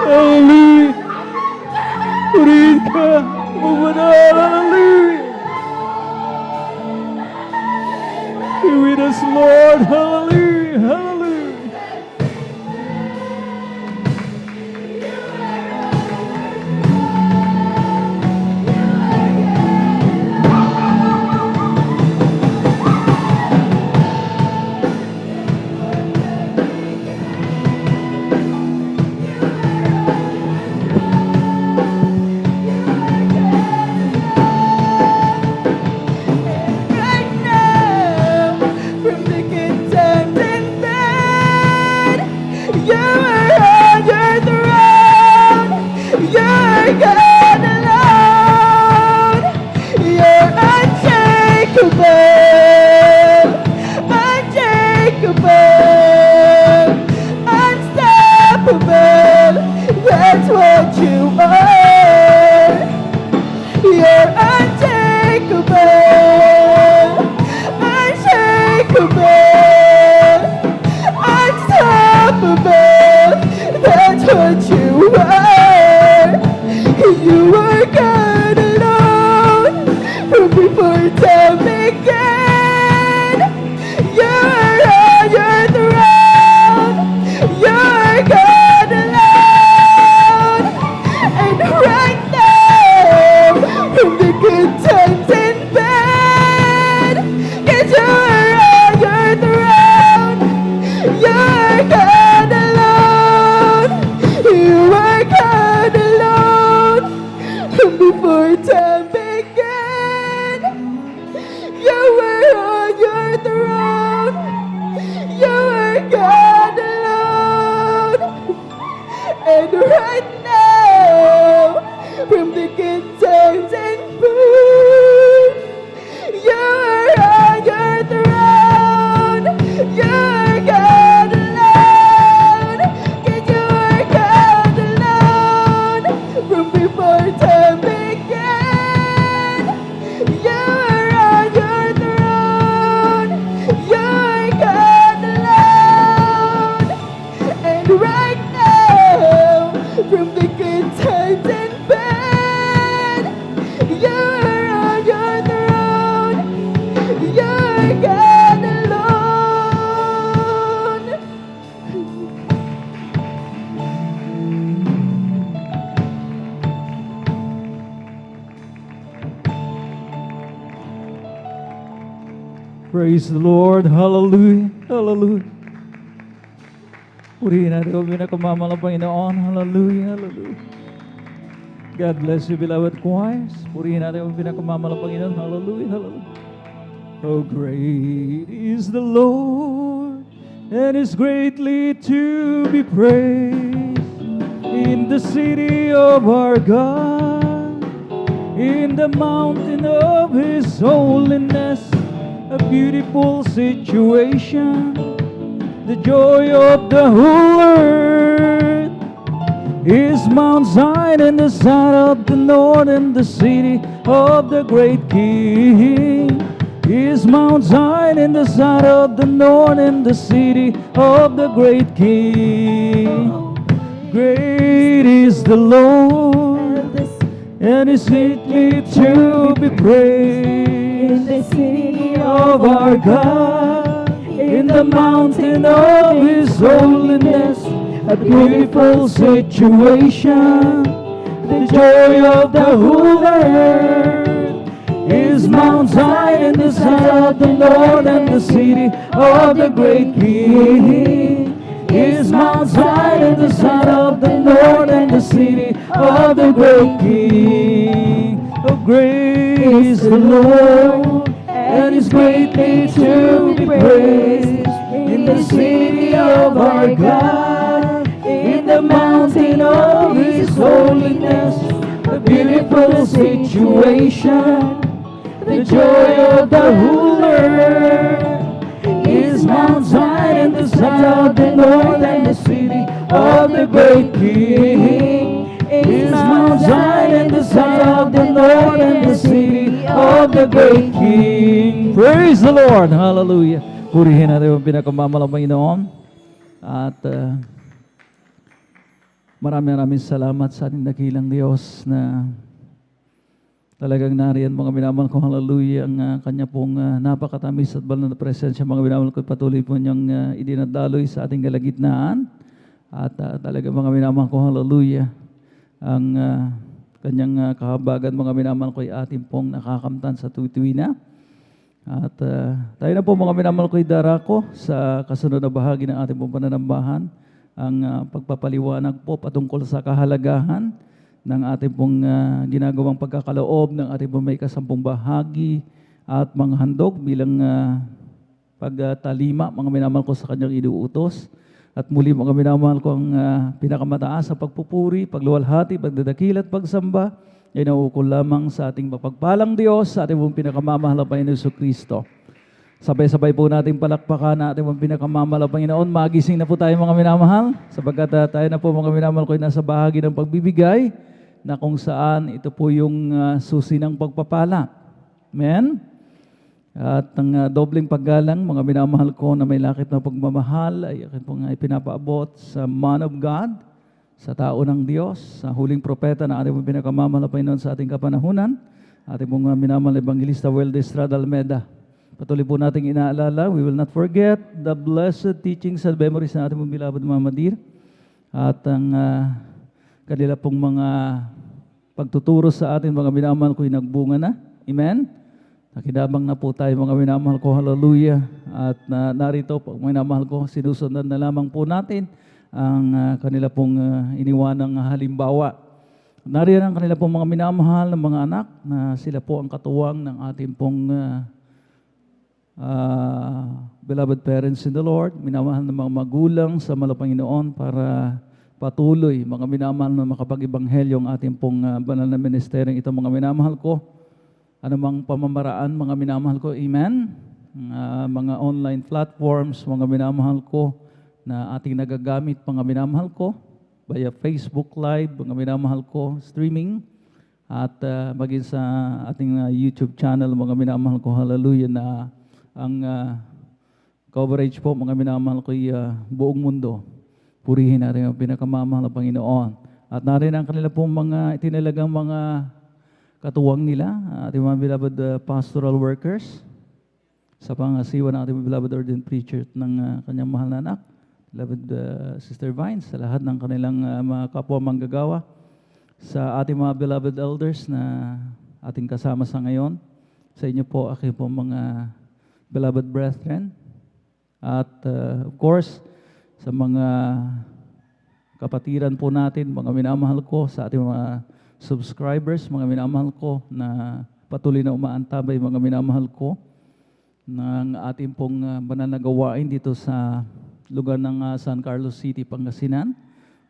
Hallelujah. Purihin ka. Mamanal. Hallelujah. Be with us, Lord. Hallelujah. Hallelujah. Right now, from the good times and bad, you are on your throne. You're God alone. You're unshakable, unshakable, unstoppable. That's what you are. You're unshakable, unshakable, unstoppable. That's what you are. You are God alone from before time began. You're on your throne. You're God alone. And right now, from the good times and bad, 'cause you're on your throne. You're God alone. You are God alone. From before time began, you were on your throne. You are God alone. And right now, from the good times and bad, you're on your throne. You're God alone. 'Cause you're God alone. From before time began, you're on your throne. You're God alone. And right now, from the good times and bad, you're on your throne. You're God alone. Praise the Lord. Hallelujah. Hallelujah. Purihin natin ang pinakamamahal na Panginoon. Hallelujah. Hallelujah. God bless you, beloved choirs. Purihin natin ang pinakamamahal na Panginoon. Hallelujah. Hallelujah. Oh, great is the Lord, and is greatly to be praised in the city of our God, in the mountain of His holiness, a beautiful situation, the joy of the whole earth is Mount Zion in the side of the north, and the city of the great King is Mount Zion in the side of the north, and the city of the great King. Great is the Lord, and is greatly to be praised In the city of our God, in the mountain of His holiness, a beautiful situation, the joy of the whole earth is Mount Zion in the side of the Lord, and the city of the great King is Mount Zion in the side of the Lord, and the city of the great King. Oh, great is the Lord, and is greatly to be praised in the city of our God, in the mountain of His holiness, a beautiful situation, the joy of the whole earth is Mount Zion in the side of the Lord, and the city of the great King is Mount Zion in the side of the Lord, and the city of the great King. Praise the Lord! Hallelujah! Purihin natin ang pinakamamahal na Panginoon. At maraming salamat sa ating dakilang Diyos na talagang nariyan mga minamahal ko, hallelujah, ang kanya pong napakatamis at banal na presensya, mga minamahal ko, patuloy po niyang idinadaloy sa ating kalagitnaan. At talagang mga minamahal ko, hallelujah, ang kanyang kahabagan, mga minamahal ko, ay ating pong nakakamtan sa tuwi na. At tayo na po mga minamahal ko, darako sa kasunod na bahagi ng ating pong pananambahan, ang pagpapaliwanag po patungkol sa kahalagahan ng ating pong ginagawang pagkakaloob ng ating pong may kasampung bahagi at mga handog bilang pagtalima, mga minamahal ko, sa kanyang inuutos. At muli mga minamahal ko, ang pinakamataas sa pagpupuri, pagluwalhati, pagdadakil at pagsamba ay nauukol lamang sa ating mapagpalang Diyos, sa ating pong pinakamamahal na Panginoon Jesucristo. Sabay-sabay po natin palakpakan na ating pong pinakamamahal na Panginoon. Magising na po tayo mga minamahal, sapagkat tayo na po mga minamahal ko ay nasa bahagi ng pagbibigay na kung saan ito po yung susi ng pagpapala. Amen? At ang dobleng paggalang, mga minamahal ko, na may lakip na pagmamahal ay akin pong ipinapaabot sa man of God, sa tao ng Diyos, sa huling propeta na ating pong pinakamamahal na Panginoon sa ating kapanahunan, ating pong minamahal na Evangelista Weldy Estrada Almeda. Patuloy po nating inaalala, we will not forget the blessed teachings and memories na ating pong beloved Mama Dear, at ang kanila pong mga pagtuturo sa atin, mga minamahal ko, nagbunga na. Amen? Nakinabang na po tayo mga minamahal ko, hallelujah. At narito po, mga minamahal ko, sinusundan na lamang po natin ang kanila pong iniwanang halimbawa. Nariyan ang kanila pong mga minamahal ng mga anak na sila po ang katuwang ng ating pong beloved parents in the Lord, minamahal ng mga magulang sa Panginoon, para patuloy, mga minamahal, na makapag-ibanghelyo ang ating pong banal na ministeryong ito, mga minamahal ko. Anumang pamamaraan, mga minamahal ko, amen? Mga online platforms, mga minamahal ko, na ating nagagamit, mga minamahal ko, via Facebook Live, mga minamahal ko, streaming, at maging sa ating YouTube channel, mga minamahal ko, hallelujah, na ang coverage po, mga minamahal ko, buong mundo. Purihin natin ang pinakamamahal na Panginoon. At narin ang kanila pong mga itinalagang mga katuwang nila, ating mga beloved pastoral workers, sa pangasiwa ng ating beloved ordained preacher ng kanyang mahal na anak, beloved Sister Vines, sa lahat ng kanilang mga kapwa manggagawa, sa ating mga beloved elders na ating kasama sa ngayon, sa inyo po, aking po mga beloved brethren, at of course, sa mga kapatiran po natin, mga minamahal ko, sa ating mga subscribers, mga minamahal ko, na patuloy na umaantabay, mga minamahal ko, ng ating pong banal na gawain dito sa lugar ng San Carlos City, Pangasinan.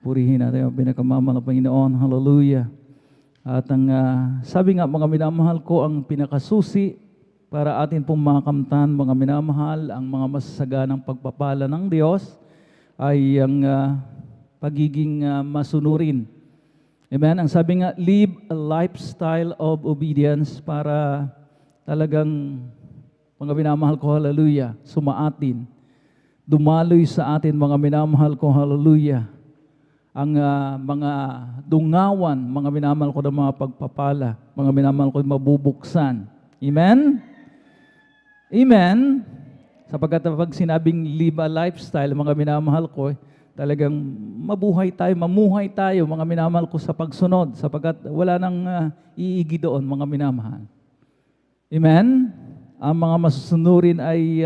Purihin natin ang pinakamamahal na Panginoon. Hallelujah. At ang sabi nga, mga minamahal ko, ang pinakasusi para atin pong makamtan, mga minamahal, ang mga masasaganang pagpapala ng Diyos ay ang pagiging masunurin. Amen? Ang sabi nga, live a lifestyle of obedience, para talagang, mga minamahal ko, hallelujah, sumaatin. Dumaloy sa atin, mga minamahal ko, hallelujah, ang mga dungawan, mga minamahal ko, ng mga pagpapala, mga minamahal ko, mabubuksan. Amen? Amen? Sapagkat pag sinabing live a lifestyle, mga minamahal ko, talagang mabuhay tayo, mamuhay tayo, mga minamahal ko, sa pagsunod, sapagkat wala nang iigi doon, mga minamahal. Amen? Ang mga masusunurin ay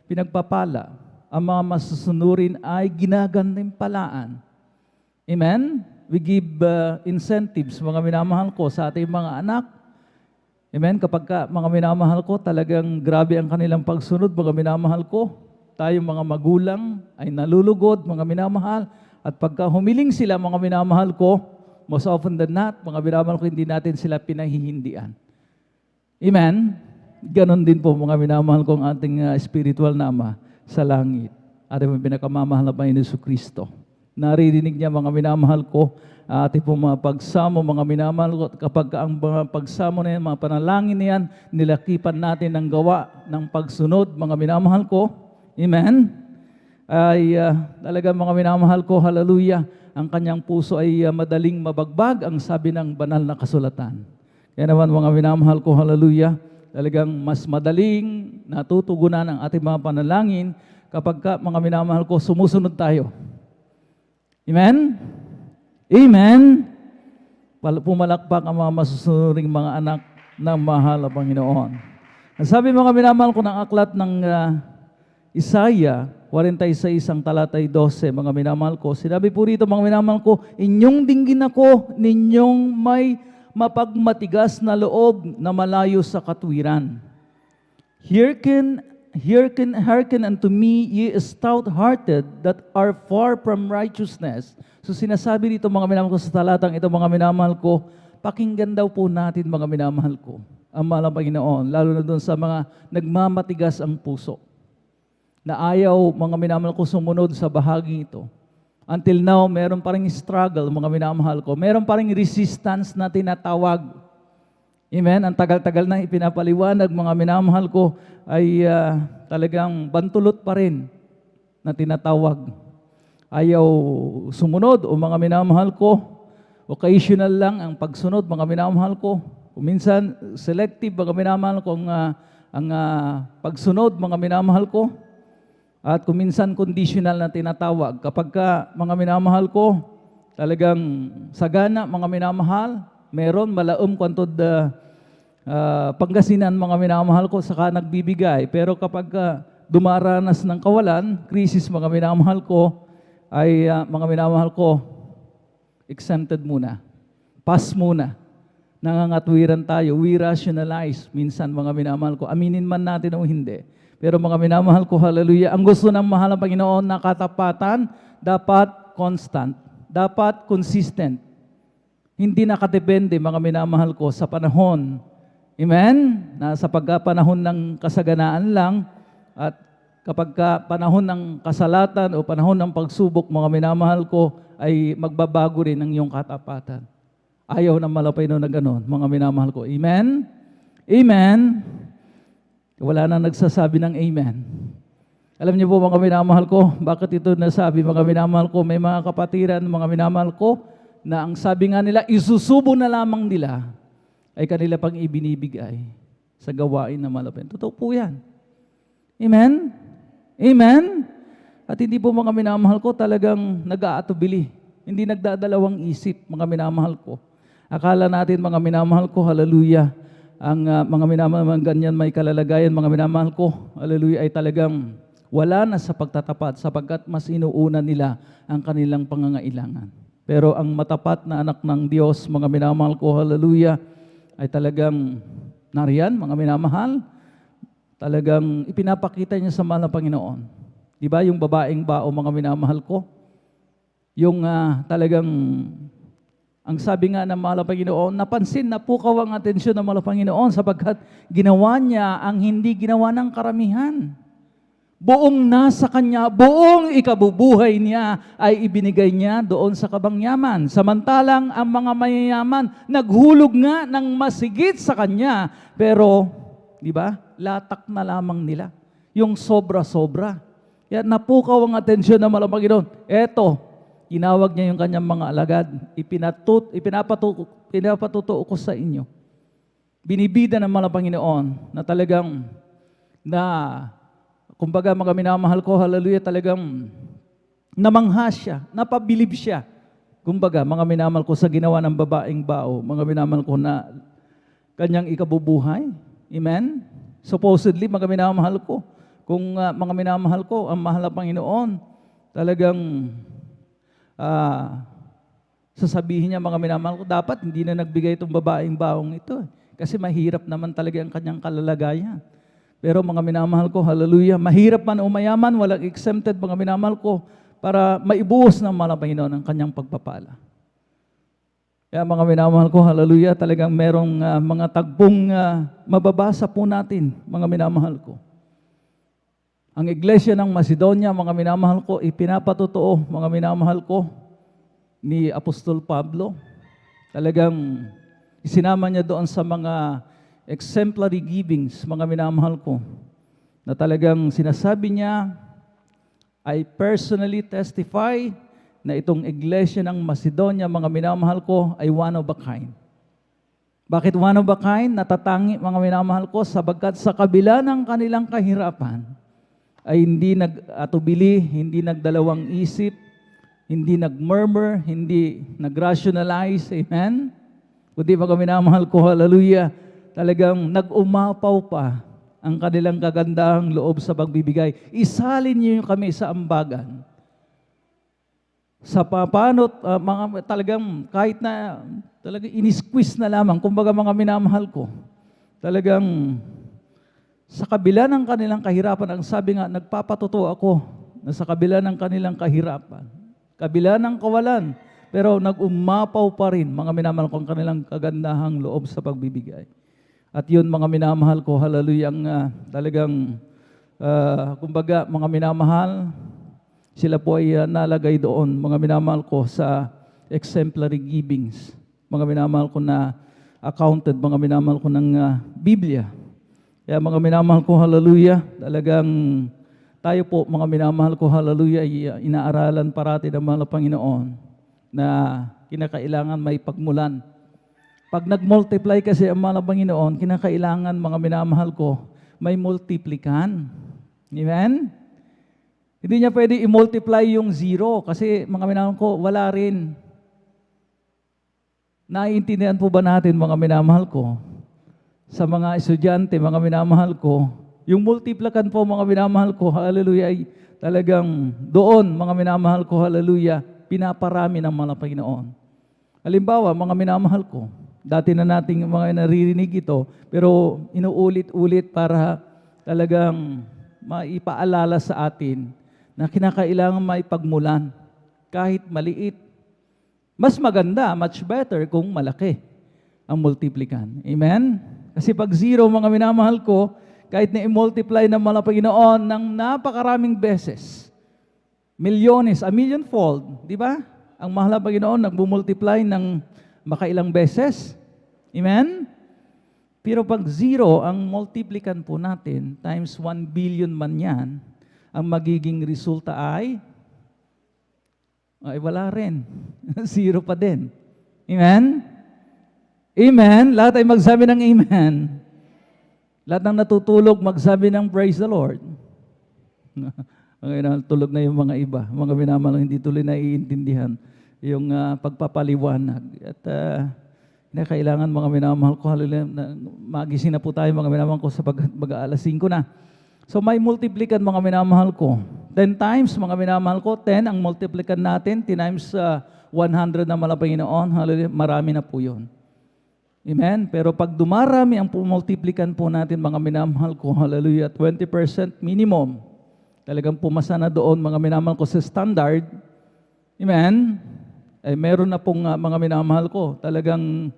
pinagpapala. Ang mga masusunurin ay ginagantimpalaan. Amen? We give incentives, mga minamahal ko, sa ating mga anak. Amen? Kapag mga minamahal ko, talagang grabe ang kanilang pagsunod, mga minamahal ko, tayong mga magulang ay nalulugod, mga minamahal. At pagka humiling sila, mga minamahal ko, most often than not, mga minamahal ko, hindi natin sila pinahihindian. Amen? Ganon din po, mga minamahal ko, ang ating spiritual na Ama sa langit. At ang pinakamamahal na Panginoon Jesucristo. Naririnig niya, mga minamahal ko, ating po mga pagsamo, mga minamahal ko, kapag ang mga pagsamo na yan, mga panalangin na yan, nilakipan natin ang gawa ng pagsunod, mga minamahal ko. Amen? ay talagang mga minamahal ko, hallelujah, ang kanyang puso ay madaling mabagbag, ang sabi ng banal na kasulatan. Kaya naman mga minamahal ko, hallelujah, talagang mas madaling natutugunan ang ating mga panalangin kapag mga minamahal ko, sumusunod tayo. Amen? Amen? Pumalakpak ang mga masusunuring mga anak ng mahal na Panginoon. Ang sabi mga minamahal ko ng aklat ng Isaiah 46 talatay 12, mga minamahal ko, sinabi po rito mga minamahal ko, inyong dinggin ako, ninyong may mapagmatigas na loob na malayo sa katwiran. Hearken unto me, ye stout-hearted that are far from righteousness. So sinasabi dito mga minamahal ko sa talatang ito mga minamahal ko, pakinggan daw po natin mga minamahal ko, ang mahal na Panginoon, lalo na doon sa mga nagmamatigas ang puso, na ayaw mga minamahal ko sumunod sa bahagi ito. Until now, meron pa rin struggle mga minamahal ko, meron pa rin resistance na tinatawag. Amen? Ang tagal-tagal na ipinapaliwanag mga minamahal ko ay talagang bantulot pa rin na tinatawag. Ayaw sumunod o mga minamahal ko, occasional lang ang pagsunod mga minamahal ko. Minsan selective mga minamahal ko ang pagsunod mga minamahal ko. At kuminsan conditional na tinatawag. Kapag mga minamahal ko, talagang sagana mga minamahal, meron malaom kwantod Pangasinan mga minamahal ko, saka nagbibigay. Pero kapag dumaranas ng kawalan, krisis mga minamahal ko, ay mga minamahal ko, exempted muna. Pass muna. Nangangatwiran tayo. We rationalize minsan mga minamahal ko. Aminin man natin o hindi. Pero mga minamahal ko, hallelujah, ang gusto ng mahal ng Panginoon na katapatan, dapat constant, dapat consistent. Hindi nakadepende, mga minamahal ko, sa panahon. Amen? Na sa pagkapanahon ng kasaganaan lang, at kapag panahon ng kasalatan o panahon ng pagsubok, mga minamahal ko, ay magbabago rin ang iyong katapatan. Ayaw ng malapay na gano'n, mga minamahal ko. Amen? Amen? Wala na nagsasabi ng amen. Alam niyo po mga minamahal ko, bakit ito nasabi mga minamahal ko? May mga kapatiran, mga minamahal ko, na ang sabi nga nila, isusubo na lamang nila ay kanila pang ibinibigay sa gawain na malapit. Totoo po yan. Amen? Amen? At hindi po mga minamahal ko talagang nag-aatubili. Hindi nagdadalawang isip mga minamahal ko. Akala natin mga minamahal ko, hallelujah, ang mga minamahal ganyan may kalalagayan, mga minamahal ko, hallelujah, ay talagang wala na sa pagtatapat sapagkat mas inuuna nila ang kanilang pangangailangan. Pero ang matapat na anak ng Diyos, mga minamahal ko, hallelujah, ay talagang nariyan, mga minamahal, talagang ipinapakita niya sa mahal na Panginoon. Diba yung babaeng bao, mga minamahal ko? Yung talagang ang sabi nga ng mahal na Panginoon, napansin na pukaw ang atensyon ng mahal na Panginoon sapagkat ginawa niya ang hindi ginawa ng karamihan. Buong nasa kanya, buong ikabubuhay niya ay ibinigay niya doon sa kabangyaman. Samantalang ang mga mayayaman naghulog nga ng masigit sa kanya, pero, di ba, latak na lamang nila. Yung sobra-sobra. Kaya napukaw ang atensyon ng mahal na Panginoon. Eto, tinawag niya yung kanyang mga alagad, pinapatutuo ko sa inyo. Binibida ng mga Panginoon na talagang kumbaga mga minamahal ko, hallelujah, talagang namangha siya, napabilib siya. Kumbaga mga minamahal ko sa ginawa ng babaeng bao, mga minamahal ko na kanyang ikabubuhay. Amen? Supposedly, mga minamahal ko, kung mga minamahal ko, ang mahal na Panginoon, talagang sasabihin niya mga minamahal ko, dapat hindi na nagbigay itong babaeng baong ito. Kasi mahirap naman talaga ang kanyang kalalagayan. Pero mga minamahal ko, hallelujah, mahirap man o mayaman, walang exempted mga minamahal ko para maibuhos ng mahal na Panginoon ang kanyang pagpapala. Kaya mga minamahal ko, hallelujah, talagang merong mga tagpong mababasa po natin, mga minamahal ko. Ang Iglesia ng Macedonia, mga minamahal ko, ipinapatotoo, mga minamahal ko, ni Apostol Pablo. Talagang isinama niya doon sa mga exemplary givings, mga minamahal ko, na talagang sinasabi niya, I personally testify na itong iglesia ng Macedonia, mga minamahal ko, ay one of a kind. Bakit one of a kind? Natatangi, mga minamahal ko, sabagkat sa kabila ng kanilang kahirapan, ay hindi nag-atubili, hindi nagdalawang isip, hindi nag-murmur, hindi nag-rationalize, amen? Kundi mga minamahal ko, hallelujah, talagang nag-umapaw pa ang kanilang kagandahang loob sa pagbibigay. Isalin niyo kami sa ambagan. Sa paano, mga talagang kahit na talagang inisqueeze na lamang, kumbaga mga minamahal ko, talagang sa kabila ng kanilang kahirapan, ang sabi nga, nagpapatotoo ako na sa kabila ng kanilang kahirapan, kabila ng kawalan, pero nag-umapaw pa rin, mga minamahal ko, ang kanilang kagandahang loob sa pagbibigay. At yun, mga minamahal ko, hallelujah, talagang, kumbaga, mga minamahal, sila po ay nalagay doon, mga minamahal ko, sa exemplary givings. Mga minamahal ko na accounted, mga minamahal ko ng Biblia. Kaya mga minamahal ko, hallelujah, talagang tayo po, mga minamahal ko, hallelujah, ay inaaralan parati ng mahal na Panginoon na kinakailangan may pagmulan. Pag nag-multiply kasi ang mahal na Panginoon, kinakailangan, mga minamahal ko, may multiplikan. Amen? Hindi niya pwede i-multiply yung zero kasi, mga minamahal ko, wala rin. Naiintindihan po ba natin, mga minamahal ko, sa mga estudyante, mga minamahal ko, yung multiplikan po, mga minamahal ko, hallelujah, ay talagang doon, mga minamahal ko, hallelujah, pinaparami ng mga Panginoon. Halimbawa, mga minamahal ko, dati na nating mga naririnig ito, pero inuulit-ulit para talagang maipaalala sa atin na kinakailangan may pagmulan, kahit maliit. Mas maganda, much better kung malaki ang multiplikan. Amen? Kasi pag zero, mga minamahal ko, kahit na i-multiply ng mga Panginoon ng napakaraming beses, milyones, a millionfold, di ba? Ang mahal na Panginoon nag-multiply ng makailang beses. Amen? Pero pag zero, ang multiplikan po natin, times 1 billion man yan, ang magiging resulta ay wala rin. Zero pa din. Amen? Amen? Lahat ay magsabi ng amen. Lahat ng natutulog, magsabi ng praise the Lord. Tulog na yung mga iba. Mga minamahal, hindi tuloy na iintindihan yung pagpapaliwanag. At kailangan, mga minamahal ko, hallelujah, magising na po tayo, mga minamahal ko, sa mag-aalas 5 na. So may multiplikan, mga minamahal ko. 10 times, mga minamahal ko, 10 ang multiplikan natin, 10 times 100 na Panginoon, hallelujah, marami na po yun. Amen? Pero pag dumarami ang multiplikan po natin, mga minamahal ko, hallelujah, 20% minimum, talagang pumasa na doon, mga minamahal ko, sa standard, amen? Ay meron na pong mga minamahal ko, talagang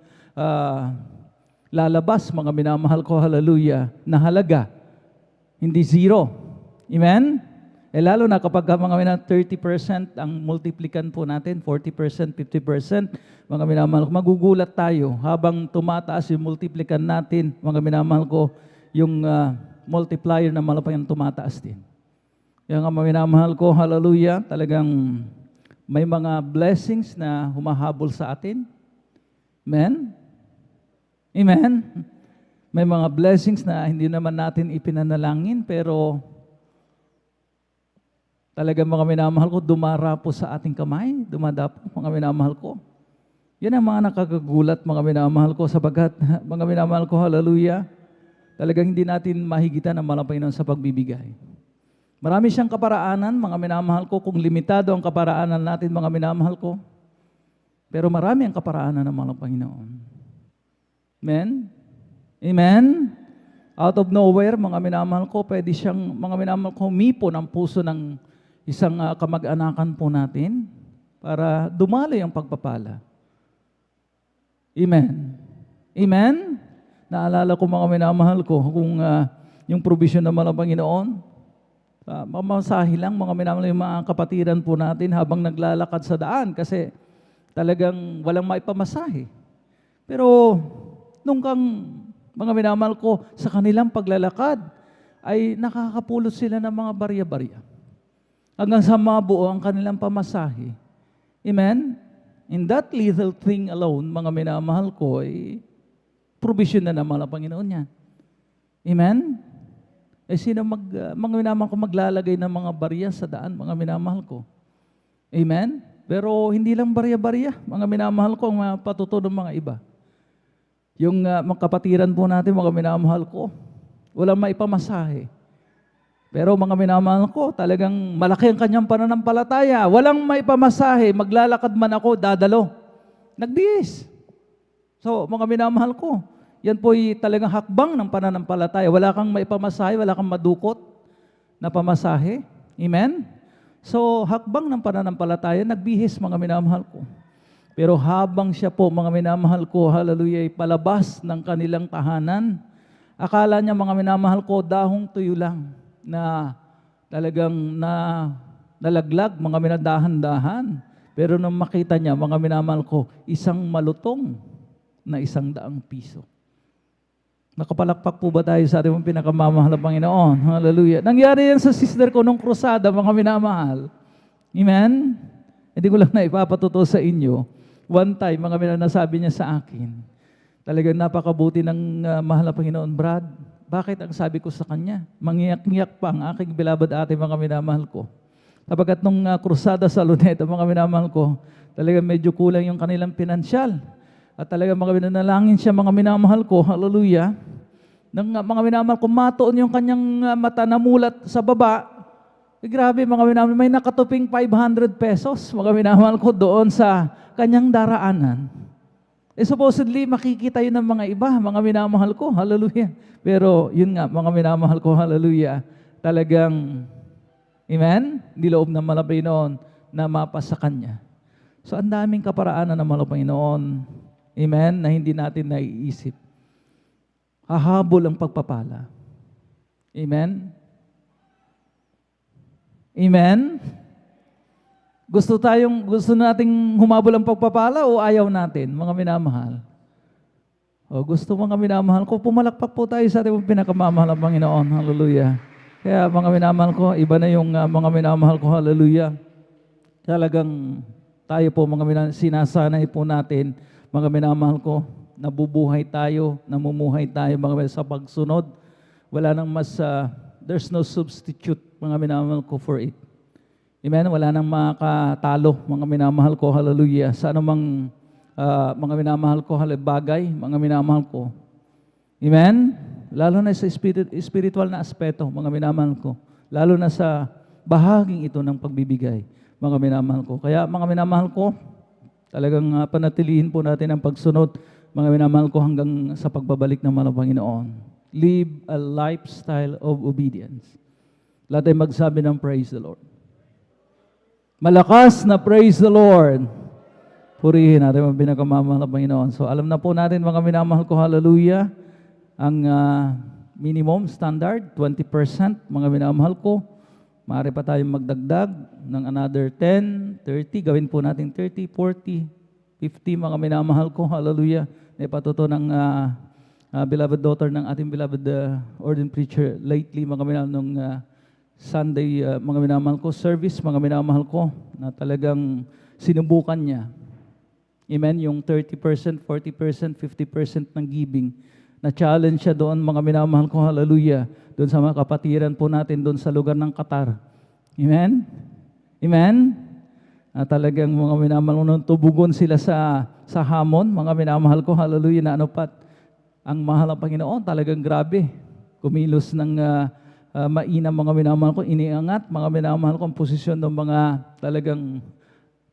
lalabas, mga minamahal ko, hallelujah, na halaga, hindi zero. Amen? Lalo na kapag mga 30% ang multiplikan po natin, 40%, 50%, mga minamahal ko, magugulat tayo habang tumataas yung multiplikan natin, mga minamahal ko, yung multiplier na malapang tumataas din. Kaya nga mga minamahal ko, hallelujah, talagang may mga blessings na humahabol sa atin. Amen? Amen? May mga blessings na hindi naman natin ipinanalangin, pero talagang mga minamahal ko, dumarapo sa ating kamay, dumadapo, mga minamahal ko. Yan ang mga nakakagulat, mga minamahal ko, sabagat, mga minamahal ko, hallelujah, talagang hindi natin mahigitan ang Panginoon sa pagbibigay. Marami siyang kaparaanan, mga minamahal ko, kung limitado ang kaparaanan natin, mga minamahal ko, pero marami ang kaparaanan ng Panginoon. Amen? Amen? Out of nowhere, mga minamahal ko, pwede siyang, mga minamahal ko, humipo ng puso ng isang kamag-anakan po natin para dumaloy ang pagpapala. Amen? Amen? Naalala ko, mga minamahal ko, kung yung provision naman ng Panginoon, mamasahe lang, mga minamahal, yung mga kapatiran po natin habang naglalakad sa daan kasi talagang walang maipamasahe. Pero nung mga minamahal ko, sa kanilang paglalakad, ay nakakapulot sila ng mga barya-barya. hanggang sa mabuo ang kanilang pamasahe. Amen? In that little thing alone, mga minamahal ko, ay provision na naman ang Panginoon yan. Amen? Sino mga minamahal ko maglalagay ng mga barya sa daan, mga minamahal ko? Amen? Pero hindi lang barya-barya, mga minamahal ko, ang patuto ng mga iba. Yung mga kapatiran po natin, mga minamahal ko, walang maipamasahe. Pero mga minamahal ko, talagang malaki ang kanyang pananampalataya. Walang maipamasahe, maglalakad man ako, dadalo. Nagbihis. So, mga minamahal ko, yan po'y talagang hakbang ng pananampalataya. Wala kang maipamasahe, wala kang madukot na pamasahe. Amen? So, hakbang ng pananampalataya, nagbihis mga minamahal ko. Pero habang siya po, mga minamahal ko, hallelujah, ay palabas ng kanilang tahanan, akala niya mga minamahal ko, dahong tuyo lang na talagang nalaglag, mga minadahan-dahan. Pero nung makita niya, mga minamahal ko, isang malutong na 100 piso. Nakapalakpak po ba tayo sa ating pinakamamahal na Panginoon? Hallelujah. Nangyari yan sa sister ko nung krusada, mga minamahal. Amen? Hindi ko lang na ipapatuto sa inyo. One time, mga minamahal, nasabi niya sa akin, talagang napakabuti ng mahal na Panginoon, Brad. Bakit ang sabi ko sa kanya? Mangiyak-ngiyak pa ang aking beloved ate, mga minamahal ko. Sapagkat nung krusada sa Luneta, mga minamahal ko, talagang medyo kulang yung kanilang pinansyal. At talaga mga minanalangin siya, mga minamahal ko, hallelujah. Nang mga minamahal ko, matuon yung kanyang mata na mulat sa baba. Grabe mga minamahal, may nakatuping 500 pesos, mga minamahal ko, doon sa kanyang daraanan. Supposedly, makikita yun ng mga iba, mga minamahal ko, hallelujah. Pero yun nga, mga minamahal ko, hallelujah, talagang, amen, niloob ng malapay noon na mapasa kanya. So, ang daming kaparaanan ng malapay noon, amen, na hindi natin naiisip. Hahabol ang pagpapala. Amen? Amen? Gusto nating humabol ang pagpapala o ayaw natin, mga minamahal? O gusto mga minamahal ko, pumalakpak po tayo sa ating pinakamamahal ng Panginoon. Hallelujah. Kaya mga minamahal ko, iba na yung mga minamahal ko. Hallelujah. Talagang tayo po mga minamahal, sinasanay po natin, mga minamahal ko, nabubuhay tayo, namumuhay tayo mga sa pagsunod. Wala nang there's no substitute, mga minamahal ko, for it. Amen? Wala nang makatalo, mga minamahal ko, hallelujah, sa anumang mga minamahal ko, bagay, mga minamahal ko. Amen? Lalo na sa spiritual na aspeto, mga minamahal ko. Lalo na sa bahaging ito ng pagbibigay, mga minamahal ko. Kaya mga minamahal ko, talagang panatilihin po natin ang pagsunod, mga minamahal ko, hanggang sa pagbabalik ng mga Panginoon. Live a lifestyle of obedience. Lahat ay magsabi ng praise the Lord. Malakas na praise the Lord. Purihin natin ang pinakamamahal ng Panginoon. So alam na po natin mga minamahal ko, hallelujah, ang minimum standard, 20%, mga minamahal ko. Maaari pa tayong magdagdag ng another 10, 30, gawin po natin 30, 40, 50, mga minamahal ko, hallelujah. Ipatuto ng beloved daughter ng ating beloved ordained preacher lately, mga minamahal, nung Sunday, mga minamahal ko, service, mga minamahal ko, na talagang sinubukan niya. Amen? Yung 30%, 40%, 50% ng giving. Na-challenge siya doon, mga minamahal ko, hallelujah, doon sa mga kapatiran po natin, doon sa lugar ng Qatar. Amen? Amen? Talagang mga minamahal ko, tubugon sila sa hamon, mga minamahal ko, hallelujah, na ano pat, ang mahal ng Panginoon, talagang grabe. Kumilos ng mainam, mga minamahal ko, iniangat, mga minamahal ko, ang posisyon ng mga talagang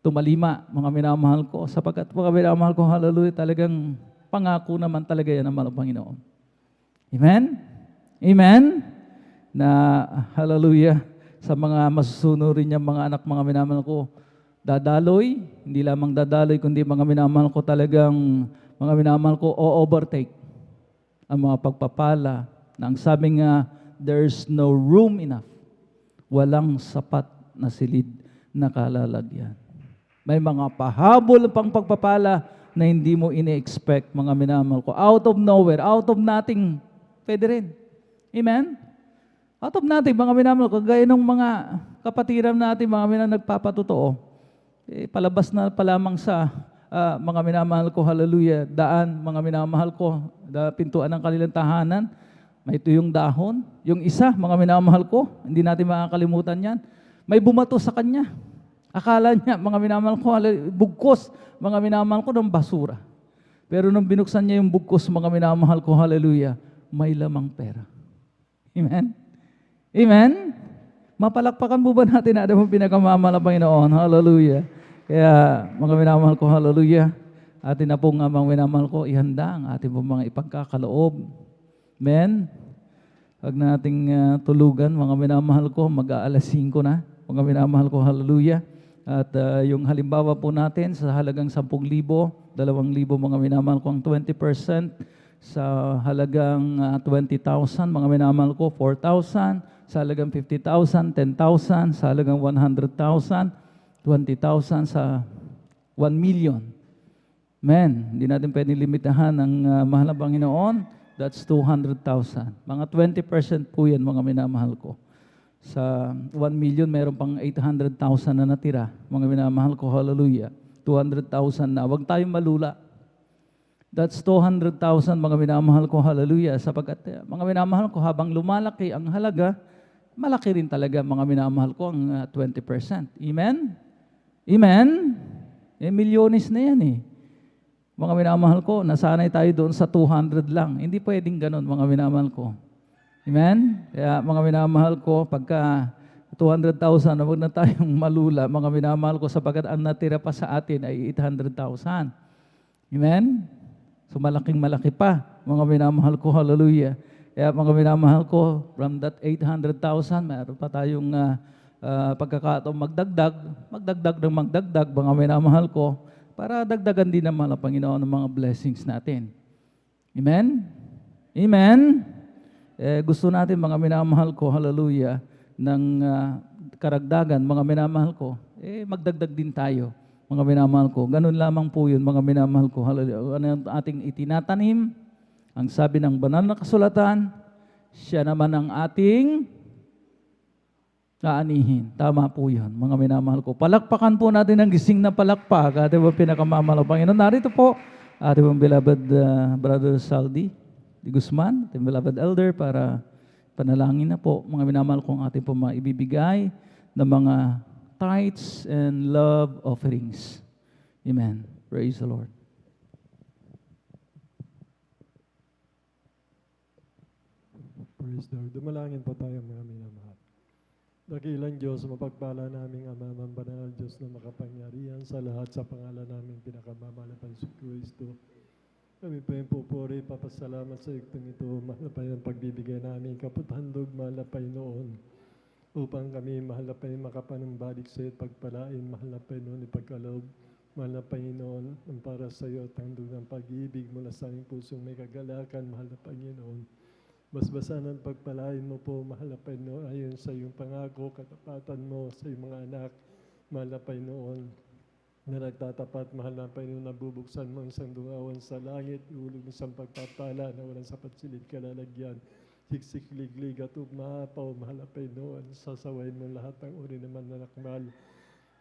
tumalima, mga minamahal ko, sapagkat mga minamahal ko, hallelujah, talagang pangako naman talaga yan ng mahal ng Panginoon. Amen? Amen? Na, hallelujah, sa mga masusunurin niya mga anak, mga minamahal ko, dadaloy, hindi lamang dadaloy, kundi mga minamahal ko talagang, mga minamahal ko, o-overtake ang mga pagpapala na ang sabi nga, there's no room enough. Walang sapat na silid na kalalagyan. May mga pahabol pang pagpapala na hindi mo ini-expect, mga minamahal ko. Out of nowhere, out of nothing, pwede rin. Amen? Out of natin, mga minamahal ko, kagaya ng mga kapatiran natin, mga minamahal nagpapatotoo, palabas na pa lamang sa mga minamahal ko, hallelujah, daan, mga minamahal ko, pintuan ng kanilang tahanan, may tuyong dahon. Yung isa, mga minamahal ko, hindi natin makakalimutan yan, may bumato sa kanya. Akala niya, mga minamahal ko, bugkos, mga minamahal ko, ng basura. Pero nung binuksan niya yung bugkos, mga minamahal ko, hallelujah, may lamang pera. Amen? Amen? Mapalakpakan mo ba natin na mo pinakamamahal ng Panginoon? Hallelujah. Kaya, mga minamahal ko, hallelujah, atin na pong mga minamahal ko, ihanda ang ating pong mga ipagkakaloob. Amen? Huwag nating tulugan, mga minamahal ko, mag-aalas 5 na. Mga minamahal ko, hallelujah. At yung halimbawa po natin sa halagang 10,000, 2,000 mga minamahal ko, ang 20% sa halagang 20,000, mga minamahal ko, 4,000, sa halagang 50,000, 10,000, sa halagang 100,000, 20,000 sa 1 million. Amen. Hindi natin pwedeng limitahan ang mahal na Panginoon. That's 200,000. Mga 20% po yan, mga minamahal ko. Sa 1 million, mayroon pang 800,000 na natira. Mga minamahal ko, hallelujah. 200,000 na. Huwag tayong malula. That's 200,000, mga minamahal ko, hallelujah. Sapagkat, mga minamahal ko, habang lumalaki ang halaga, malaki rin talaga, mga minamahal ko, ang 20%. Amen? Amen? Milyones na yan eh. Mga minamahal ko, nasanay tayo doon sa 200 lang. Hindi pwedeng ganun, mga minamahal ko. Amen? Kaya mga minamahal ko, pagka 200,000, huwag na tayong malula, mga minamahal ko, sapagkat ang natira pa sa atin ay 800,000. Amen? So malaking malaki pa, mga minamahal ko, hallelujah. Kaya mga minamahal ko, from that 800,000, mayroon pa tayong pagkakataong magdagdag ng magdagdag, mga minamahal ko, para dagdagan din naman ang Panginoon ng mga blessings natin. Amen? Amen? Gusto natin, mga minamahal ko, hallelujah, ng karagdagan, mga minamahal ko, magdagdag din tayo, mga minamahal ko. Ganun lamang po yun, mga minamahal ko, hallelujah. Ano yung ating itinatanim? Ang sabi ng banal na kasulatan, siya naman ang ating kaanihin. Tama po yun, mga minamahal ko. Palakpakan po natin ang gising na palakpak. Ating mga pinakamamahal ng Panginoon. Narito po, ating mga beloved Brother Saldi Di Guzman, ating beloved elder, para panalangin na po, mga minamahal kong ating po maibibigay ng mga tithes and love offerings. Amen. Praise the Lord. Praise the Lord. Dumalangin po tayo, mga minamahal. Dakilang Diyos, mapagpala naming Ama, banal Diyos na makapangyarihan sa lahat, sa pangalan namin pinakamamahal na Panginoon Kristo. Kami po yung pupuri, papasalamat sa iktong ito, mahal na Panginoon, pagbibigay namin kaputhandog, mahal na Panginoon, upang kami, mahal na Panginoon, makapanumbalik sa iyo at pagpalain, mahal na Panginoon, ipagkaloob, mahal na Panginoon, ang para sa iyo at handog ng pag-ibig mula sa aming pusong may kagalakan, mahal na Panginoon. Basbasan ang pagpalain mo po, mahal na Panginoon, ayon sa iyong pangako, katapatan mo sa iyong mga anak, mahal na Panginoon, na nagtatapat, mahal na Panginoon, nabubuksan mo ang isang dungawan sa langit, iulog mo isang pagpapala na walang sapat silid kalalagyan, siksik, liglig at umapaw, mahal na Panginoon, sasawayin mo lahat ng uri naman na nakmal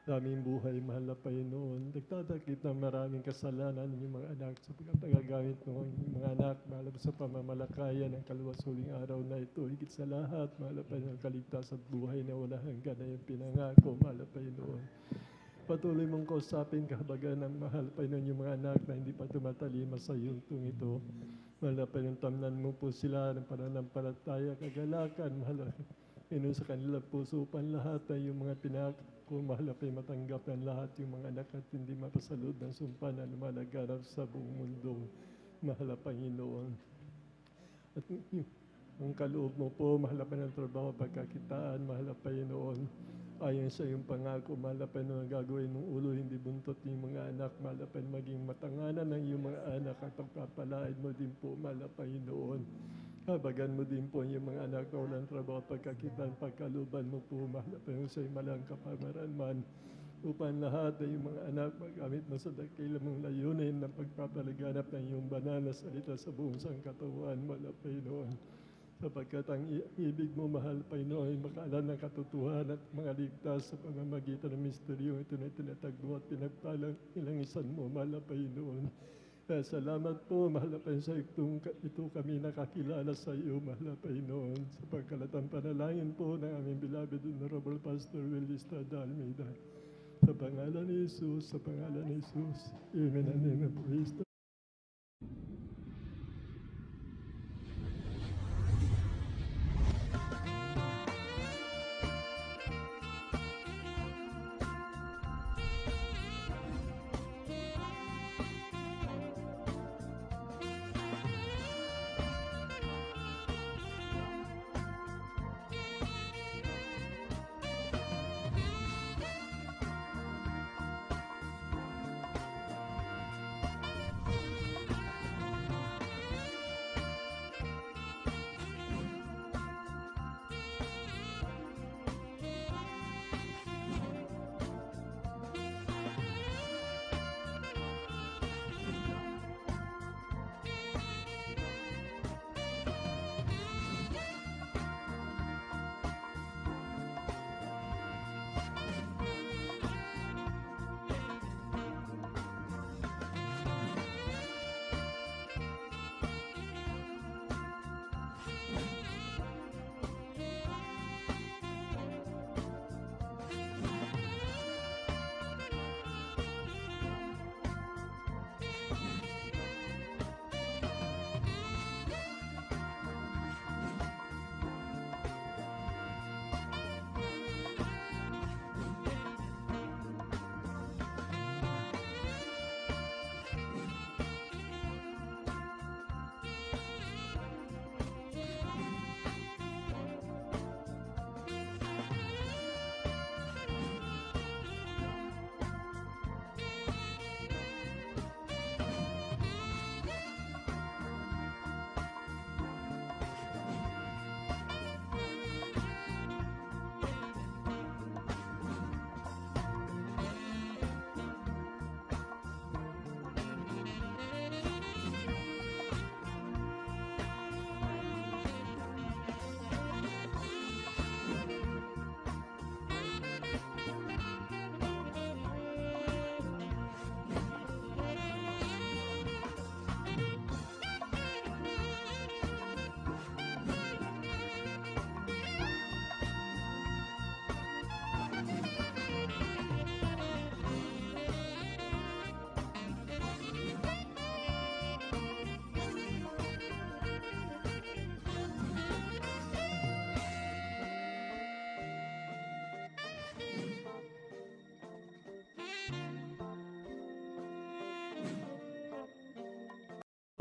sa aming buhay, mahal na Panginoon. Nagtatakip ng maraming kasalanan ng mga anak sa pagkagagamit mo ang mga anak, mahal na sa pamamalakayan ng kaluwas huling araw na ito. Higit sa lahat, mahal na Panginoon, kaligtas at buhay na wala hanggan na yung pinangako, mahal na Panginoon. Patuloy mong kausapin kahabagan ng mahal pa yung mga anak na hindi pa tumatalima sa yuntong ito. Mahal na Panginoon, tamnan mo po sila ng pananampalataya, kagalakan, mahal na Panginoon, sa kanila puso upan lahat na yung mga pinako, mahal na Panginoon, matanggap ng lahat yung mga anak at hindi mapasalud ng sumpa na lumalaganap sa buong mundong mahal na Panginoon. At ang kaloob mo po, mahal na Panginoon, trabaho, pagkakitaan, mahal na Panginoon, ayon sa iyong pangako, mahal na Panginoon, gagawin mong ulo, hindi buntot yung mga anak, mahal na Panginoon, maging matanganan ng iyong mga anak at pagpapalain mo din po, mahal na Panginoon. Habagan mo din po yung mga anak na walang trabaho, pagkakitaan, pagkaluban mo po, mahal na Panginoon, sa iyong malang kapamaranman, upang lahat na yung mga anak magamit mo sa dakilang mong layunin ng pagpapalaganap ng iyong banal na salita sa buong sangkatauhan, mahal na Panginoon. sapagkat ang ibig mo, mahal Panginoon, makaalam ng katotohanan at mga ligtas sa pamamagitan ng misteryong ito na tinatagbo at pinagpalang ilangisan mo, mahal na Panginoon. Kaya salamat po, mahal na Panginoon, sa ito kami nakakilala sa iyo, mahal na Panginoon, sapagkat ang panalangin po ng aming beloved Honorable Pastor Will Estrada Almeida. Sa pangalan ni Jesus, sa pangalan ni Jesus. Amen and amen. Praise the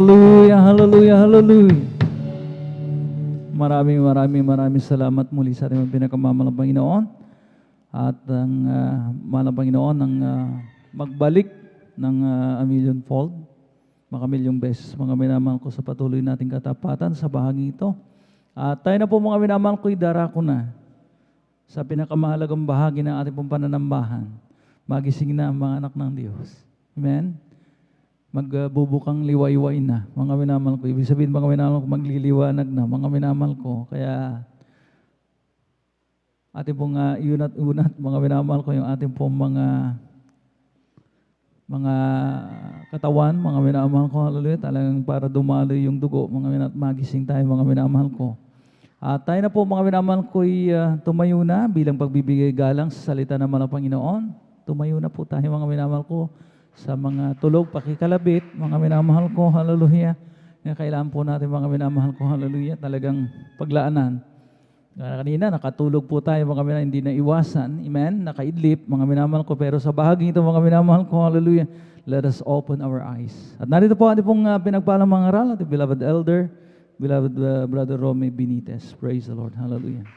Hallelujah, hallelujah, hallelujah. Maraming salamat muli sa ating pinakamamalang Panginoon. At ang malang Panginoon ang magbalik ng a millionfold, makamilyong beses mga minamahal ko sa patuloy nating katapatan sa bahagi ito. At tayo na po mga minamahal ko, idarako na sa pinakamahalagang bahagi ng ating pong pananambahan. Magising na ang mga anak ng Diyos. Amen? Magbubukang liwayway na, mga minamahal ko. Ibig sabihin, mga minamahal ko, magliliwanag na, mga minamahal ko. Kaya, ating pong unat-unat, mga minamahal ko, yung ating pong mga katawan, mga minamahal ko, hallelujah, talagang para dumaloy yung dugo, mga minamahal, magising tayo, mga minamahal ko. At tayo na po, mga minamahal ko, tumayo na bilang pagbibigay galang sa salita ng mga Panginoon. Tumayo na po tayo, mga minamahal ko, sa mga tulog, pakikalabit, mga minamahal ko, hallelujah. Kailangan po natin, mga minamahal ko, hallelujah, talagang paglaanan. Kanina, nakatulog po tayo, mga minamahal, hindi na iwasan, amen, nakaidlip, mga minamahal ko, pero sa bahagi ito, mga minamahal ko, hallelujah, let us open our eyes. At narito po, ating pong pinagpalang mga aral, ating beloved elder, beloved Brother Romy Benitez. Praise the Lord, hallelujah.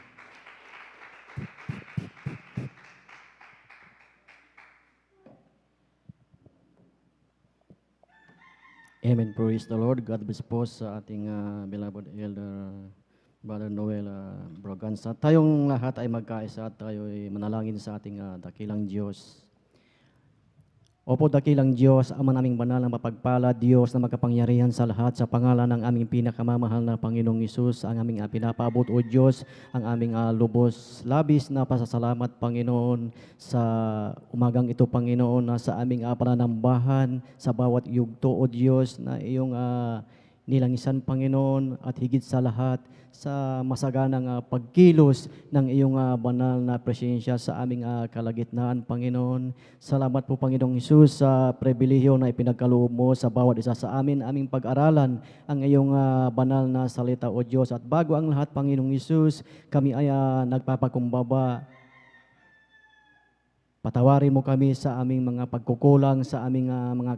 Amen. Praise the Lord. God bless po sa ating beloved elder, Brother Noel Broganza. Tayong lahat ay magkaisa at tayo ay manalangin sa ating dakilang Diyos. Opo, dakilang Diyos, Ama naming banal na mapagpala, Diyos na magkapangyarihan sa lahat, sa pangalan ng aming pinakamamahal na Panginoong Isus, ang aming pinapaabot, O Diyos, ang aming lubos, labis na pasasalamat, Panginoon, sa umagang ito, Panginoon, na sa aming pananambahan, sa bawat yugto, O Diyos, na iyong nilangisan, Panginoon, at higit sa lahat, sa masaganang pagkilos ng iyong banal na presensya sa aming kalagitnaan, Panginoon. Salamat po, Panginoong Hesus, sa pribilehiyo na ipinagkaloob mo sa bawat isa sa amin, aming pag-aralan ang iyong banal na salita, O Diyos. At bago ang lahat, Panginoong Hesus, kami ay nagpapakumbaba. Patawarin mo kami sa aming mga pagkukulang, sa aming mga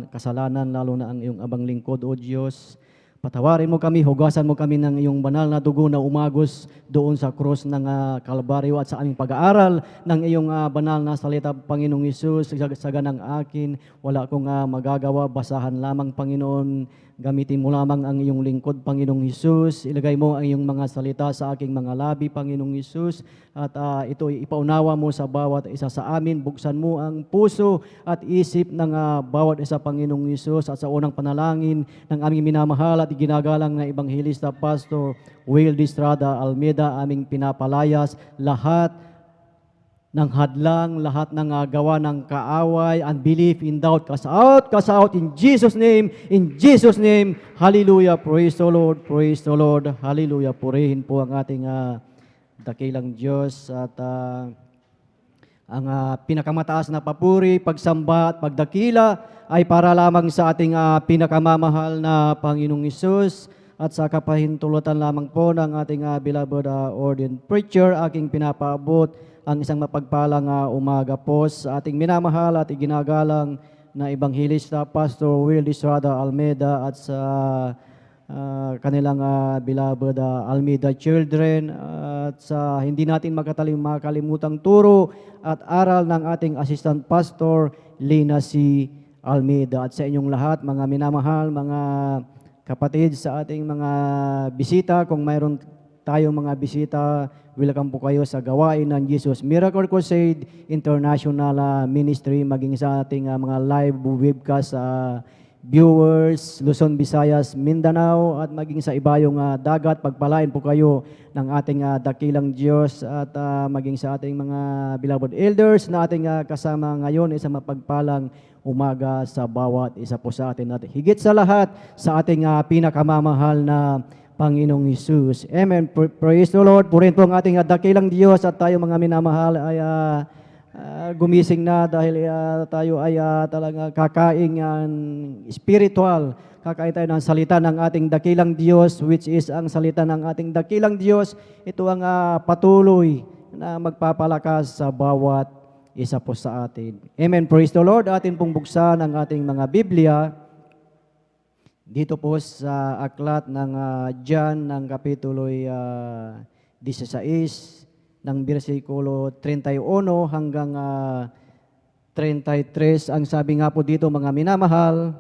kasalanan, lalo na ang iyong abang lingkod, O Diyos. Patawarin mo kami, hugasan mo kami ng iyong banal na dugo na umagos doon sa krus ng Kalbaryo, at sa aming pag-aaral ng iyong banal na salita, Panginoong Hesus, sa ganang akin, wala akong magagawa, basahan lamang, Panginoon. Gamitin mo lamang ang iyong lingkod, Panginoong Hesus. Ilagay mo ang iyong mga salita sa aking mga labi, Panginoong Hesus. At ito ipaunawa mo sa bawat isa sa amin. Buksan mo ang puso at isip ng bawat isa, Panginoong Hesus. At sa unang panalangin ng aming minamahal at ginagalang na Ebanghelista Pastor Will Distrada Almeida, aming pinapalayas lahat ng hadlang, lahat ng gawa ng kaaway, unbelief, in doubt, cast out, in Jesus' name, hallelujah, praise the Lord, hallelujah, purihin po ang ating dakilang Diyos, at ang pinakamataas na papuri, pagsamba at pagdakila ay para lamang sa ating pinakamamahal na Panginoong Hesus, at sa kapahintulutan lamang po ng ating beloved ordained preacher, aking pinapaabot ang isang mapagpalang umaga po sa ating minamahal at iginagalang na Ebanghelista Pastor Will Distrada Almeida, at sa kanilang beloved Almeida children, at sa hindi natin makalimutang turo at aral ng ating Assistant Pastor Lina C. Almeida, at sa inyong lahat, mga minamahal, mga kapatid, sa ating mga bisita, kung mayroon tayong mga bisita, welcome po kayo sa gawain ng Jesus Miracle Crusade International Ministry, maging sa ating mga live webcast viewers, Luzon, Visayas, Mindanao, at maging sa ibayong dagat. Pagpalain po kayo ng ating dakilang Diyos, at maging sa ating mga beloved elders na ating kasama ngayon, isang mapagpalang umaga sa bawat isa po sa atin, at higit sa lahat sa ating pinakamamahal na Panginoong Hesus. Amen. Praise the Lord. Purihin po ang ating dakilang Diyos, at tayo mga minamahal ay gumising na, dahil tayo ay talaga kakain spiritual. Kakain tayo ng salita ng ating dakilang Diyos, which is ang salita ng ating dakilang Diyos. Ito ang patuloy na magpapalakas sa bawat isa po sa atin. Amen. Praise the Lord. Atin pong buksan ang ating mga Biblia dito po sa aklat ng John ng kapitulo 16 ng bersikulo 31 hanggang 33. Ang sabi nga po dito, mga minamahal,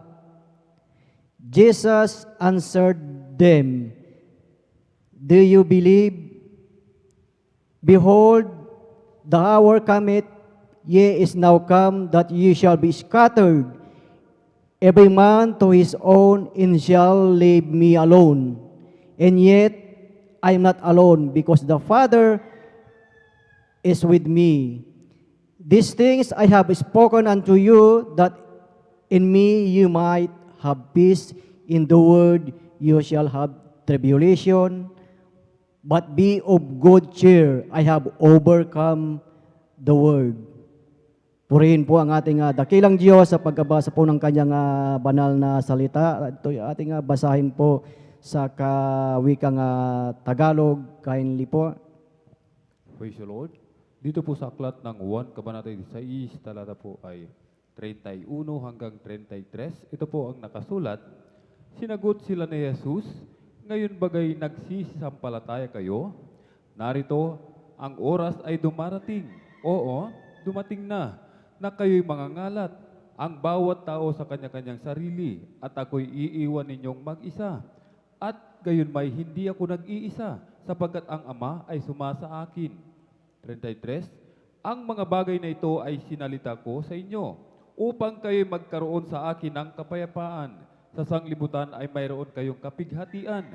Jesus answered them, "Do you believe? Behold, the hour cometh, yea, is now come, that ye shall be scattered, every man to his own, and shall leave me alone. And yet I am not alone, because the Father is with me. These things I have spoken unto you, that in me you might have peace. In the world you shall have tribulation, but be of good cheer. I have overcome the world." Purihin po ang ating dakilang Diyos sa pagkabasa po ng kanyang banal na salita. Ito ating basahin po sa kawikang Tagalog. Kindly po. Praise the Lord. Dito po sa aklat ng 1 Kabanata 16, talata po ay 31 hanggang 33. Ito po ang nakasulat. Sinagot sila ni Jesus, "Ngayon bagay nagsisisampalataya kayo? Narito, ang oras ay dumarating. Oo, dumating na kayo'y mangangalat, ang bawat tao sa kanya-kanyang sarili, at ako'y iiwan ninyong mag-isa. At gayon may hindi ako nag-iisa, sapagkat ang Ama ay sumasa akin." 33, "Ang mga bagay na ito ay sinalita ko sa inyo, upang kayo'y magkaroon sa akin ng kapayapaan. Sa sanglibutan ay mayroon kayong kapighatian.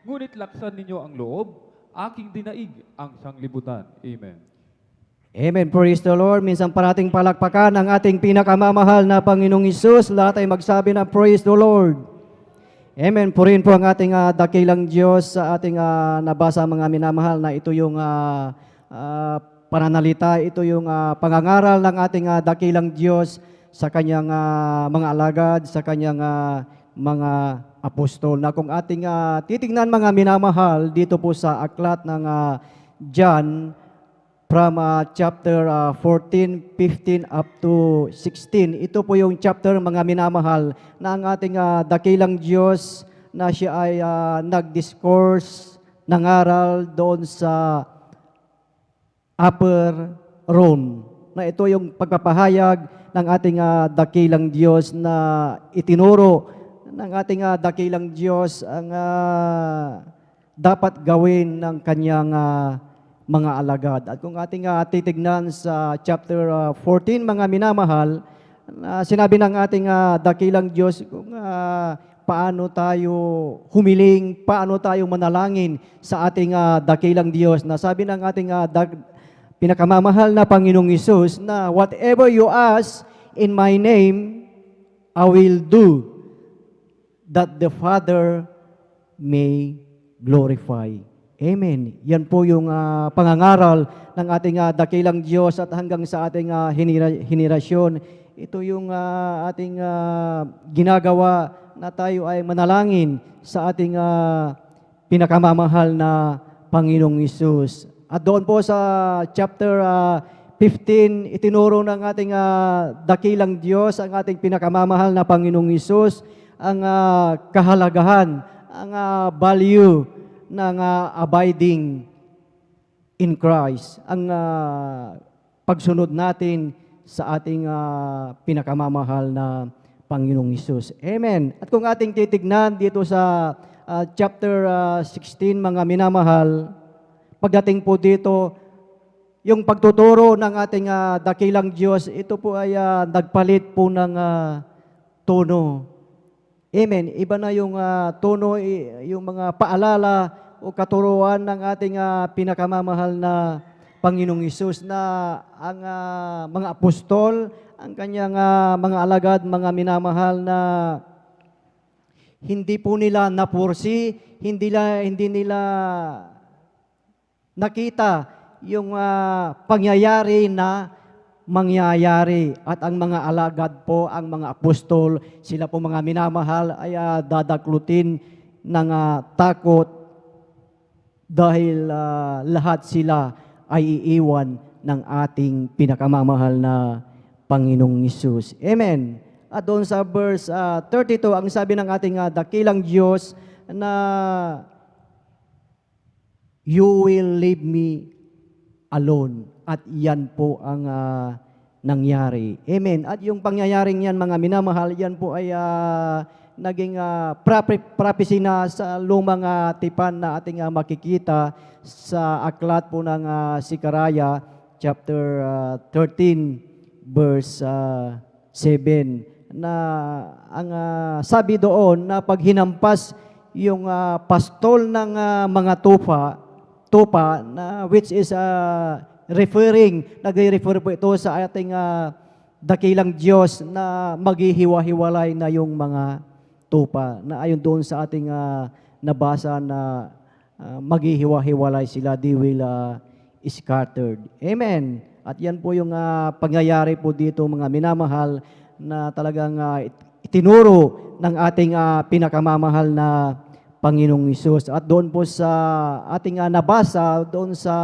Ngunit laksan ninyo ang loob, aking dinaig ang sanglibutan. Amen. Amen. Praise the Lord. Minsan parating palakpakan ang ating pinakamamahal na Panginoong Hesus. Lahat ay magsabi na praise the Lord. Amen. Purihin po ang ating dakilang Diyos sa ating nabasa mga minamahal na ito yung pananalita, ito yung pangangaral ng ating dakilang Diyos sa kanyang mga alagad, sa kanyang mga apostol. Na kung ating titingnan mga minamahal dito po sa aklat ng John from chapter 14, 15 up to 16. Ito po yung chapter mga minamahal na ang ating dakilang Diyos na siya ay nag-discourse, nangaral doon sa upper room. Na ito yung pagpapahayag ng ating dakilang Diyos na itinuro ng ating dakilang Diyos ang dapat gawin ng kanyang mga alagad. At kung ating titignan sa chapter 14, mga minamahal, sinabi ng ating dakilang Diyos kung paano tayo humiling, paano tayo manalangin sa ating dakilang Diyos. Na sabi ng ating pinakamamahal na Panginoong Hesus na whatever you ask in my name, I will do, that the Father may glorify. Amen. Yan po yung pangangaral ng ating dakilang Diyos at hanggang sa ating henerasyon. Ito yung ating ginagawa na tayo ay manalangin sa ating pinakamamahal na Panginoong Hesus. At doon po sa chapter 15, itinuro ng ating dakilang Diyos, ang ating pinakamamahal na Panginoong Hesus, ang kahalagahan, ang value ng abiding in Christ, ang pagsunod natin sa ating pinakamamahal na Panginoong Hesus. Amen. At kung ating titignan dito sa chapter 16, mga minamahal, pagdating po dito, yung pagtuturo ng ating dakilang Diyos, ito po ay nagpalit po ng tono. Amen. Iba na yung tono, yung mga paalala o katuruan ng ating pinakamamahal na Panginoong Hesus na ang mga apostol, ang kanyang mga alagad, mga minamahal na hindi po nila napursi, hindi nila nakita yung pangyayari na mangyayari. At ang mga alagad po, ang mga apostol, sila po mga minamahal ay dadaklutin ng takot dahil lahat sila ay iiwan ng ating pinakamamahal na Panginoong Hesus. Amen. At doon sa verse 32, ang sabi ng ating dakilang Diyos na you will leave me alone. At yan po ang nangyari. Amen. At yung pangyayaring yan, mga minamahal, yan po ay naging prophecy na sa lumang tipan na ating makikita sa aklat po ng Sikaraya, chapter 13, verse 7, na ang sabi doon na pag hinampas yung pastol ng mga tupa na which is nagre-refer po ito sa ating dakilang Diyos na maghihiwa-hiwalay na yung mga tupa. Na ayon doon sa ating nabasa na maghihiwa-hiwalay sila, they will scattered. Amen. At yan po yung pangyayari po dito, mga minamahal, na talagang itinuro ng ating pinakamamahal na Panginoong Hesus. At doon po sa ating nabasa, doon sa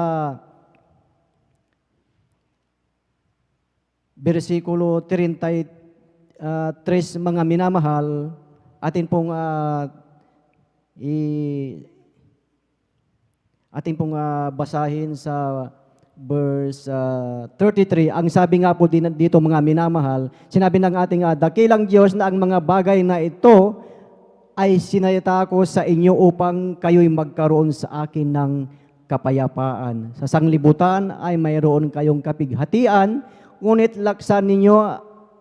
versikulo 33, mga minamahal, atin pong basahin sa verse 33. Ang sabi nga po dito, mga minamahal, sinabi ng ating dakilang Diyos na ang mga bagay na ito ay sinayata ko sa inyo upang kayo'y magkaroon sa akin ng kapayapaan. Sa sanglibutan ay mayroon kayong kapighatian, ngunit laksan ninyo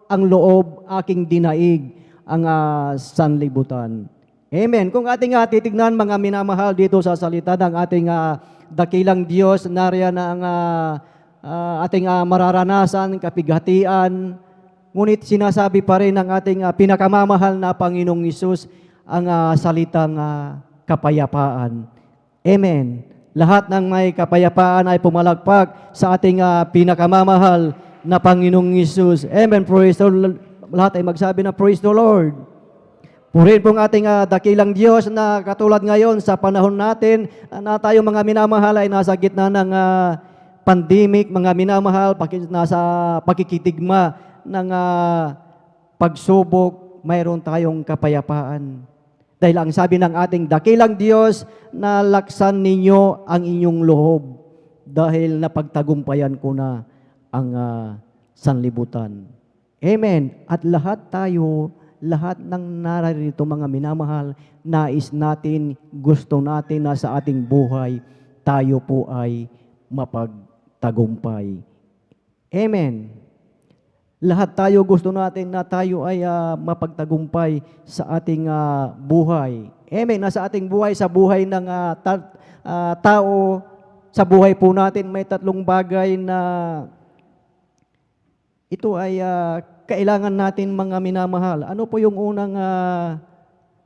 ang loob, aking dinaig ang sanlibutan. Amen. Kung ating titignan mga minamahal dito sa salita ng ating dakilang Diyos, nariyan ang ating mararanasan, kapighatian, ngunit sinasabi pa rin ng ating pinakamamahal na Panginoong Hesus ang salitang kapayapaan. Amen. Lahat ng may kapayapaan ay pumalagpak sa ating pinakamamahal na Panginoong Hesus. Amen. Praise the Lord. Lahat ay magsabi na praise the Lord. Purihin pong ating dakilang Diyos na katulad ngayon sa panahon natin na tayo mga minamahal ay nasa gitna ng pandemic, mga minamahal, nasa pakikitigma ng pagsubok, mayroon tayong kapayapaan. Dahil ang sabi ng ating dakilang Diyos na laksan ninyo ang inyong loob dahil napagtagumpayan ko na ang sanlibutan. Amen. At lahat tayo, lahat ng nararito mga minamahal, nais natin, gusto natin na sa ating buhay, tayo po ay mapagtagumpay. Amen. Lahat tayo gusto natin na tayo ay mapagtagumpay sa ating buhay. Amen. Nasa ating buhay, sa buhay ng tao, sa buhay po natin, may tatlong bagay na ito ay kailangan natin mga minamahal. Ano po yung unang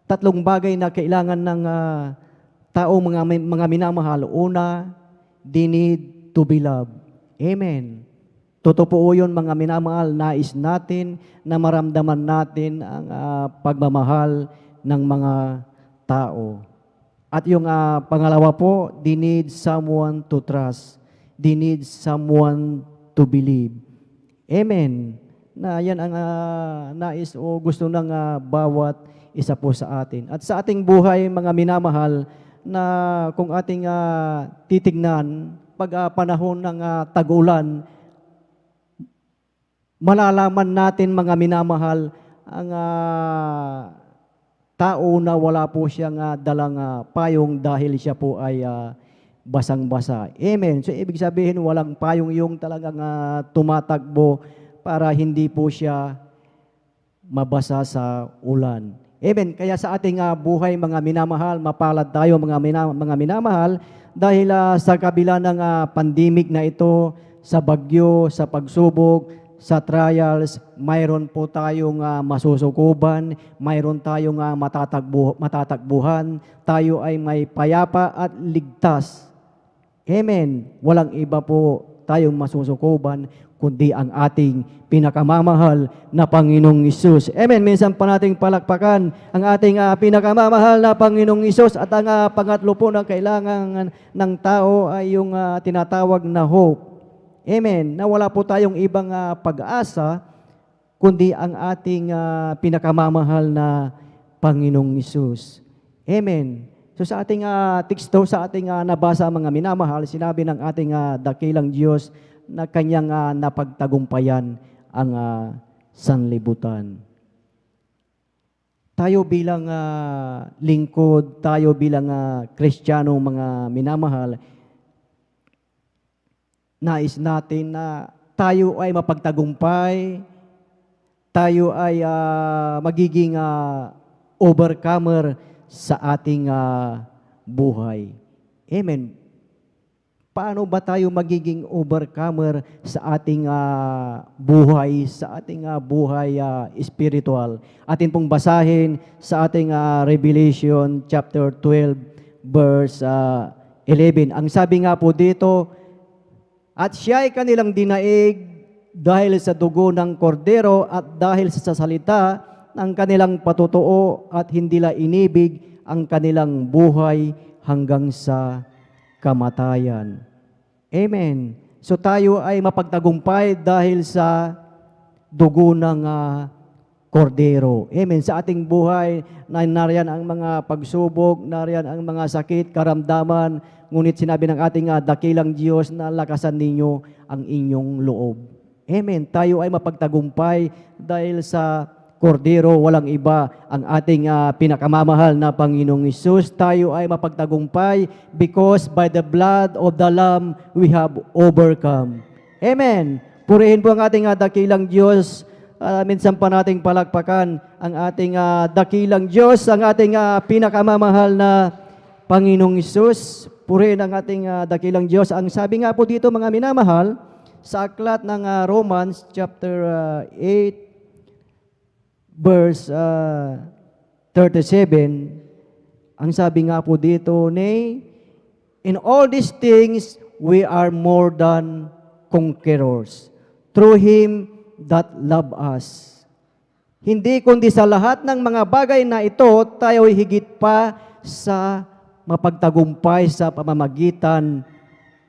tatlong bagay na kailangan ng tao mga minamahal? Una, they need to be loved. Amen. Totoo po yun mga minamahal, nais natin na maramdaman natin ang pagmamahal ng mga tao. At yung pangalawa po, they need someone to trust. They need someone to believe. Amen. Na yan ang nais o gusto ng bawat isa po sa atin. At sa ating buhay, mga minamahal, na kung ating titignan, pag panahon ng tag-ulan, malalaman natin mga minamahal, ang tao na wala po siyang dalang payong dahil siya po ay basang-basa. Amen. So ibig sabihin, walang payong yung talagang tumatakbo para hindi po siya mabasa sa ulan. Amen. Kaya sa ating buhay mga minamahal, mapalad tayo mga minamahal dahil sa kabila ng pandemic na ito, sa bagyo, sa pagsubok, sa trials, mayroon po tayong masusukuban, mayroon tayong matatakbuhan, tayo ay may payapa at ligtas. Amen. Walang iba po tayong masusukuban kundi ang ating pinakamamahal na Panginoong Hesus. Amen. Minsan pa nating palakpakan ang ating pinakamamahal na Panginoong Hesus. At ang pangatlo po na kailangan ng tao ay yung tinatawag na hope. Amen. Na wala po tayong ibang pag-asa kundi ang ating pinakamamahal na Panginoong Hesus. Amen. So sa ating teksto, sa ating nabasa mga minamahal, sinabi ng ating dakilang Diyos na kanyang napagtagumpayan ang sanlibutan. Tayo bilang lingkod, tayo bilang Kristiyano mga minamahal, nais natin na tayo ay mapagtagumpay, tayo ay magiging overcomer sa ating buhay. Amen. Paano ba tayo magiging overcomer sa ating buhay, sa ating buhay spiritual? Atin pong basahin sa ating Revelation chapter 12 verse 11. Ang sabi nga po dito, at siya ay kanilang dinaig dahil sa dugo ng kordero at dahil sa salita ng kanilang patutuo at hindi nila inibig ang kanilang buhay hanggang sa kamatayan. Amen. So tayo ay mapagtagumpay dahil sa dugo ng kordero. Amen. Sa ating buhay, nariyan ang mga pagsubok, nariyan ang mga sakit, karamdaman, ngunit sinabi ng ating dakilang Diyos na lakasan ninyo ang inyong loob. Amen. Tayo ay mapagtagumpay dahil sa kordero, walang iba, ang ating pinakamamahal na Panginoong Hesus. Tayo ay mapagtagumpay because by the blood of the Lamb we have overcome. Amen. Purihin po ang ating dakilang Diyos Minsan pa nating palakpakan ang ating dakilang Diyos, ang ating pinakamamahal na Panginoong Hesus. Purihin ang ating dakilang Diyos. Ang sabi nga po dito, mga minamahal, sa aklat ng Romans chapter 8 verse 37, ang sabi nga po dito, nay, in all these things we are more than conquerors through Him that love us. Hindi kundi sa lahat ng mga bagay na ito, tayo ay higit pa sa mapagtagumpay sa pamamagitan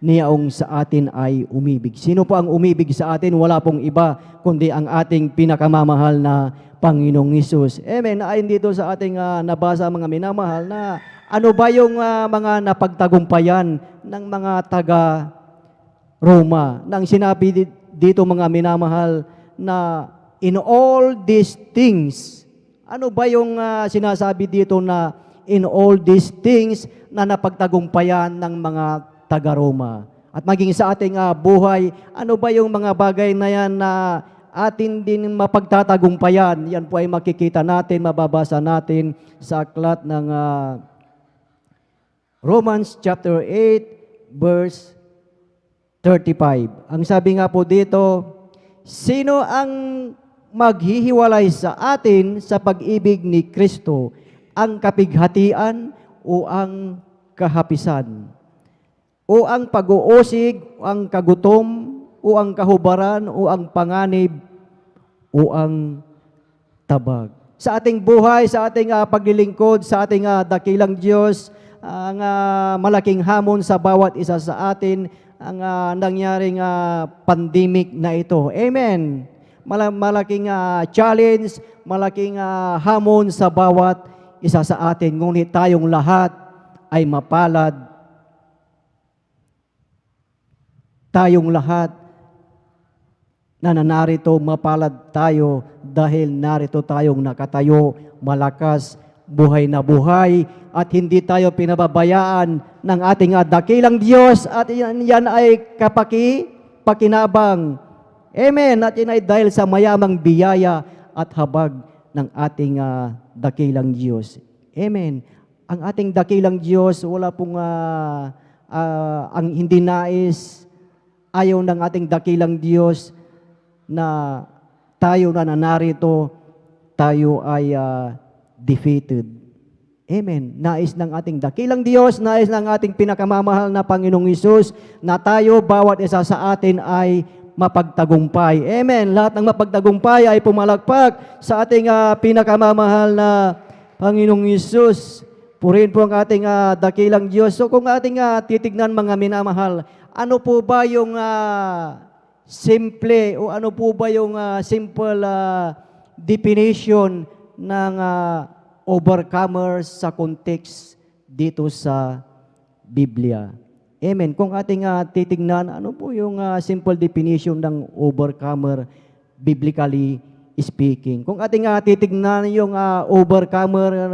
niyaong sa atin ay umibig. Sino po ang umibig sa atin? Wala pong iba, kundi ang ating pinakamamahal na Panginoong Hesus. Amen. Ayon dito sa ating nabasa, mga minamahal, na ano ba yung mga napagtagumpayan ng mga taga-Roma? Nang sinabi dito, mga minamahal, na in all these things, ano ba yung sinasabi dito na in all these things na napagtagumpayan ng mga taga-Roma? At maging sa ating buhay, ano ba yung mga bagay na yan na atin din mapagtatagumpayan? Yan po ay makikita natin, mababasa natin sa aklat ng Romans chapter 8 verse 35. Ang sabi nga po dito, sino ang maghihiwalay sa atin sa pag-ibig ni Kristo? Ang kapighatian o ang kahapisan? O ang pag-uusig, o ang kagutom, o ang kahubaran, o ang panganib, o ang tabag? Sa ating buhay, sa ating paglilingkod, sa ating dakilang Diyos, ang malaking hamon sa bawat isa sa atin, ang nangyaring pandemic na ito. Amen. Malaking challenge, malaking hamon sa bawat isa sa atin. Ngunit tayong lahat ay mapalad. Tayong lahat na narito, mapalad tayo dahil narito tayong nakatayo, malakas, buhay na buhay, at hindi tayo pinababayaan ng ating dakilang Diyos, at yan ay pakinabang. Amen. At yan ay dahil sa mayamang biyaya at habag ng ating dakilang Diyos. Amen. Ang ating dakilang Diyos, wala pong ang hindi nais, ayaw ng ating dakilang Diyos na tayo na narito, tayo ay defeated. Amen. Nais ng ating dakilang Diyos, nais ng ating pinakamamahal na Panginoong Hesus na tayo, bawat isa sa atin ay mapagtagumpay. Amen. Lahat ng mapagtagumpay ay pumalagpak sa ating pinakamamahal na Panginoong Hesus. Purihin po ang ating dakilang Diyos. So kung ating titignan, mga minamahal, ano po ba yung simple o ano po ba yung simple definition ng overcomers sa context dito sa Biblia? Amen. Kung ating titignan, ano po yung simple definition ng overcomer biblically speaking? Kung ating titignan yung overcomer,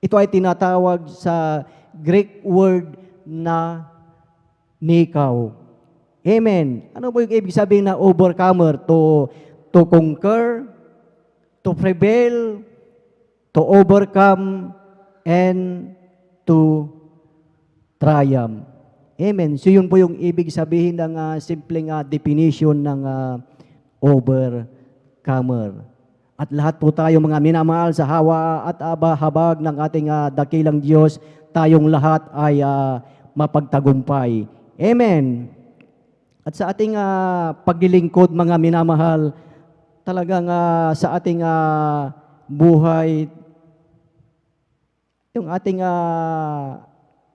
ito ay tinatawag sa Greek word na nikaw. Amen. Ano po yung ibig sabihin na overcomer? To conquer, to prevail, to overcome, and to triumph. Amen. So yun po yung ibig sabihin ng simpleng definition ng overcomer. At lahat po tayo, mga minamahal, sa hawa at habag ng ating dakilang Diyos, tayong lahat ay mapagtagumpay. Amen. At sa ating paglilingkod, mga minamahal, talagang sa ating buhay, yung ating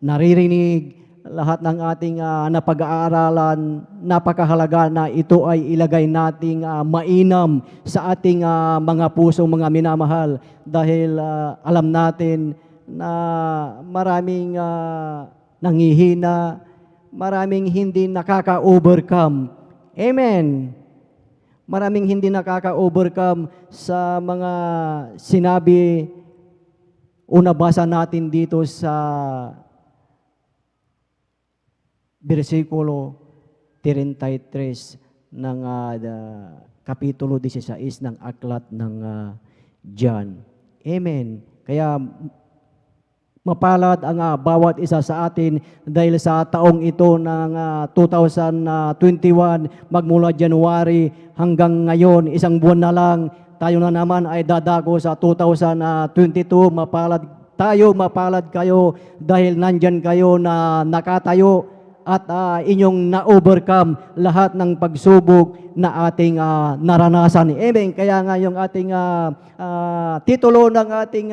naririnig, lahat ng ating napag-aaralan, napakahalaga na ito ay ilagay nating mainam sa ating mga puso, mga minamahal, dahil alam natin na maraming nanghihina, maraming hindi nakaka-overcome. Amen. Maraming hindi nakaka-overcome sa mga sinabi o nabasa natin dito sa versikulo 33. ng Kapitulo 16 ng Aklat ng John. Amen. Kaya mapalad ang bawat isa sa atin dahil sa taong ito ng 2021 magmula January hanggang ngayon, isang buwan na lang, tayo na naman ay dadako sa 2022. Mapalad tayo, mapalad kayo dahil nandyan kayo na nakatayo at inyong na-overcome lahat ng pagsubok na ating naranasan. Amen. Kaya nga yung ating titulo ng ating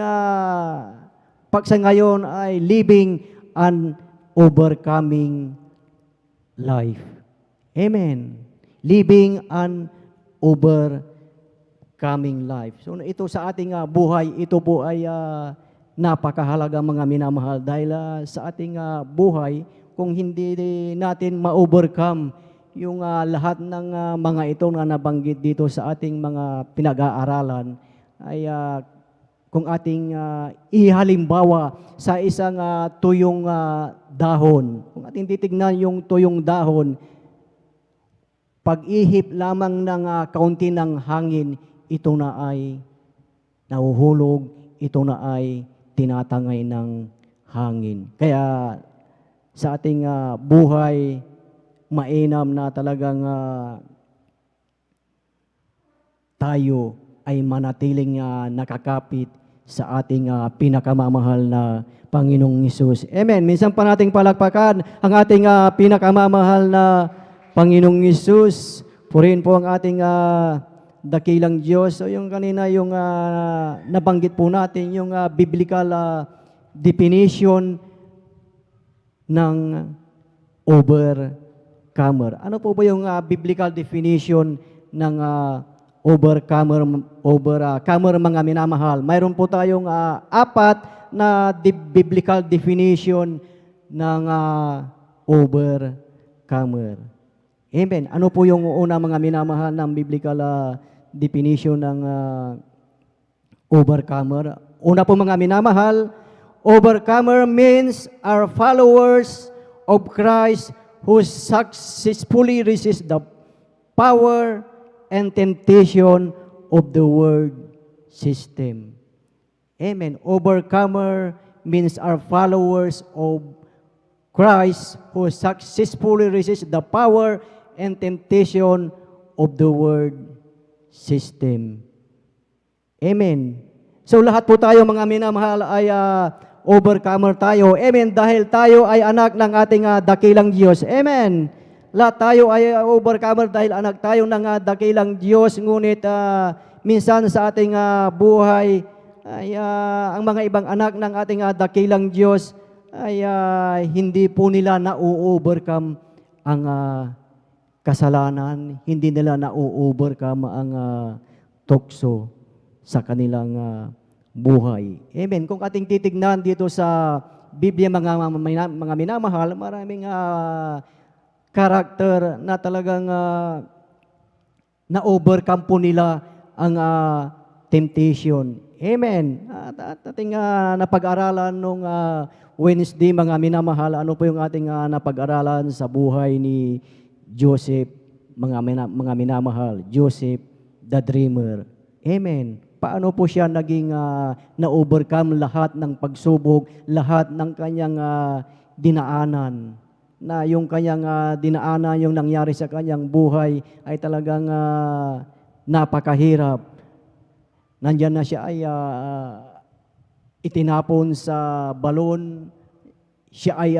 paksa ngayon ay Living an Overcoming Life. Amen. Living an Overcoming Life. So ito sa ating buhay, ito po ay napakahalaga mga minamahal dahil sa ating buhay, kung hindi natin ma-overcome yung lahat ng mga ito na nabanggit dito sa ating mga pinag-aaralan, ay kung ating ihalimbawa sa isang tuyong dahon. Kung ating titignan yung tuyong dahon, pag-ihip lamang ng kaunti ng hangin, ito na ay nahuhulog, ito na ay tinatangay ng hangin. Kaya sa ating buhay, mainam na talagang tayo ay manatiling nakakapit sa ating pinakamamahal na Panginoong Hesus. Amen. Minsan pa nating palakpakan ang ating pinakamamahal na Panginoong Hesus. Purihin po ang ating dakilang Diyos. So yung kanina yung nabanggit po natin, yung biblical definition ng overcomer. Ano po ba yung biblical definition ng overcomer mga minamahal? Mayroon po tayong apat na biblical definition ng overcomer. Amen. Ano po yung una mga minamahal ng biblical definition ng overcomer? Una po mga minamahal, overcomer means are followers of Christ who successfully resist the power and temptation of the world system. Amen. Overcomer means are followers of Christ who successfully resist the power and temptation of the world system. Amen. So lahat po tayo mga minamahal ay overcomer tayo. Amen. Dahil tayo ay anak ng ating dakilang Diyos. Amen. Lahat tayo ay overcomer dahil anak tayo ng dakilang Diyos. Ngunit minsan sa ating buhay ay ang mga ibang anak ng ating dakilang Diyos ay hindi po nila na-overcome ang kasalanan. Hindi nila na-overcome ang tukso sa kanilang buhay. Amen. Kung ating titignan dito sa Biblia mga minamahal, maraming karakter na talagang na-overcome po nila ang temptation. Amen. At ating napag-aralan nung Wednesday mga minamahal, ano po yung ating napag-aralan sa buhay ni Joseph, mga minamahal, Joseph the Dreamer. Amen. Paano po siya naging na-overcome lahat ng pagsubok, lahat ng kanyang dinaanan. Na yung kanyang dinaanan, yung nangyari sa kanyang buhay ay talagang napakahirap. Nandyan na siya ay itinapon sa balon, siya ay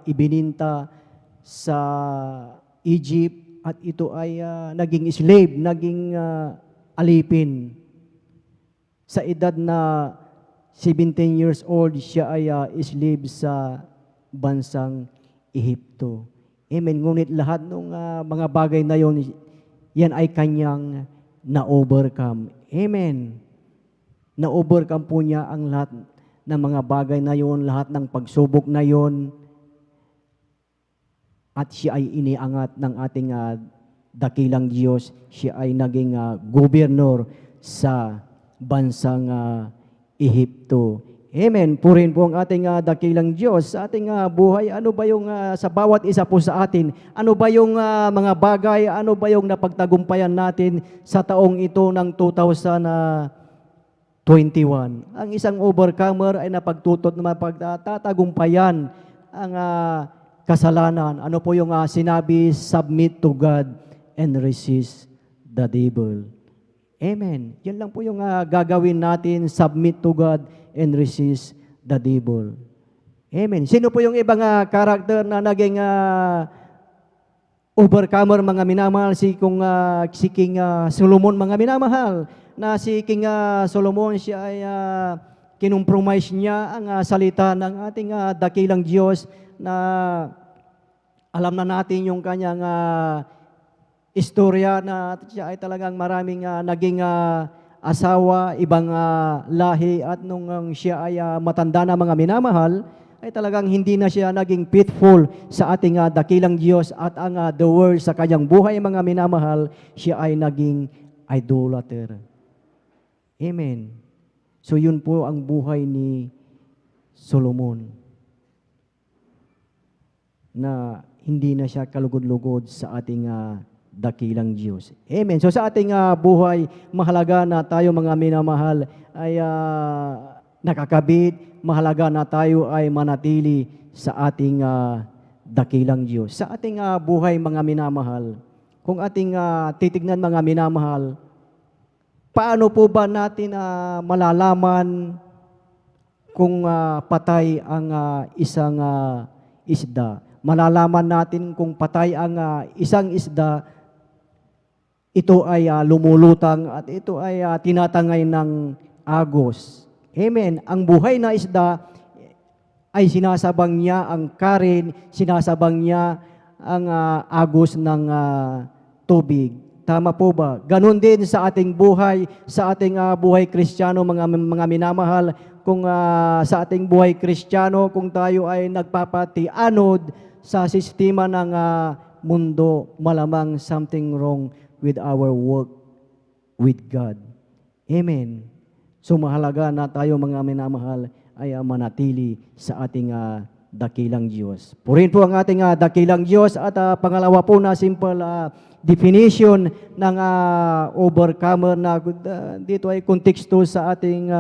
ibininta sa Egypt at ito ay naging slave, naging alipin. Sa edad na 17 years old, siya ay slave sa bansang Ehipto. Amen. Ngunit lahat ng mga bagay na yon, yan ay kanyang na-overcome. Amen. Na-overcome po niya ang lahat ng mga bagay na yon, lahat ng pagsubok na yon, at siya ay iniangat ng ating dakilang Diyos. Siya ay naging gobernador sa bansang Ehipto. Amen. Purin po ang ating dakilang Diyos sa ating buhay. Ano ba yung sa bawat isa po sa atin? Ano ba yung mga bagay? Ano ba yung napagtagumpayan natin sa taong ito ng 2021? Ang isang overcomer ay napagtutot na mapagtatagumpayan ang kasalanan. Ano po yung sinabi? Submit to God and resist the devil. Amen. Yan lang po yung gagawin natin, submit to God and resist the devil. Amen. Sino po yung ibang karakter na naging overcomer, mga minamahal? Si King Solomon, mga minamahal, na si King Solomon, siya ay kinumpromise niya ang salita ng ating dakilang Diyos, na alam na natin yung kanyang istorya, na siya ay talagang maraming naging asawa, ibang lahi, at nung siya ay matanda na, mga minamahal, ay talagang hindi na siya naging faithful sa ating dakilang Diyos at ang the world sa kanyang buhay, mga minamahal, siya ay naging idolater. Amen. So yun po ang buhay ni Solomon, na hindi na siya kalugod-lugod sa ating dakilang Diyos. Amen. So sa ating buhay, mahalaga na tayo, mga minamahal, ay nakakabit. Mahalaga na tayo ay manatili sa ating dakilang Diyos. Sa ating buhay, mga minamahal, kung ating titignan, mga minamahal, paano po ba natin malalaman kung patay ang isang isda? Malalaman natin kung patay ang isang isda, ito ay lumulutang at ito ay tinatangay ng agos. Amen. Ang buhay na isda ay sinasabang niya ang karin, sinasabang niya ang agos ng tubig. Tama po ba? Ganon din sa ating buhay, sa ating buhay Kristiyano, mga minamahal. Kung sa ating buhay Kristiyano, kung tayo ay nagpapatianod sa sistema ng mundo, malamang something wrong with our work with God. Amen. So mahalaga na tayo, mga minamahal, ay manatili sa ating dakilang Diyos. Purihin po ang ating dakilang Diyos. At pangalawa po na simple definition ng overcomer, na dito ay konteksto sa ating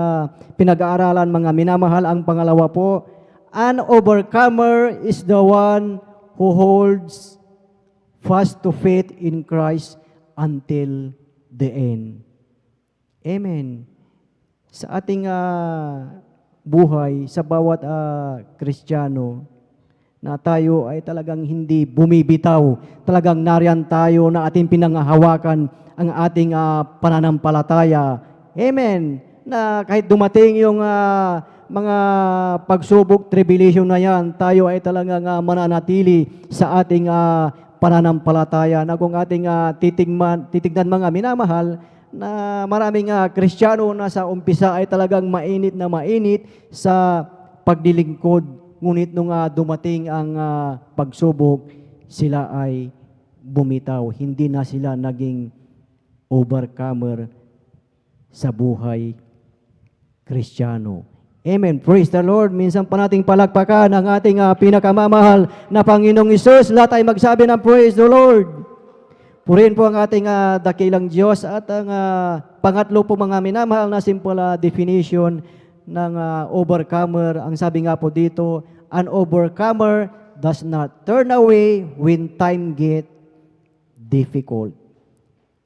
pinag-aaralan, mga minamahal. Ang pangalawa po, an overcomer is the one who holds fast to faith in Christ until the end. Amen. Sa ating buhay, sa bawat Kristiyano, na tayo ay talagang hindi bumibitaw, talagang nariyan tayo na ating pinanghahawakan ang ating pananampalataya. Amen. Na kahit dumating yung mga pagsubok, tribulation na yan, tayo ay talagang mananatili sa ating pananampalataya, na kung ating titignan, mga minamahal, na maraming Kristiyano na sa umpisa ay talagang mainit na mainit sa paglilingkod, ngunit nung dumating ang pagsubok, sila ay bumitaw. Hindi na sila naging overcomer sa buhay Kristiyano. Amen. Praise the Lord. Minsan pa nating palakpakan ang ating pinakamamahal na Panginoong Hesus. Lahat ay magsabi ng praise the Lord. Purihin po ang ating dakilang Diyos. At ang pangatlo po, mga minamahal, na simple definition ng overcomer. Ang sabi nga po dito, an overcomer does not turn away when time get difficult.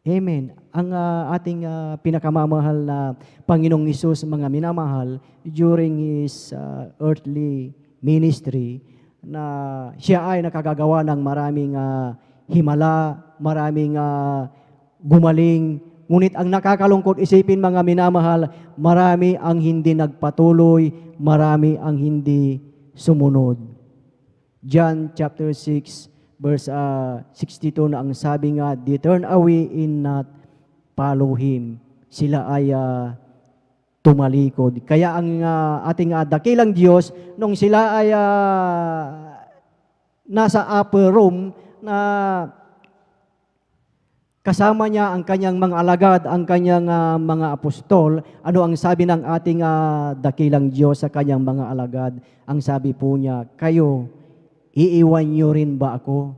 Amen. Ang ating pinakamamahal na Panginoong Hesus, mga minamahal, during His earthly ministry, na siya ay nakagagawa ng maraming himala, maraming gumaling. Ngunit ang nakakalungkot isipin, mga minamahal, marami ang hindi nagpatuloy, marami ang hindi sumunod. John chapter 6, verse 62, na ang sabi nga, they turn away and not follow Him. Sila ay tumalikod. Kaya ang ating dakilang Diyos, nung sila ay nasa upper room, na Kasama niya ang kanyang mga alagad, ang kanyang mga apostol. Ano ang sabi ng ating dakilang Diyos sa kanyang mga alagad? Ang sabi po niya, kayo, iiwan niyo rin ba ako?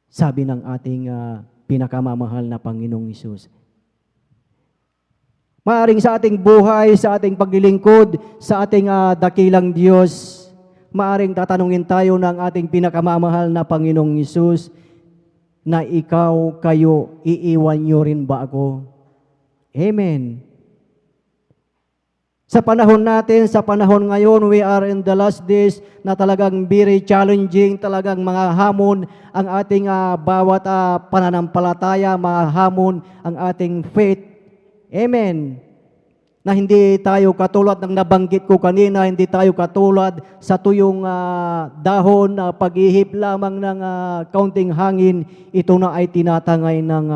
Sabi ng ating pinakamamahal na Panginoong Hesus. Maaring sa ating buhay, sa ating paglilingkod, sa ating dakilang Diyos, maaring tatanungin tayo ng ating pinakamamahal na Panginoong Hesus, na ikaw, kayo, iiwan nyo rin ba ako? Amen. Sa panahon natin, sa panahon ngayon, we are in the last days na talagang very challenging, talagang mga hamon ang ating bawat pananampalataya, mga hamon ang ating faith. Amen. Na hindi tayo katulad ng nabanggit ko kanina, hindi tayo katulad sa tuyong dahon na pag-ihip lamang ng kaunting hangin, ito na ay tinatangay ng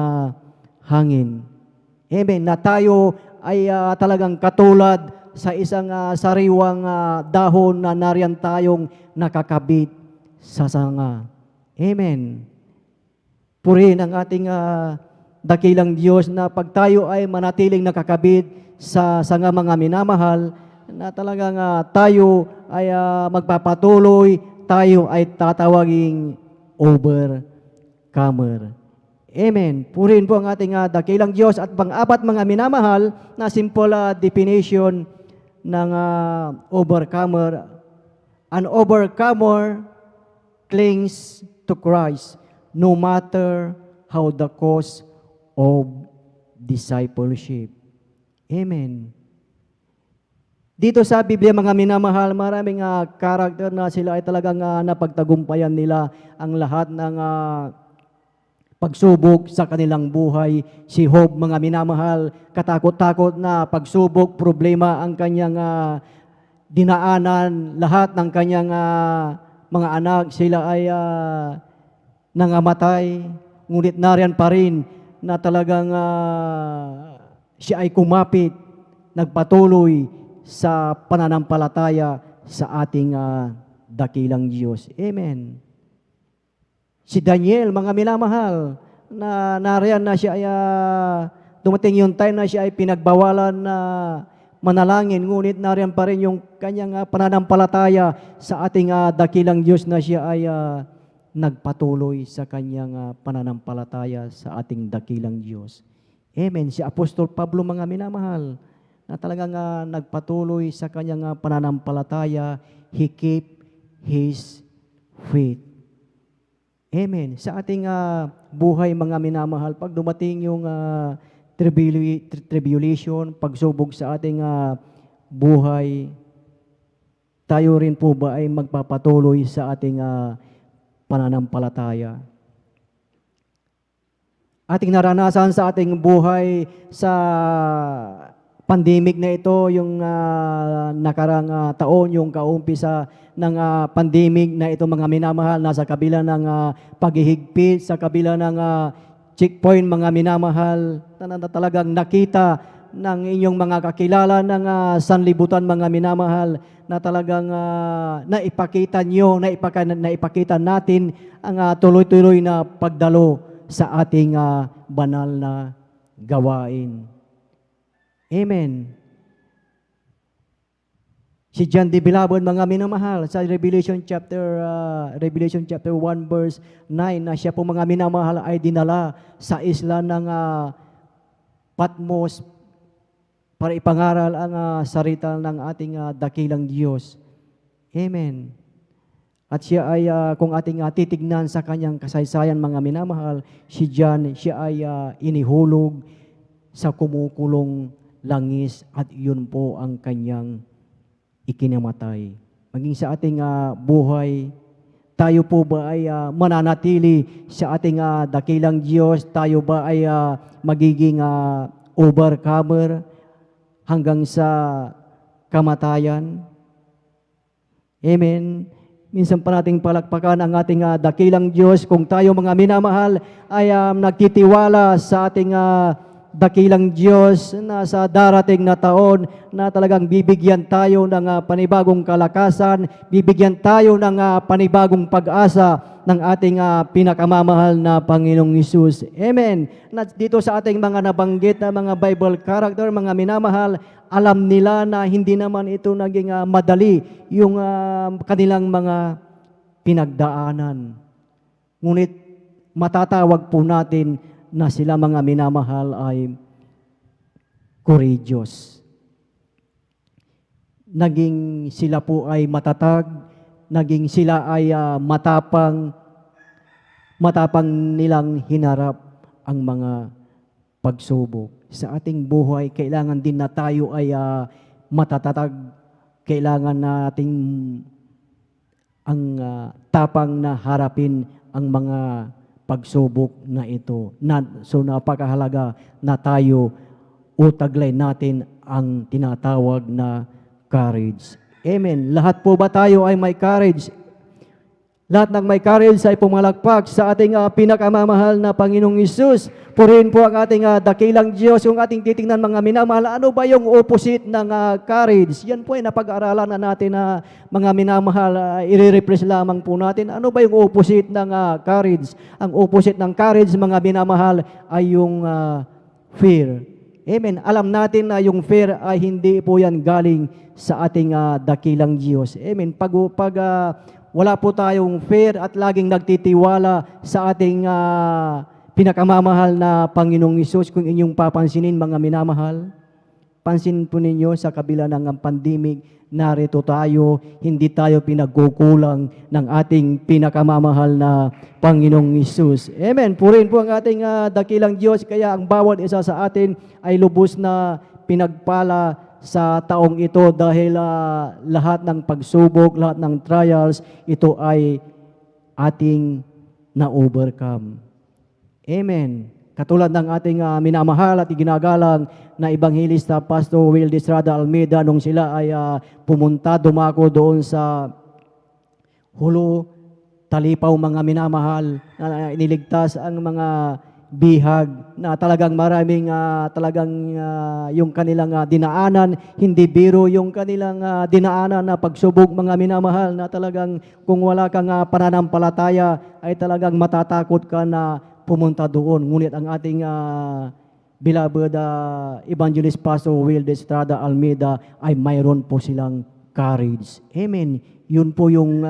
hangin. Amen. Na tayo ay talagang katulad sa isang sariwang dahon na nariyan tayong nakakabit sa sanga. Amen. Purihin ang ating dakilang Diyos na pag tayo ay manatiling nakakabit sa sanga mga minamahal, na talagang tayo ay magpapatuloy, tayo ay tatawaging overcomer. Amen. Purihin po ang ating dakilang Diyos. At pang-apat mga minamahal na simple definition ng overcomer. An overcomer clings to Christ no matter how the cost of discipleship. Amen. Dito sa Biblia, mga minamahal, maraming karakter na sila ay talagang napagtagumpayan nila ang lahat ng pagsubok sa kanilang buhay. Si Job, mga minamahal, katakot-takot na pagsubok, problema ang kanyang dinaanan. Lahat ng kanyang mga anak, sila ay nangamatay. Ngunit nariyan pa rin na talagang siya ay kumapit, nagpatuloy sa pananampalataya sa ating dakilang Diyos. Amen. Si Daniel, mga minamahal, na nariyan na siya ay dumating yung time na siya ay pinagbawalan na manalangin, ngunit nariyan pa rin yung kanyang pananampalataya sa ating dakilang Diyos na siya ay nagpatuloy sa kanyang pananampalataya sa ating dakilang Diyos. Amen. Si Apostol Pablo, mga minamahal, na talagang nagpatuloy sa kanyang pananampalataya, he kept his faith. Amen. Sa ating buhay, mga minamahal, pag dumating yung tribulation, pagsubok sa ating buhay, tayo rin po ba ay magpapatuloy sa ating pananampalataya? Ating naranasan sa ating buhay sa pandemic na ito, yung nakarang taon, yung kaumpisa ng pandemic na ito, mga minamahal, nasa kabila ng paghihigpit, sa kabila ng checkpoint, mga minamahal, na talagang nakita ng inyong mga kakilala ng sanlibutan, mga minamahal, na talagang naipakita nyo, naipakita natin ang tuloy-tuloy na pagdalo sa ating banal na gawain. Amen. Si John the Beloved, mga minamahal, sa Revelation chapter 1 verse 9, na siya po, mga minamahal, ay dinala sa isla ng Patmos para ipangaral ang salita ng ating dakilang Diyos. Amen. At siya ay, kung ating titignan sa kanyang kasaysayan, mga minamahal, si John, siya ay inihulog sa kumukulong langis at yun po ang kanyang ikinamatay. Maging sa ating buhay, tayo po ba ay mananatili sa ating dakilang Diyos? Tayo ba ay magiging overcomer hanggang sa kamatayan? Amen. Minsan pa nating palakpakan ang ating dakilang Diyos kung tayo, mga minamahal, ay nagtitiwala sa ating dakilang Diyos na sa darating na taon na talagang bibigyan tayo ng panibagong kalakasan, bibigyan tayo ng panibagong pag-asa ng ating pinakamamahal na Panginoong Hesus. Amen. Na dito sa ating mga nabanggit na mga Bible character, mga minamahal, alam nila na hindi naman ito naging madali yung kanilang mga pinagdaanan. Ngunit matatawag po natin na sila mga minamahal ay courageous. Naging sila po ay matatag, naging sila ay matapang nilang hinarap ang mga pagsubok. Sa ating buhay, kailangan din na tayo ay matatatag. Kailangan nating ang tapang na harapin ang mga pagsubok na ito. So napakahalaga na tayo utaglay natin ang tinatawag na courage. Amen. Lahat po ba tayo ay may courage? Lahat ng may courage ay pumalakpak sa ating pinakamamahal na Panginoong Hesus. Purihin po ang ating dakilang Diyos. Yung ating titingnan mga minamahal, ano ba yung opposite ng courage? Yan po ay napag-aralan na natin na mga minamahal, i-repress lamang po natin. Ano ba yung opposite ng courage? Ang opposite ng courage, mga minamahal, ay yung fear. Amen. Alam natin na yung fear ay hindi po yan galing sa ating dakilang Diyos. Amen. Pag wala po tayong fear at laging nagtitiwala sa ating pinakamamahal na Panginoong Hesus, kung inyong papansinin mga minamahal, pansin po ninyo sa kabila ng pandemic, narito tayo, hindi tayo pinagkukulang ng ating pinakamamahal na Panginoong Hesus. Amen. Purihin po ang ating dakilang Diyos, kaya ang bawat isa sa atin ay lubos na pinagpala sa taong ito dahil lahat ng pagsubok, lahat ng trials, ito ay ating na-overcome. Amen. Katulad ng ating minamahal at ginagalang na Evangelista Pastor Will Estrada Almeida nung sila ay pumunta, dumako doon sa Hulo, Talipaw, mga minamahal, na iniligtas ang mga bihag na talagang maraming yung kanilang dinaanan, hindi biro yung kanilang dinaanan na pagsubok, mga minamahal, na talagang kung wala kang pananampalataya ay talagang matatakot ka na pumunta doon. Ngunit ang ating beloved Evangelist Pastor Will Estrada Almeida ay mayroon po silang courage. Amen. Yun po yung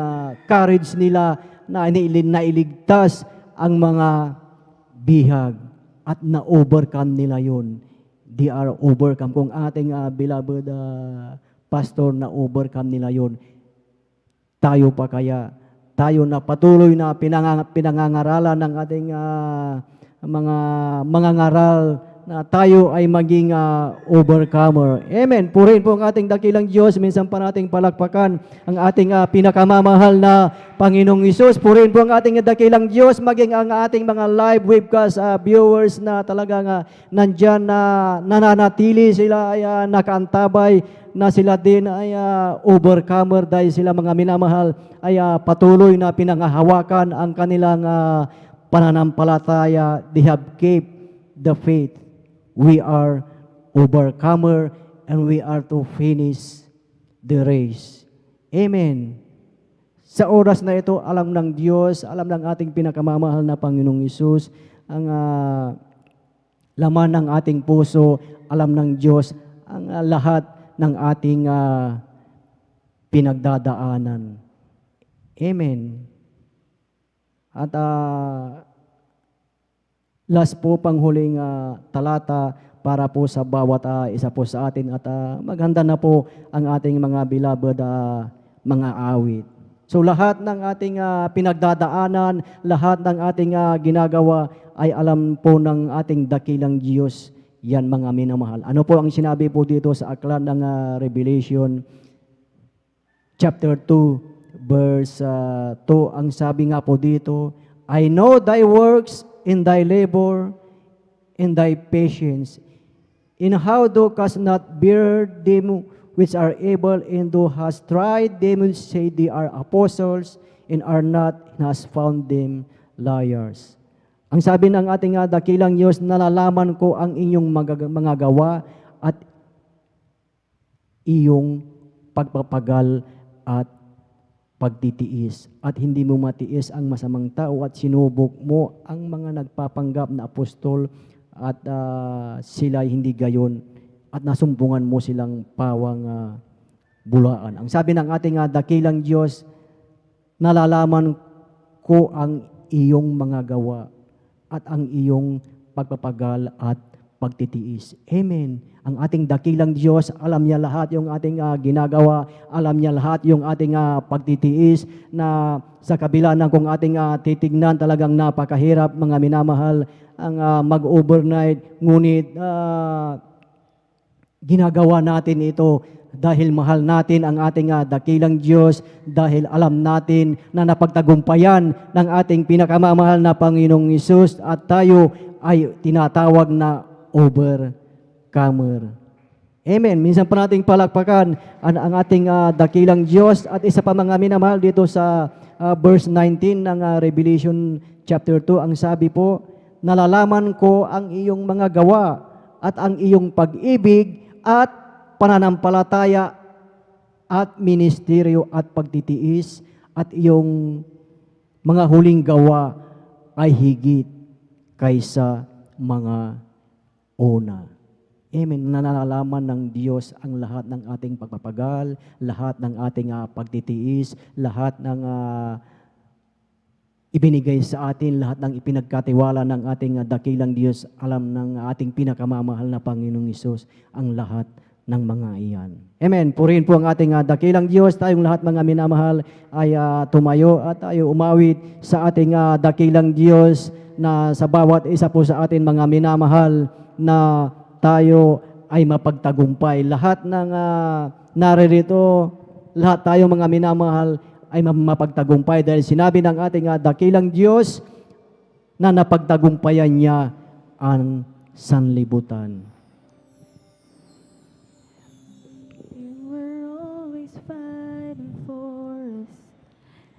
courage nila na nailigtas ang mga bihag at na-overcome nila yun. They are overcome. Kung ating beloved pastor na overcome nila yun, tayo pa kaya, tayo na patuloy na pinangangaralan ng ating mga ngaral na tayo ay maging overcomer. Amen. Purihin po ang ating dakilang Diyos. Minsan pa nating palakpakan ang ating pinakamamahal na Panginoong Hesus. Purihin po ang ating dakilang Diyos, maging ang ating mga live webcast viewers na talagang nandyan na nananatili, sila ay nakaantabay, na sila din ay overcomer dahil sila mga minamahal ay patuloy na pinangahawakan ang kanilang pananampalataya. They have kept the faith. We are overcomer and we are to finish the race. Amen. Sa oras na ito, alam ng Diyos, alam ng ating pinakamamahal na Panginoong Hesus, ang laman ng ating puso, alam ng Diyos ang lahat ng ating pinagdadaanan. Amen. At last po, panghuling talata para po sa bawat isa po sa atin, at maghanda na po ang ating mga beloved mga awit. So lahat ng ating pinagdadaanan, lahat ng ating ginagawa ay alam po ng ating dakilang Diyos. Yan mga minamahal. Ano po ang sinabi po dito sa aklat ng Revelation chapter 2 verse 2? Ang sabi nga po dito, I know thy works in thy labor, in thy patience, in how thou canst not bear them which are able, and thou hast tried them which say they are apostles, and are not, and hast found them liars. Ang sabi ng ating dakilang Diyos, nalalaman ko ang inyong mga gawa at iyong pagpapagal at pagtitiis. At hindi mo matiis ang masamang tao at sinubok mo ang mga nagpapanggap na apostol at sila'y hindi gayon at nasumpungan mo silang pawang bulaan. Ang sabi ng ating dakilang Diyos, nalalaman ko ang iyong mga gawa at ang iyong pagpapagal at pagtitiis. Amen. Ang ating dakilang Diyos, alam niya lahat yung ating ginagawa, alam niya lahat yung ating pagtitiis na sa kabila ng kung ating titignan talagang napakahirap, mga minamahal, ang mag-overnight, ngunit ginagawa natin ito dahil mahal natin ang ating dakilang Diyos, dahil alam natin na napagtagumpayan ng ating pinakamamahal na Panginoong Hesus at tayo ay tinatawag na overcomer. Amen. Minsan pa nating palakpakan ang ating dakilang Diyos at isa pa mga minamahal dito sa verse 19 ng Revelation chapter 2, ang sabi po, nalalaman ko ang iyong mga gawa at ang iyong pag-ibig at pananampalataya at ministeryo at pagtitiis at iyong mga huling gawa ay higit kaysa mga una. Amen. Nalalaman ng Diyos ang lahat ng ating pagpapagal, lahat ng ating pagtitiis, lahat ng ibinigay sa atin, lahat ng ipinagkatiwala ng ating dakilang Diyos. Alam ng ating pinakamamahal na Panginoong Hesus ang lahat ng mga iyan. Amen. Purihin po ang ating dakilang Diyos. Tayong lahat mga minamahal ay tumayo at tayo umawit sa ating dakilang Diyos na sa bawat isa po sa atin mga minamahal na tayo ay mapagtagumpay. Lahat ng naririto, lahat tayo mga minamahal ay mapagtagumpay dahil sinabi ng ating dakilang Diyos na napagtagumpayan niya ang sanlibutan.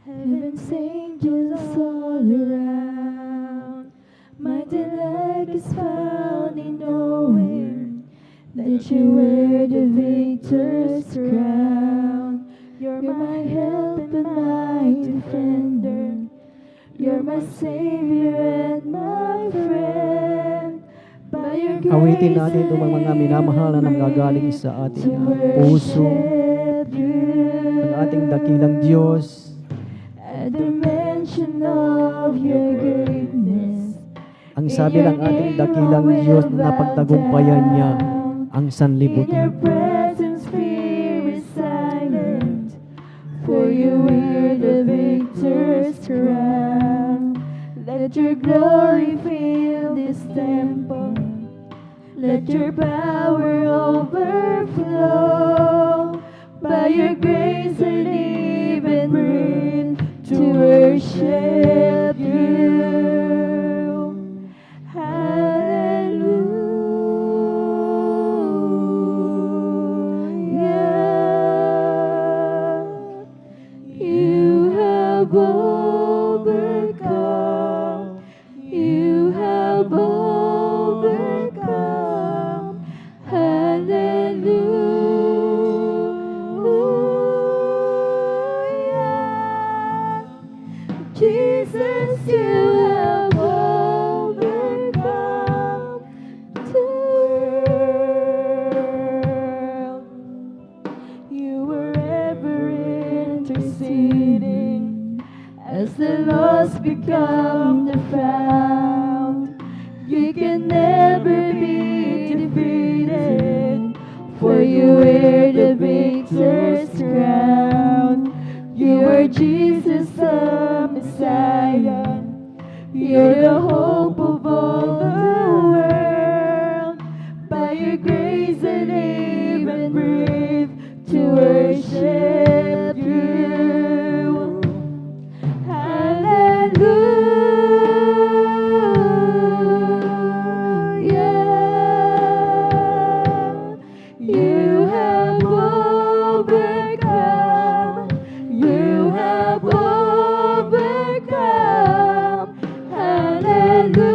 Heaven's angels all around. My delight is found in knowing that you wear the victor's crown. You're my help and my defender. You're my savior and my friend. By your grace Awitin natin itong mga minamahal na nanggagaling sa ating puso, ang ating dakilang Diyos. At the mention of your greatness, ang sabi ng ating dakilang Diyos na napagtagumpayan niya ang in your sanlibutan. presence fear is silent, for you wear the victor's crown. Let your glory fill this temple, let your power overflow. By your grace I live and breathe to worship you. Hallelujah. You have overcome. You have overcome. Hallelujah. Jesus, you have overcome the world. You were ever interceding as the lost become the found. You can never be defeated, for you wear the victor's crown. You are Jesus the Messiah. You're the hope of all the world. By your grace I live and breathe to worship you. Hallelujah. You have overcome. You have overcome. Hallelujah.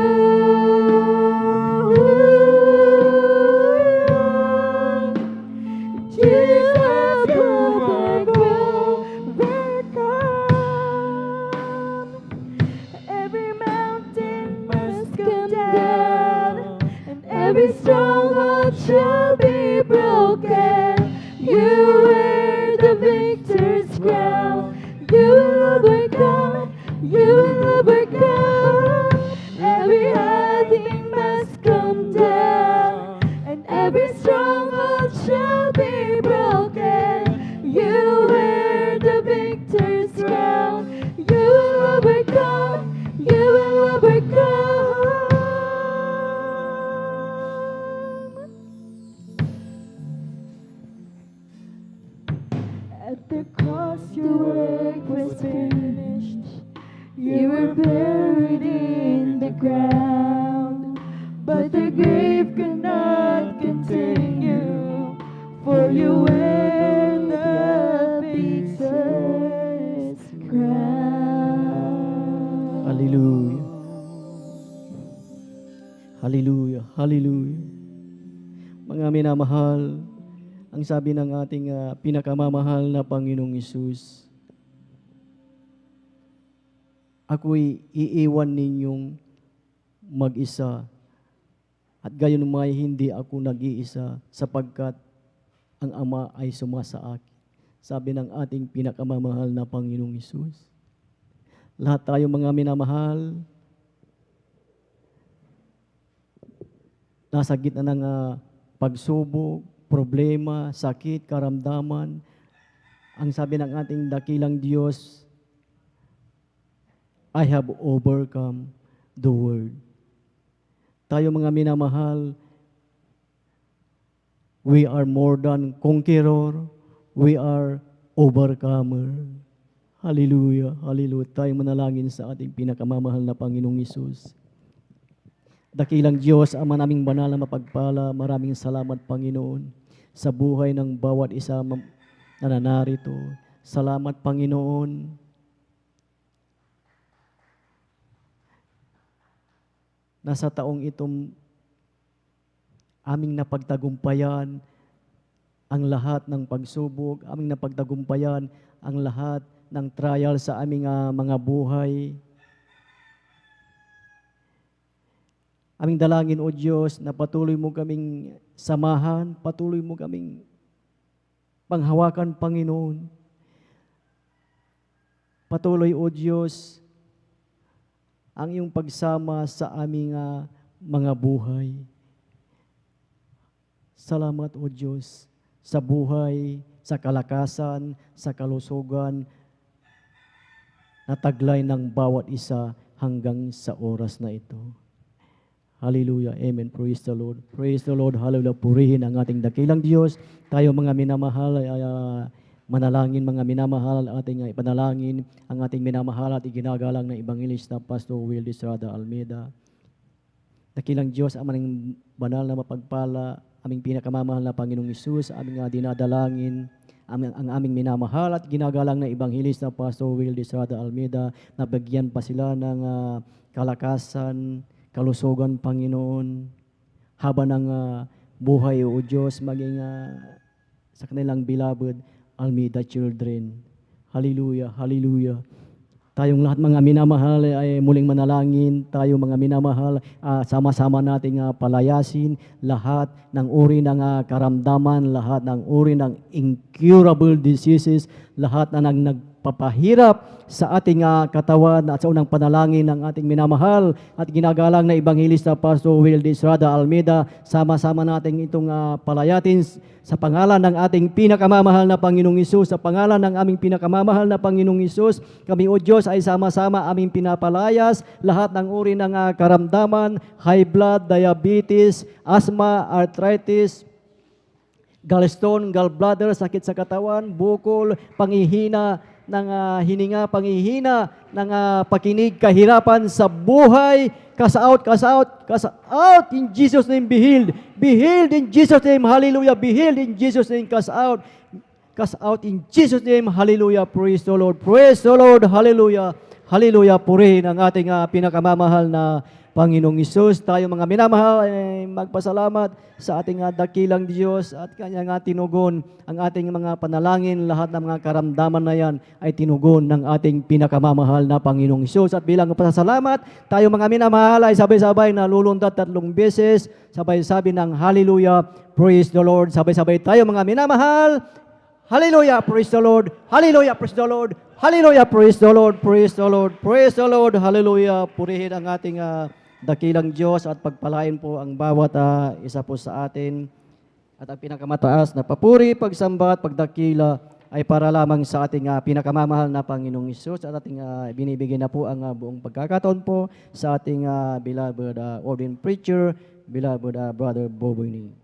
every stronghold shall be broken. You wear the victor's crown. You will overcome. You will overcome. Every hiding must come down, and every stronghold shall be broken. You wear the victor's crown. You will overcome. You will overcome. At the cross your work was finished. You were buried in the ground, but the grave cannot contain you, for you wear the victor's crown. Hallelujah. Hallelujah. Hallelujah. Mga minamahal, ang sabi ng ating pinakamamahal na Panginoong Hesus, ako'y iiwan ninyong mag-isa, at gayon may hindi ako nag-iisa, sapagkat ang Ama ay sumasa akin. Sabi ng ating pinakamamahal na Panginoong Hesus. Lahat tayo mga minamahal, nasa gitna ng pagsubok, problema, sakit, karamdaman. Ang sabi ng ating dakilang Diyos, I have overcome the world. Tayo mga minamahal, we are more than conqueror, we are overcomer. Hallelujah, hallelujah. Tayo manalangin sa ating pinakamamahal na Panginoong Hesus. Dakilang Diyos, Ama naming banal na mapagpala, maraming salamat Panginoon sa buhay ng bawat isa na nanarito. Salamat Panginoon. Nasa taong itong aming napagtagumpayan ang lahat ng pagsubok, aming napagtagumpayan ang lahat ng trial sa aming mga buhay. Aming dalangin, O Diyos, na patuloy mo kaming samahan, patuloy mo kaming panghawakan, Panginoon. Patuloy, O Diyos, ang iyong pagsama sa aming mga buhay. Salamat, O Diyos, sa buhay, sa kalakasan, sa kalusugan, na taglay ng bawat isa hanggang sa oras na ito. Hallelujah. Amen. Praise the Lord. Praise the Lord. Hallelujah. Purihin ang ating dakilang Diyos. Tayo mga minamahal, manalangin mga minamahal, ating ipanalangin ang ating minamahal at iginagalang na Evangelista Pastor Will Estrada Almeida. Dakilang Diyos, aming banal na mapagpala, aming pinakamamahal na Panginoong Hesus, aming dinadalangin, ang aming minamahal at ginagalang na Evangelista Pastor Will Estrada Almeida, nabagyan pa sila ng kalakasan, kalusugan, Panginoon, haba ng buhay, O Diyos, maging sa kanilang beloved Almeida children. Hallelujah, hallelujah. Tayong lahat mga minamahal ay muling manalangin, tayo mga minamahal, sama-sama nating palayasin lahat ng uri ng karamdaman, lahat ng uri ng incurable diseases, lahat na nagpapahirap sa ating katawan at sa unang panalangin ng ating minamahal at ginagalang na Evangelista Pastor Will Estrada Almeida. Sama-sama natin itong palayatin sa pangalan ng ating pinakamamahal na Panginoong Hesus, sa pangalan ng aming pinakamamahal na Panginoong Hesus. Kami, O Diyos, ay sama-sama aming pinapalayas lahat ng uri ng karamdaman, high blood, diabetes, asthma, arthritis, gallstone, gallbladder, sakit sa katawan, bukol, panghihina ng hininga, panghihina ng pakinig, kahirapan sa buhay, cast out, cast out, cast out in Jesus' name, be healed. Be healed in Jesus' name, hallelujah. Be healed in Jesus' name, cast out. Cast out in Jesus' name, hallelujah. Praise the Lord, praise the Lord, hallelujah. Hallelujah, purihin ang ating pinakamamahal na Panginoong Isus. Tayo mga minamahal ay magpasalamat sa ating dakilang Diyos at Kanya nga tinugon ang ating mga panalangin. Lahat ng mga karamdaman na yan ay tinugon ng ating pinakamamahal na Panginoong Isus. At bilang pasasalamat, tayo mga minamahal ay sabay-sabay na lulundat 3 beses. Sabay sabi ng Hallelujah, praise the Lord. Sabay-sabay tayo mga minamahal. Hallelujah, praise the Lord. Hallelujah, praise the Lord. Hallelujah, praise the Lord, praise the Lord, praise the Lord. Hallelujah. Purihin ang ating dakilang Diyos at pagpalain po ang bawat isa po sa atin. At ang pinakamataas na papuri, pagsamba at pagdakila ay para lamang sa ating pinakamamahal na Panginoong Isus. At ating binibigyan na po ang buong pagkakataon po sa ating beloved ordained preacher, beloved Brother Boboy.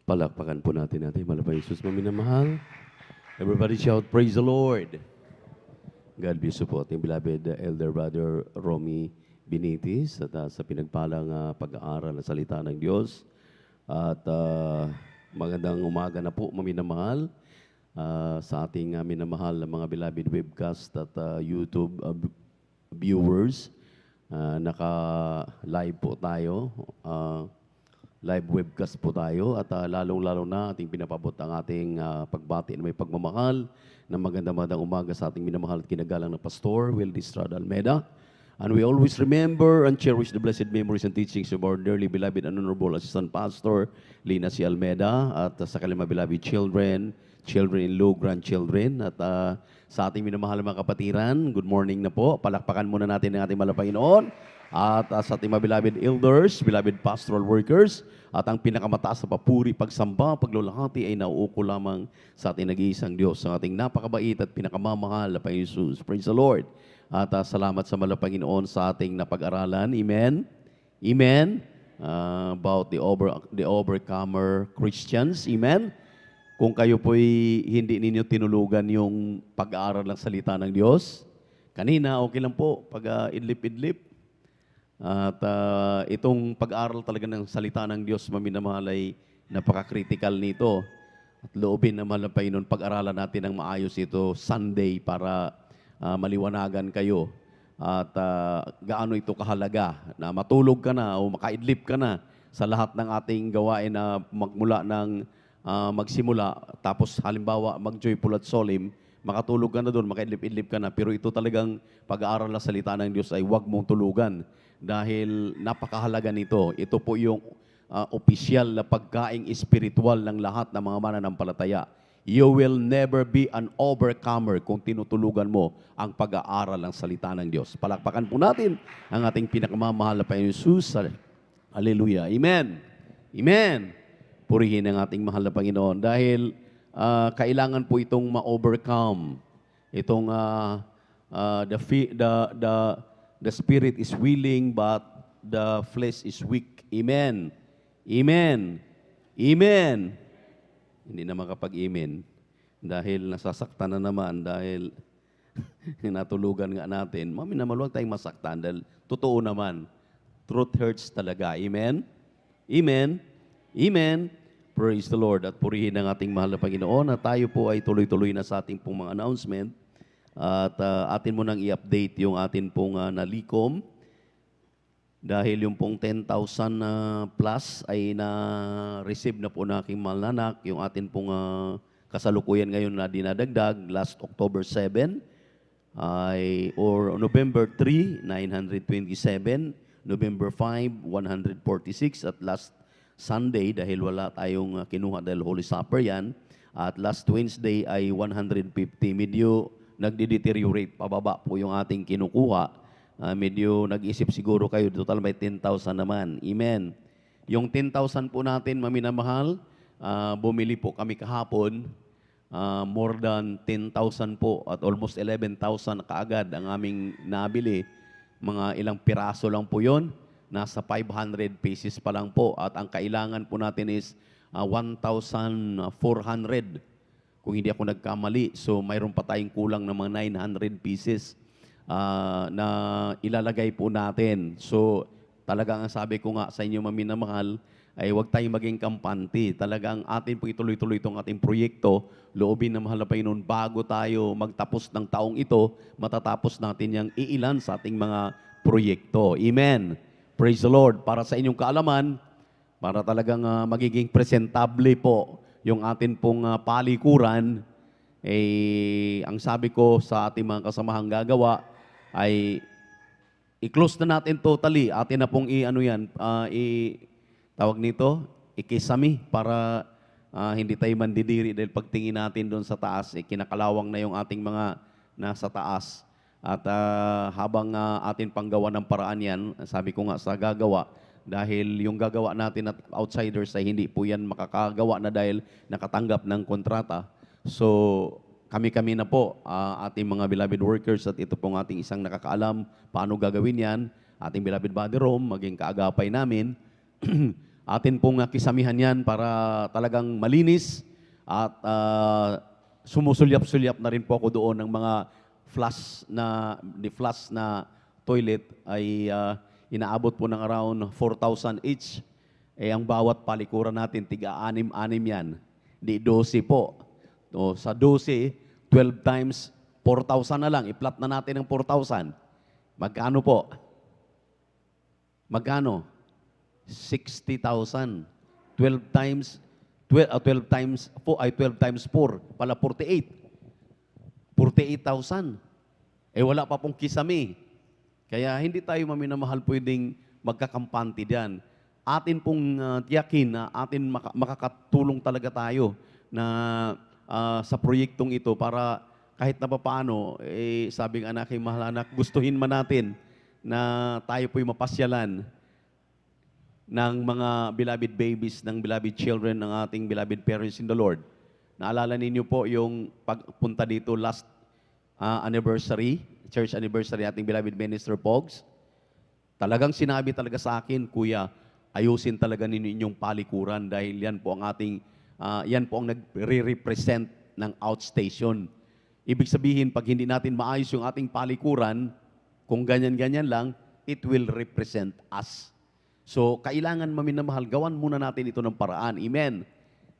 Palakpakan po natin mahal na Jesus, maminamahal. Everybody shout, praise the Lord. God bless you po ating beloved Elder Brother Romy Benitez at sa pinagpalang pag-aaral ng salita ng Diyos. At magandang umaga na po, maminamahal, sa ating minamahal na mga beloved webcast at YouTube viewers. Naka-live po tayo. Live webcast po tayo at lalong-lalo na ating pinapabot ang ating pagbati na may pagmamahal na magandang umaga sa ating minamahal at kinagalang na Pastor Will Estrada Almeida. And we always remember and cherish the blessed memories and teachings of our dearly beloved and honorable Assistant Pastor Lina C. Almeida at sa kanyang mga beloved children-in-law, grandchildren at sa ating minamahal mga kapatiran, good morning na po. Palakpakan muna natin ang ating mahal na Panginoon. At sa ating mga beloved elders, beloved pastoral workers, at ang pinakamataas na papuri, pagsamba, paglulahati ay nauuko lamang sa ating nag-iisang Diyos, sa ating napakabait at pinakamamahal na Panginoon Jesus. Praise the Lord. At salamat sa mahal na Panginoon sa ating napag-aralan. Amen. Amen. About the overcomer Christians. Amen. Kung kayo po'y hindi ninyo tinulugan yung pag-aaral ng salita ng Diyos, kanina okay lang po, pag idlip-idlip. At itong pag-aaral talaga ng salita ng Diyos, maminamahal, ay napaka-critical nito. At loobin na mahal na Panginoon, pag-aralan natin ng maayos ito Sunday para maliwanagan kayo. At gaano ito kahalaga na matulog ka na o makaidlip ka na sa lahat ng ating gawain na magmula ng magsimula. Tapos halimbawa mag-joyful at solemn, makatulog ka na doon, makaidlip-idlip ka na. Pero ito talagang pag-aaral ng salita ng Diyos ay huwag mong tulugan. Dahil napakahalaga nito. Ito po yung opisyal na pagkaing espiritual ng lahat ng mga mananampalataya. You will never be an overcomer kung tinutulugan mo ang pag-aaral ng salita ng Diyos. Palakpakan po natin ang ating pinakamamahal na Panginoon Jesus. Hallelujah. Amen. Amen. Purihin ang ating mahal na Panginoon dahil kailangan po itong ma-overcome. Itong the spirit is willing but the flesh is weak. Amen. Amen. Amen. Hindi na makapag-amen dahil nasasaktan na naman dahil natulugan nga natin. Maminamahal, huwag tayong masaktan dahil totoo naman. Truth hurts talaga. Amen. Amen. Amen. Praise the Lord. At purihin ang ating mahal na Panginoon at tayo po ay tuloy-tuloy na sa ating pong mga announcement. At atin mo nang i-update yung atin pong nalikom dahil yung pong 10,000 plus ay na-receive na po na aking mahal na anak. Yung atin pong kasalukuyan ngayon na dinadagdag last October 7 or November 3, 927, November 5, 146 at last Sunday dahil wala tayong kinuha dahil Holy Supper yan at last Wednesday ay 150. Medyo nagde-deteriorate pababa po yung ating kinukuha. Medyo nag-isip siguro kayo, total may 10,000 naman. Amen. Yung 10,000 po natin, maminamahal, bumili po kami kahapon, more than 10,000 po at almost 11,000 kaagad ang aming nabili. Mga ilang piraso lang po yon, nasa 500 pieces pa lang po at ang kailangan po natin is 1,400. Kung hindi ako nagkamali, so mayroon pa tayong kulang ng mga 900 pieces na ilalagay po natin. So, talagang ang sabi ko nga sa inyo, maminamahal, ay huwag tayong maging kampante. Talagang atin po ituloy-tuloy itong ating proyekto, loobin na mahal na Panginoon, bago tayo magtapos ng taong ito, matatapos natin yung iilan sa ating mga proyekto. Amen. Praise the Lord. Para sa inyong kaalaman, para talagang magiging presentable po yung atin pong palikuran, ang sabi ko sa ating mga kasamahang gagawa ay i-close na natin totally. Atin na pong tawag nito, ikisami para hindi tayo mandidiri dahil pagtingin natin doon sa taas, kinakalawang na yung ating mga nasa taas. At habang atin panggawa ng paraan yan, sabi ko nga sa gagawa, dahil yung gagawa natin at outsiders ay hindi po yan makakagawa na dahil nakatanggap ng kontrata. So, kami-kami na po, ating mga beloved workers at ito pong ating isang nakakaalam paano gagawin yan, ating beloved Body Room, maging kaagapay namin. Atin pong kisamihan yan para talagang malinis at sumusulyap-sulyap na rin po ako doon ng mga flush na toilet ay inaabot po ng around 4,000 each. Ang bawat palikuran natin, tiga-anim-anim yan. Di 12 po. So, sa 12, 12 times 4,000 na lang. I-plot na natin ng 4,000. Magkano po? Magkano? 60,000. 12 times 12 times 4 pala 48. 48,000. Wala pa pong kisame. Kaya hindi tayo maminamahal pwedeng magkakampante diyan. Atin pong tiyakin na atin makakatulong talaga tayo na sa proyektong ito para kahit na paano, sabing anak, mahal anak, gustuhin man natin na tayo po'y mapasyalan ng mga beloved babies, ng beloved children, ng ating beloved parents in the Lord. Naalala ninyo po yung pagpunta dito last anniversary, church anniversary, ating beloved minister Pogs. Talagang sinabi talaga sa akin, Kuya, ayusin talaga ninyo inyong palikuran dahil yan po ang ating, yan po ang nagre-represent ng outstation. Ibig sabihin, pag hindi natin maayos yung ating palikuran, kung ganyan-ganyan lang, it will represent us. So, kailangan maminamahal, gawan muna natin ito ng paraan. Amen.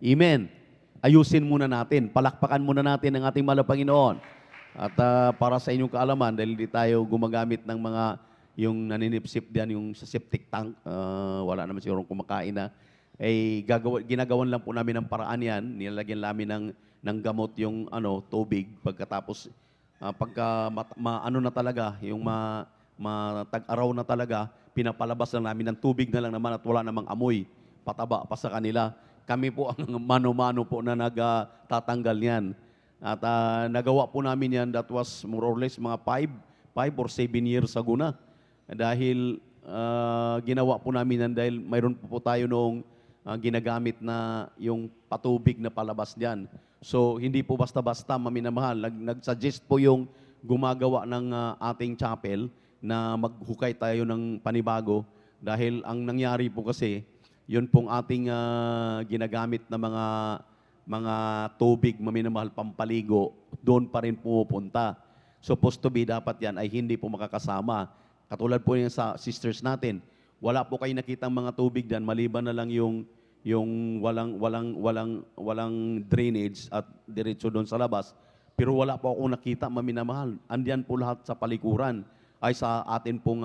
Amen. Ayusin muna natin, palakpakan muna natin ang ating mahal na Panginoon. At para sa inyong kaalaman, dahil hindi tayo gumagamit ng mga, yung naninipsip diyan, yung sa septic tank, wala naman sigurong kumakain na, ginagawan lang po namin ng paraan yan, nilalagyan namin ng gamot yung tubig, pagkatapos, pagka na talaga, yung tag-araw na talaga, pinapalabas lang namin ng tubig na lang naman at wala namang amoy, pataba pa sa kanila. Kami po ang mano-mano po na nagtatanggal niyan. At nagawa po namin yan, that was more or less mga 5 or 7 years ago na. Dahil ginawa po namin yan dahil mayroon po tayo noong ginagamit na yung patubig na palabas diyan. So hindi po basta-basta maminamahal. Nag-suggest po yung gumagawa ng ating chapel na maghukay tayo ng panibago dahil ang nangyari po kasi yun pong ating ginagamit na mga tubig maminamahal pampaligo, doon pa rin pumupunta. Supposed to be dapat yan ay hindi po makakasama. Katulad po yan sa sisters natin, wala po kayo nakitang mga tubig diyan maliban na lang yung walang drainage at diretso doon sa labas. Pero wala po akong nakita maminamahal. Andiyan po lahat sa palikuran ay sa atin pong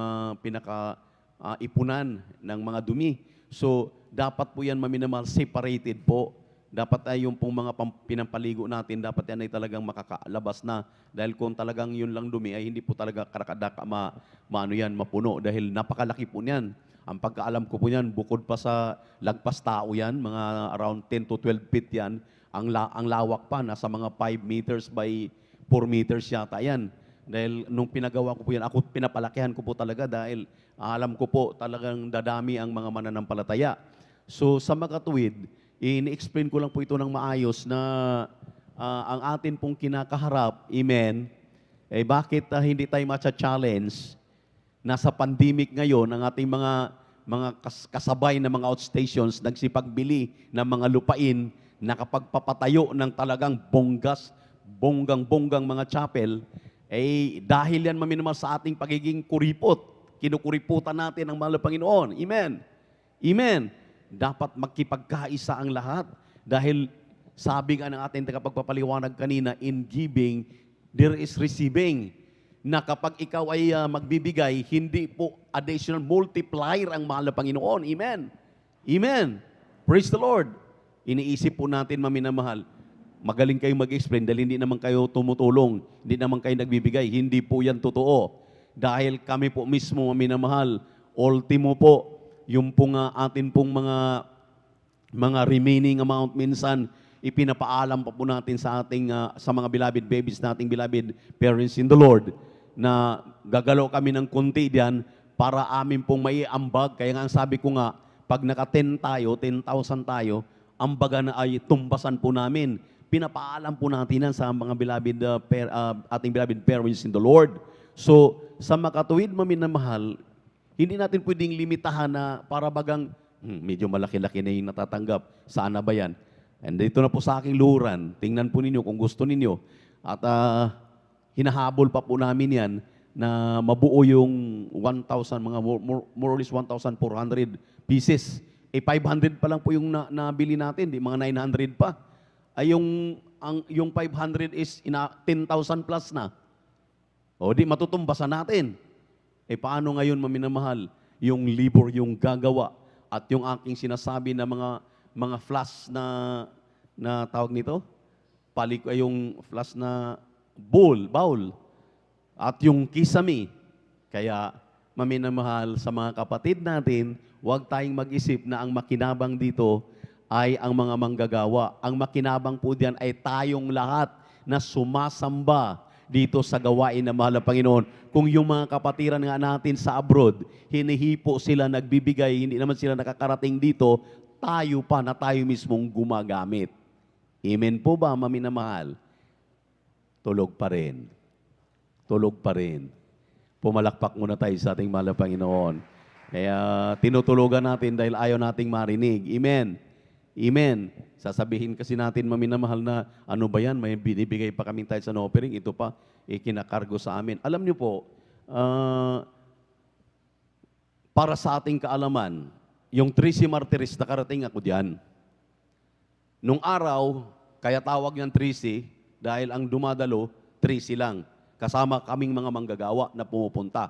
ipunan ng mga dumi. So, dapat po yan maminamahal separated po. Dapat ay yung pong mga pinampaligo natin, dapat yan ay talagang makakalabas na. Dahil kung talagang yun lang dumi, ay hindi po talaga karakadaka mapuno. Dahil napakalaki po niyan. Ang pagkaalam ko po niyan, bukod pa sa lagpas tao yan, mga around 10 to 12 feet yan, ang lawak pa, nasa mga 5 meters by 4 meters yata yan. Dahil nung pinagawa ko po yan, ako pinapalakihan ko po talaga dahil alam ko po talagang dadami ang mga mananampalataya. So sa makatuwid, ini-explain ko lang po ito ng maayos na ang atin pong kinakaharap, amen, bakit hindi tayo matcha-challenge? Nasa pandemic ngayon, ang ating mga kasabay na mga outstations nagsipagbili ng mga lupain, nakapagpapatayo ng talagang bonggang mga chapel, dahil yan maminamahal sa ating pagiging kuripot. Kinukuriputan natin ang mahal na Panginoon. Amen. Amen. Dapat magkipagkaisa ang lahat dahil sabi nga ng ating tagapagpapaliwanag kanina, in giving, there is receiving. Na kapag ikaw ay magbibigay, hindi po additional multiplier ang mahal na Panginoon. Amen. Amen. Praise the Lord. Iniisip po natin, maminamahal, magaling kayong mag-explain dahil hindi naman kayo tumutulong, hindi naman kayo nagbibigay. Hindi po yan totoo. Dahil kami po mismo, maminamahal, ultimo po, yung pong atin pong mga remaining amount minsan, ipinapaalam pa po natin sa ating sa mga beloved babies nating beloved parents in the Lord na gagalaw kami ng konti diyan para amin pong maiambag. Kaya nga ang sabi ko nga, pag naka-10 tayo, 10,000 tayo, ambaga na ay tumbasan po namin. Pinapaalam po natin yan sa mga beloved ating beloved parents in the Lord. So, sa makatuwid maminamahal, hindi natin pwedeng limitahan na para bagang medyo malaki-laki na yung natatanggap. Saan na ba yan? And dito na po sa aking luhuran, tingnan po ninyo kung gusto ninyo. At hinahabol pa po namin yan na mabuo yung 1,000, mga more or less 1,400 pieces. 500 pa lang po yung nabili natin, di mga 900 pa. Ay yung 500 is 10,000 plus na. O di matutumbasan natin. Paano ngayon maminamahal? Yung libor yung gagawa at yung aking sinasabi na mga flash na tawag nito, yung flash na bowl, at yung kisame. Kaya, maminamahal sa mga kapatid natin, huwag tayong mag-isip na ang makinabang dito ay ang mga manggagawa. Ang makinabang po diyan ay tayong lahat na sumasamba dito sa gawain na mahal na Panginoon. Kung yung mga kapatiran nga natin sa abroad, hinihipo sila, nagbibigay, hindi naman sila nakakarating dito, tayo pa na tayo mismong gumagamit. Amen po ba, maminamahal? Tulog pa rin. Tulog pa rin. Pumalakpak muna tayo sa ating mahal na Panginoon. Kaya tinutulugan natin dahil ayaw nating marinig. Amen. Amen. Sasabihin kasi natin, maminamahal, na ano ba yan? May binibigay pa kaming tayo sa offering. Ito pa, ikinakargo sa amin. Alam niyo po, para sa ating kaalaman, yung 13 martyrs, nakarating ako diyan. Nung araw, kaya tawag niyang 13, dahil ang dumadalo, 13 lang. Kasama kaming mga manggagawa na pumupunta.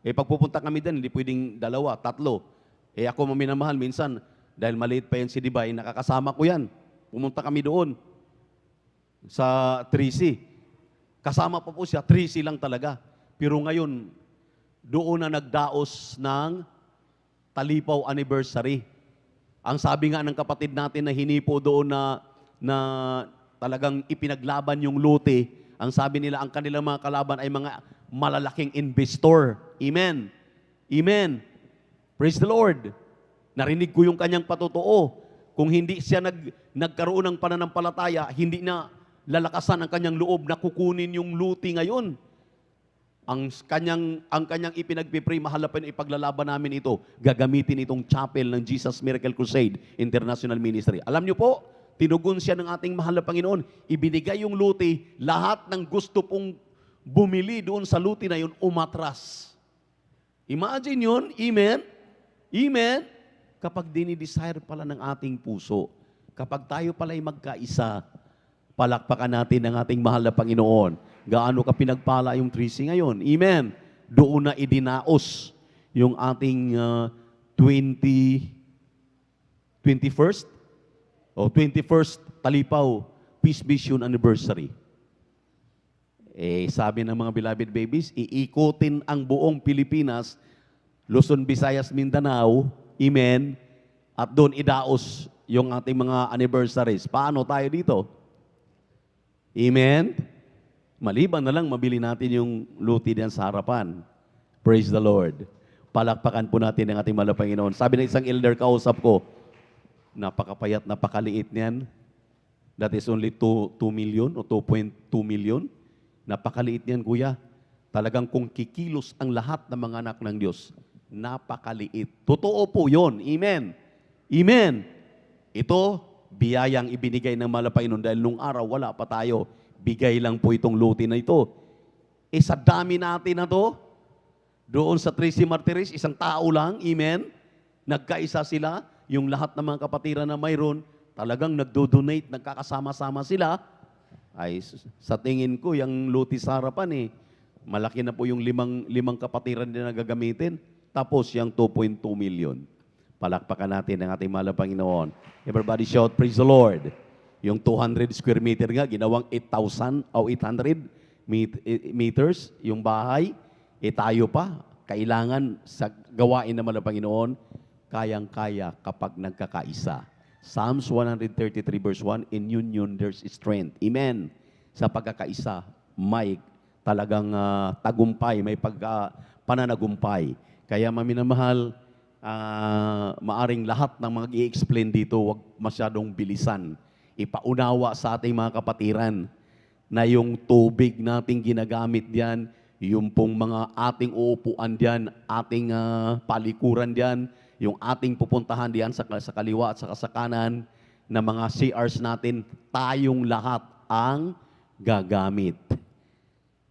Pag pupunta kami din, hindi pwedeng 2, 3. Ako maminamahal, minsan, dahil maliit pa yan si Dibay, nakakasama ko yan. Pumunta kami doon sa 13. Kasama pa po siya, 13 lang talaga. Pero ngayon, doon na nagdaos ng Talipaw anniversary. Ang sabi nga ng kapatid natin na hinipo doon na talagang ipinaglaban yung luti, ang sabi nila, ang kanilang mga kalaban ay mga malalaking investor. Amen. Amen. Praise the Lord. Narinig ko yung kanyang patotoo. Kung hindi siya nagkaroon ng pananampalataya, hindi na lalakasan ang kanyang loob na kukunin yung luti ngayon. Ang kanyang ipinagpipray, mahal na ipaglalaban namin ito, gagamitin itong chapel ng Jesus Miracle Crusade International Ministry. Alam niyo po, tinugon siya ng ating mahal na Panginoon, ibinigay yung luti, lahat ng gusto pong bumili doon sa luti na yun, umatras. Imagine yun, amen? Amen? Kapag dinidesire pala ng ating puso, kapag tayo pala'y magkaisa, palakpakan natin ang ating mahal na Panginoon. Gaano ka pinagpala yung 13 ngayon? Amen. Doon na idinaos yung ating 21st Talipaw Peace Mission Anniversary. Sabi ng mga beloved babies, iikutin ang buong Pilipinas, Luzon, Visayas, Mindanao, amen, at doon idaos yung ating mga anniversaries. Paano tayo dito? Amen? Maliban na lang, mabili natin yung luti diyan sa harapan. Praise the Lord. Palakpakan po natin ang ating mahal na Panginoon. Sabi ng isang elder, kausap ko, napakapayat, napakaliit niyan. That is only 2 million o 2.2 million. Napakaliit niyan, kuya. Talagang kung kikilos ang lahat ng mga anak ng Diyos, napakaliit. Totoo po yun. Amen. Amen. Ito, biyayang ibinigay ng mahal na Panginoon dahil nung araw wala pa tayo. Bigay lang po itong luti na ito. Sa dami natin na to, Doon sa Tracy Martires, isang tao lang, amen? Nagkaisa sila, yung lahat ng mga kapatiran na mayroon, talagang nagdo-donate, nagkakasama-sama sila. Ay, sa tingin ko, yung luti sa harapan malaki na po yung limang kapatiran na nagagamitin. Tapos yung 2.2 million. Palakpakan natin ang ating mahal na Panginoon. Everybody shout, praise the Lord. Yung 200 square meter nga, ginawang 8,000 o 800 meters, yung bahay, tayo pa, kailangan sa gawain naman ng Panginoon, kayang-kaya kapag nagkakaisa. Psalms 133 verse 1, in union there's strength. Amen. Sa pagkakaisa, may talagang tagumpay, may pananagumpay. Kaya maminamahal, maaring lahat ng mga i-explain dito, wag masyadong bilisan. Ipaunawa sa ating mga kapatiran na yung tubig nating ginagamit diyan, yung pong mga ating uupuan diyan, ating palikuran diyan, yung ating pupuntahan diyan sa kaliwa at sa kanan na mga CRs natin, tayong lahat ang gagamit.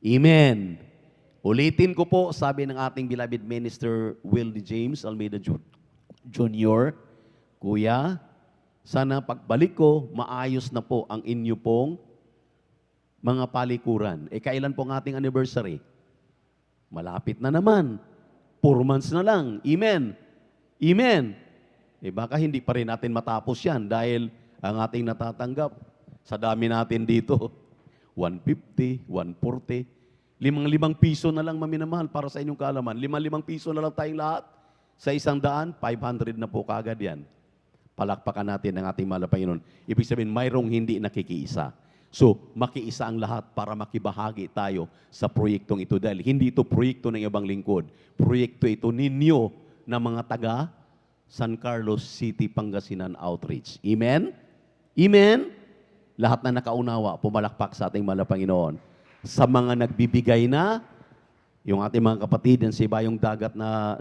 Amen. Ulitin ko po, sabi ng ating beloved minister Will D. James Almeida Jr., Kuya, sana pagbalik ko, maayos na po ang inyo pong mga palikuran. Kailan po ang ating anniversary? Malapit na naman. 4 months na lang. Amen. Amen. Baka hindi pa rin natin matapos yan dahil ang ating natatanggap sa dami natin dito, 150, 140, 5 piso na lang maminamahal para sa inyong kaalaman. 5 piso na lang tayong lahat. Sa 100, 500 na po kagad yan. Palakpakan natin ang ating mahal na Panginoon. Ibig sabihin, mayroong hindi nakikiisa. So, makiisa ang lahat para makibahagi tayo sa proyektong ito. Dahil hindi ito proyekto ng ibang lingkod. Proyekto ito ninyo na mga taga San Carlos City, Pangasinan Outreach. Amen? Amen? Lahat na nakaunawa, pumalakpak sa ating mahal na Panginoon. Sa mga nagbibigay na, yung ating mga kapatid sa ibayong dagat na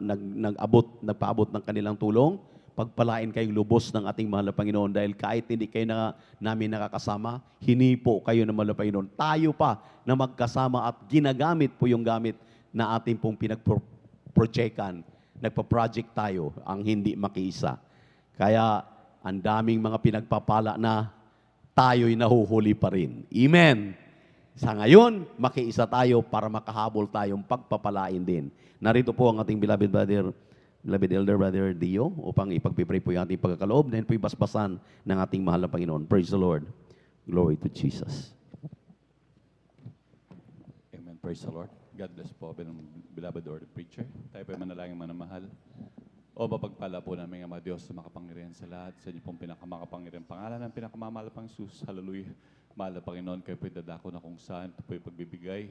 nagpaabot ng kanilang tulong, pagpalain kayong lubos ng ating mahal na Panginoon dahil kahit hindi kayo namin nakakasama, hinipo kayo ng mahal na Panginoon. Tayo pa na magkasama at ginagamit po yung gamit na ating pong pinagprojectan. Nagpa-project tayo ang hindi makiisa. Kaya ang daming mga pinagpapala na tayo'y nahuhuli pa rin. Amen. Sa ngayon, makiisa tayo para makahabol tayong pagpapalain din. Narito po ang ating beloved elder brother Dio upang ipagpipray po yung ating pagkakaloob na po ibasbasan ng ating mahal na Panginoon. Praise the Lord. Glory to Jesus. Amen. Praise the Lord. God bless po, beloved Lord preacher. Tayo po manalangin manamahal. O mapagpala po namin ang mga Diyos na makapangyarihan sa lahat. Sa inyo pong pinakamakapangyarihan pangalan ng pinakamamahal pang Jesus. Hallelujah. Mahal na Panginoon, kayo po'y dadako na kung saan ito po'y pagbibigay.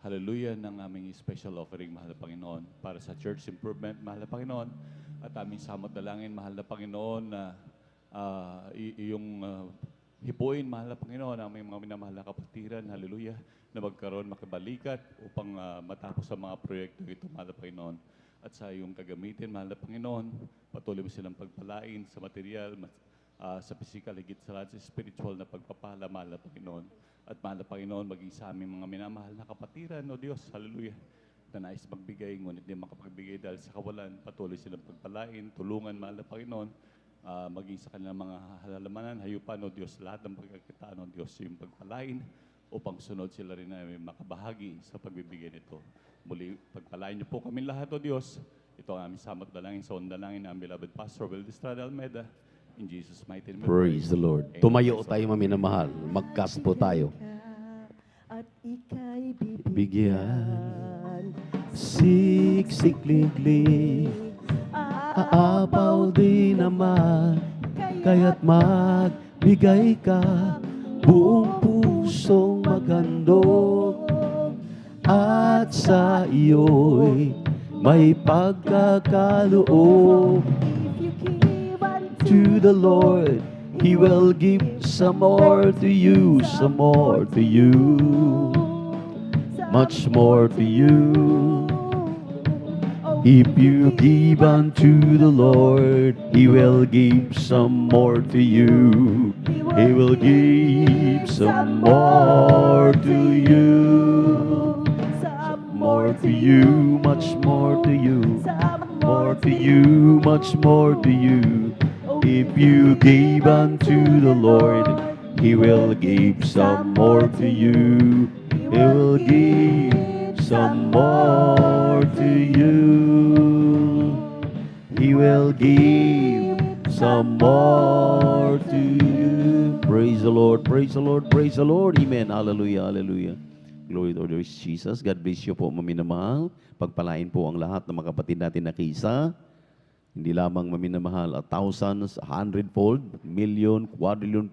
Hallelujah ng aming special offering, mahal na Panginoon, para sa church improvement, mahal na Panginoon. At aming samot dalangin, mahal na Panginoon, na iyong hipuin, mahal na Panginoon, ang aming mga minamahal na kapatiran, hallelujah, na magkaroon makibalikat upang matapos ang mga proyekto ito, mahal na Panginoon. At sa iyong kagamitin, mahal na Panginoon, patuloy mo silang pagpalain sa material, sa physical, higit sa lahat, sa spiritual na pagpapala, mahal na Panginoon. At mahal na Panginoon, maging sa aming mga minamahal na kapatiran, o Diyos, hallelujah, na nais magbigay, ngunit di makapagbigay dahil sa kawalan, patuloy silang pagpalain, tulungan, mahal na Panginoon, maging sa kanilang mga halamanan, hayupan, o Diyos, lahat ng pagkakitaan, o Diyos, yung pagpalain, upang sunod sila rin na may makabahagi sa pagbibigay nito. Muli, pagpalain niyo po kami lahat, o Diyos. Ito ang aming samot dalangin sa ondalangin ng beloved Pastor Will Estrada Almeida. In Jesus' mighty name. Praise the Lord. Amen. Tumayo tayo maminamahal. Mag-cast po tayo. At ika'y Bigyan, siksik-liglig, aapaw di naman, kaya't magbigay ka, buong pusong maghandog, at sa iyo'y may pagkakaloob. To the Lord, He will give some more to you, some more to you, much more to you. If you give unto the Lord, He will give some more to you. He will give some more to you, some more more to you, much more to you, more to you, much more to you. If you gave unto the Lord, He will give some more to you. He will give some more to you. He will give some more to you. Praise the Lord, praise the Lord, praise the Lord. Amen. Hallelujah, hallelujah. Glory to Lord Jesus. God bless you po, maminamahal. Pagpalain po ang lahat ng mga kapatid natin na kisa. Hindi lamang maminamahal at thousands, 100-fold, million, quadrillion,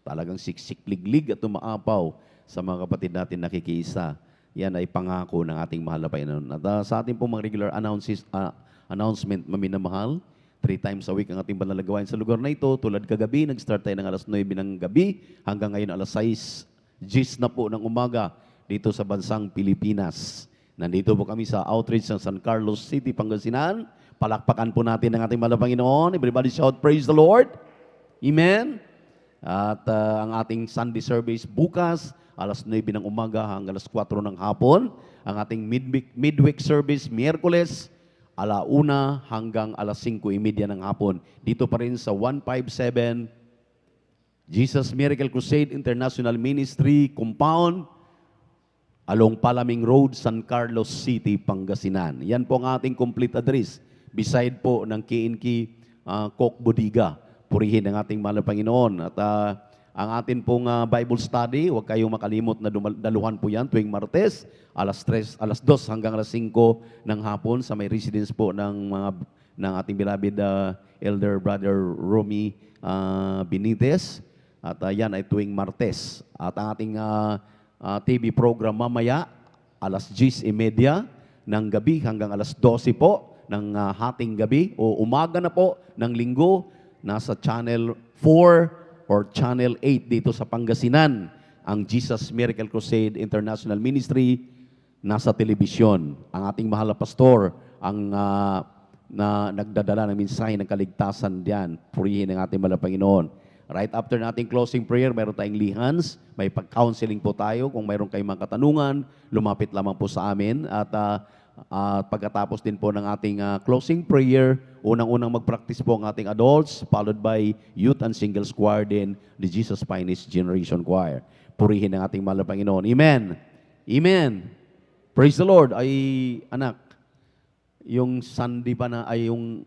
talagang siksik-liglig at umaapaw sa mga kapatid natin nakikiisa. Yan ay pangako ng ating mahal na Panginoon. At sa ating pong mga regular announcement, maminamahal, 3 times a week ang ating banal na gawain sa lugar na ito. Tulad kagabi, nag-start tayo ng alas 9 ng gabi hanggang ngayon alas 6, 10 na po ng umaga dito sa bansang Pilipinas. Nandito po kami sa outreach ng San Carlos City, Pangasinan. Palakpakan po natin ang ating mahal na Panginoon. Everybody shout, praise the Lord. Amen. At ang ating Sunday service bukas, alas 9 ng umaga hanggang alas 4 ng hapon. Ang ating midweek service, Miyerkules, ala-una hanggang alas 5:30 ng hapon. Dito pa rin sa 157 Jesus Miracle Crusade International Ministry Compound, along Palaming Road, San Carlos City, Pangasinan. Yan po ang ating complete address. Beside po ng K&K Coke Bodega. Purihin ang ating mahal na Panginoon. At ang atin pong Bible study, huwag kayong makalimot na daluhan po yan tuwing Martes, alas 2 hanggang alas 5 ng hapon sa may residence po ng ating beloved Elder Brother Romy Benitez. At yan ay tuwing Martes. At ang ating TV program mamaya, alas 10:30 ng gabi hanggang alas 12 po ng hating gabi o umaga na po ng linggo, nasa Channel 4 or Channel 8 dito sa Pangasinan. Ang Jesus Miracle Crusade International Ministry nasa telebisyon. Ang ating mahal na pastor ang na nagdadala ng mensahe ng kaligtasan diyan. Purihin ang ating mahal na Panginoon. Right after nating closing prayer, mayroon tayong lihans, may pag-counseling po tayo. Kung mayroon kayong mga katanungan, lumapit lamang po sa amin. At pagkatapos din po ng ating closing prayer, unang-unang mag-practice po ang ating adults, followed by youth and singles choir din, the Jesus Finest Generation Choir. Purihin ang ating mahal na Panginoon. Amen. Amen. Praise the Lord. Ay, anak, yung Sunday pa na, ay yung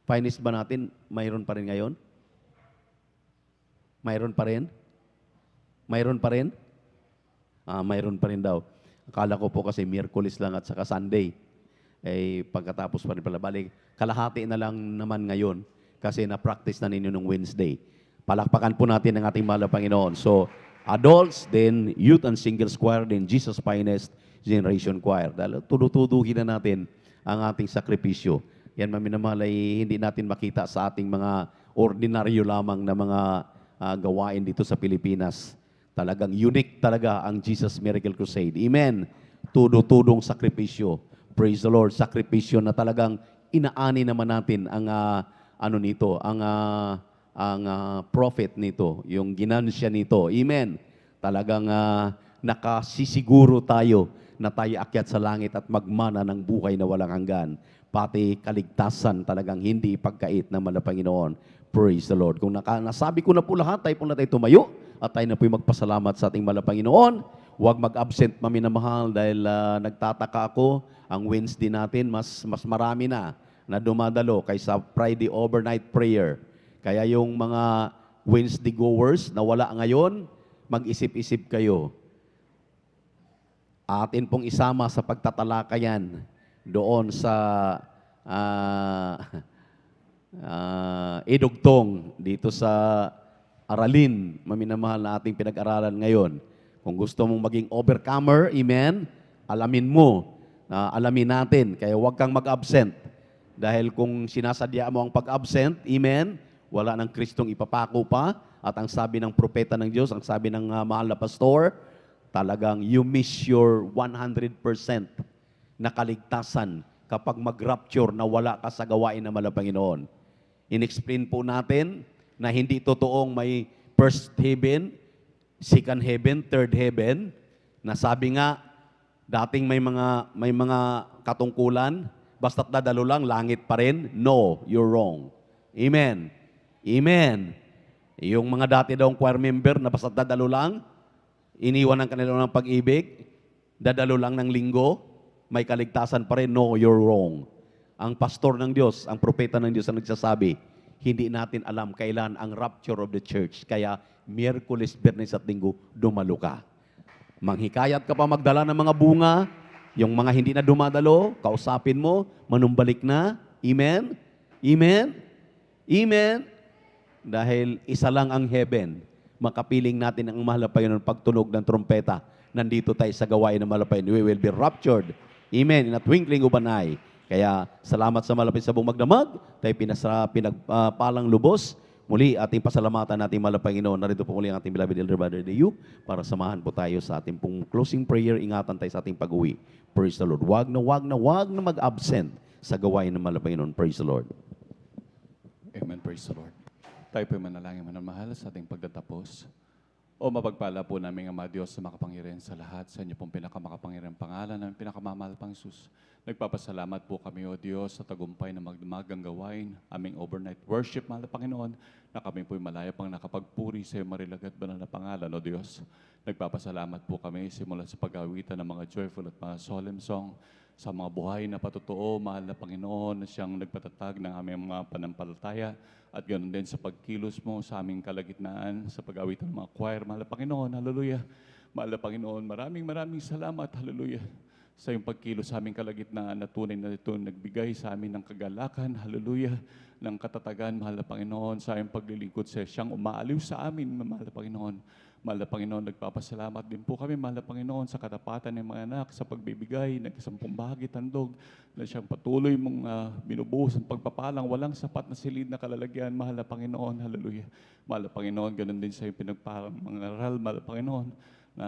finest ba natin, mayroon pa rin ngayon? Mayroon pa rin? Mayroon pa rin? Mayroon pa rin daw. Akala ko po kasi Miyerkules lang at saka Sunday. Eh, pagkatapos pa rin pala. Balik, kalahati na lang naman ngayon kasi na-practice na ninyo nung Wednesday. Palakpakan po natin ang ating mahal na Panginoon. So, adults, then youth and singles choir, then Jesus Finest Generation Choir. Dahil tudutuduhin na natin ang ating sakripisyo. Yan, maminamahal, ay hindi natin makita sa ating mga ordinaryo lamang na mga gawain dito sa Pilipinas. Talagang unique talaga ang Jesus Miracle Crusade. Amen. Tudong sakripisyo. Praise the Lord. Sakripisyo na talagang inaani naman natin ang profit nito, yung ginansya nito. Amen. Talagang nakasisiguro tayo na tayo akyat sa langit at magmana ng buhay na walang hanggan. Pati kaligtasan talagang hindi ipagkait ng mga Panginoon. Praise the Lord. Kung nasabi ko na po lahat, tayo po na tayo tumayo at tayo na po magpasalamat sa ating mahal na Panginoon. Huwag mag-absent, maminamahal, dahil nagtataka ako, ang Wednesday natin, mas marami na dumadalo kaysa Friday overnight prayer. Kaya yung mga Wednesday goers na wala ngayon, mag-isip-isip kayo. Atin pong isama sa pagtatalakayan doon sa idugtong dito sa aralin, maminamahal na ating pinag-aralan ngayon. Kung gusto mong maging overcomer, amen, alamin mo, alamin natin, kaya huwag kang mag-absent. Dahil kung sinasadya mo ang pag-absent, amen, wala ng Kristong ipapako pa, at ang sabi ng propeta ng Diyos, ang sabi ng mahal na pastor, talagang you miss your 100% na kaligtasan kapag mag-rapture na wala ka sa gawain ng mahal na Panginoon. In-explain po natin na hindi totoong may first heaven, second heaven, third heaven, na sabi nga, Dating may mga katungkulan, basta't dadalo lang, langit pa rin. No, you're wrong. Amen. Amen. Yung mga dati daw choir member na basta't dadalo lang, iniwan ng kanilang pag-ibig, dadalo lang ng linggo, may kaligtasan pa rin. No, you're wrong. Ang pastor ng Diyos, ang propeta ng Diyos ang nagsasabi, hindi natin alam kailan ang rapture of the church. Kaya, Miyerkules, Biyernes at Linggo, dumalo ka. Manghikayat ka pa magdala ng mga bunga, yung mga hindi na dumadalo, kausapin mo, manumbalik na. Amen? Amen? Amen? Dahil isa lang ang heaven, makapiling natin ang mahal na Panginoon pagtunog ng trompeta. Nandito tayo sa gawain ng mahal na Panginoon. We will be raptured. Amen? In a twinkling of an eye. Kaya salamat sa malapit sa buong magdamag. Tayo pinagpalang lubos. Muli, ating pasalamatan natin mahal na Panginoon. Narito po muli ang ating beloved Elder Brother Deyu para samahan po tayo sa ating pong closing prayer. Ingatan tayo sa ating pag-uwi. Praise the Lord. Wag na mag-absent sa gawain ng mahal na Panginoon. Praise the Lord. Amen. Praise the Lord. Tayo po manalangin manamahal sa ating pagtatapos. O mapagpala po namin Ama Diyos sa makapangyarihan sa lahat, sa inyo pong pinakamakapangyarihan pangalan ng pinakamamahal pang Jesus. Nagpapasalamat po kami, O Diyos, sa tagumpay na magdamagang gawain, aming overnight worship, mahal na Panginoon, na kami po'y malaya pang nakapagpuri sa iyo marilagat banal na pangalan, O Diyos. Nagpapasalamat po kami simula sa pag-awitan ng mga joyful at mga solemn song, sa mga buhay na patotoo, mahal na Panginoon, na siyang nagpatatag ng aming mga panampalataya, at ganoon din sa pagkilos mo sa aming kalagitnaan, sa pag-awitan ng mga choir, mahal na Panginoon, hallelujah. Mahal na Panginoon, maraming salamat, hallelujah, sa iyong pagkilos sa aming kalagitnaan na tunay na ito nagbigay sa amin ng kagalakan, hallelujah, ng katatagan, mahal na Panginoon, sa iyong paglilingkod sa siyang umaaliw sa amin, mahal na Panginoon. Mahal na Panginoon, nagpapasalamat din po kami, mahal na Panginoon, sa katapatan ng mga anak, sa pagbibigay, ng isampung bahagi, tandog, na siyang patuloy mong binubuhos ang pagpapalang, walang sapat na silid na kalalagyan, mahal na Panginoon, hallelujah. Mahal na Panginoon, ganun din sa iyong pinagparang mga aral, mahal na Panginoon, na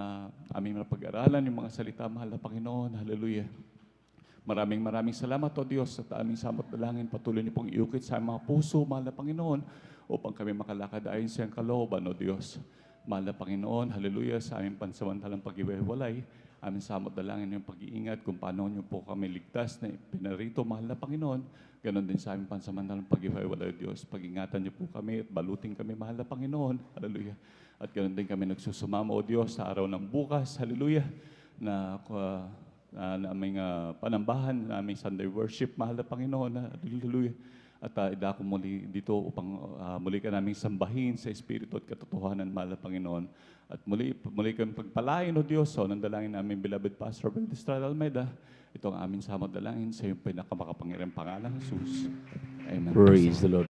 aming napag-aralan, yung mga salita, mahal na Panginoon, hallelujah. Maraming salamat, O Diyos, sa aming samot dalangin, patuloy niyo pong iukit sa aming mga puso, mahal na Panginoon, upang kami makalakad ayon sa iyong kalooban, O Diyos. Mahal na Panginoon, hallelujah, sa aming pansamantalang pag-iwalay, aming samot dalangin yung pag-iingat kung paano niyo po kami ligtas na pinarito, mahal na Panginoon. Ganon din sa aming pansamantalang pag-iwalay, Diyos. Pag-ingatan niyo po kami at balutin kami, mahal na Panginoon, hallelujah. At ganon din kami nagsusumama, O Diyos, sa araw ng bukas, hallelujah, na aming panambahan, na aming Sunday worship, mahal na Panginoon, hallelujah. At idako muli dito upang muli ka naming sambahin sa Espiritu at katotohanan, mahal na Panginoon. At muli kami pagpalain, O Diyos, so nandalangin namin, beloved Pastor Ben Estrada Almeida, ito ang aming samot dalangin sa iyong pinakamakapangyarihang pangalan, Jesus. Amen. Praise the Lord.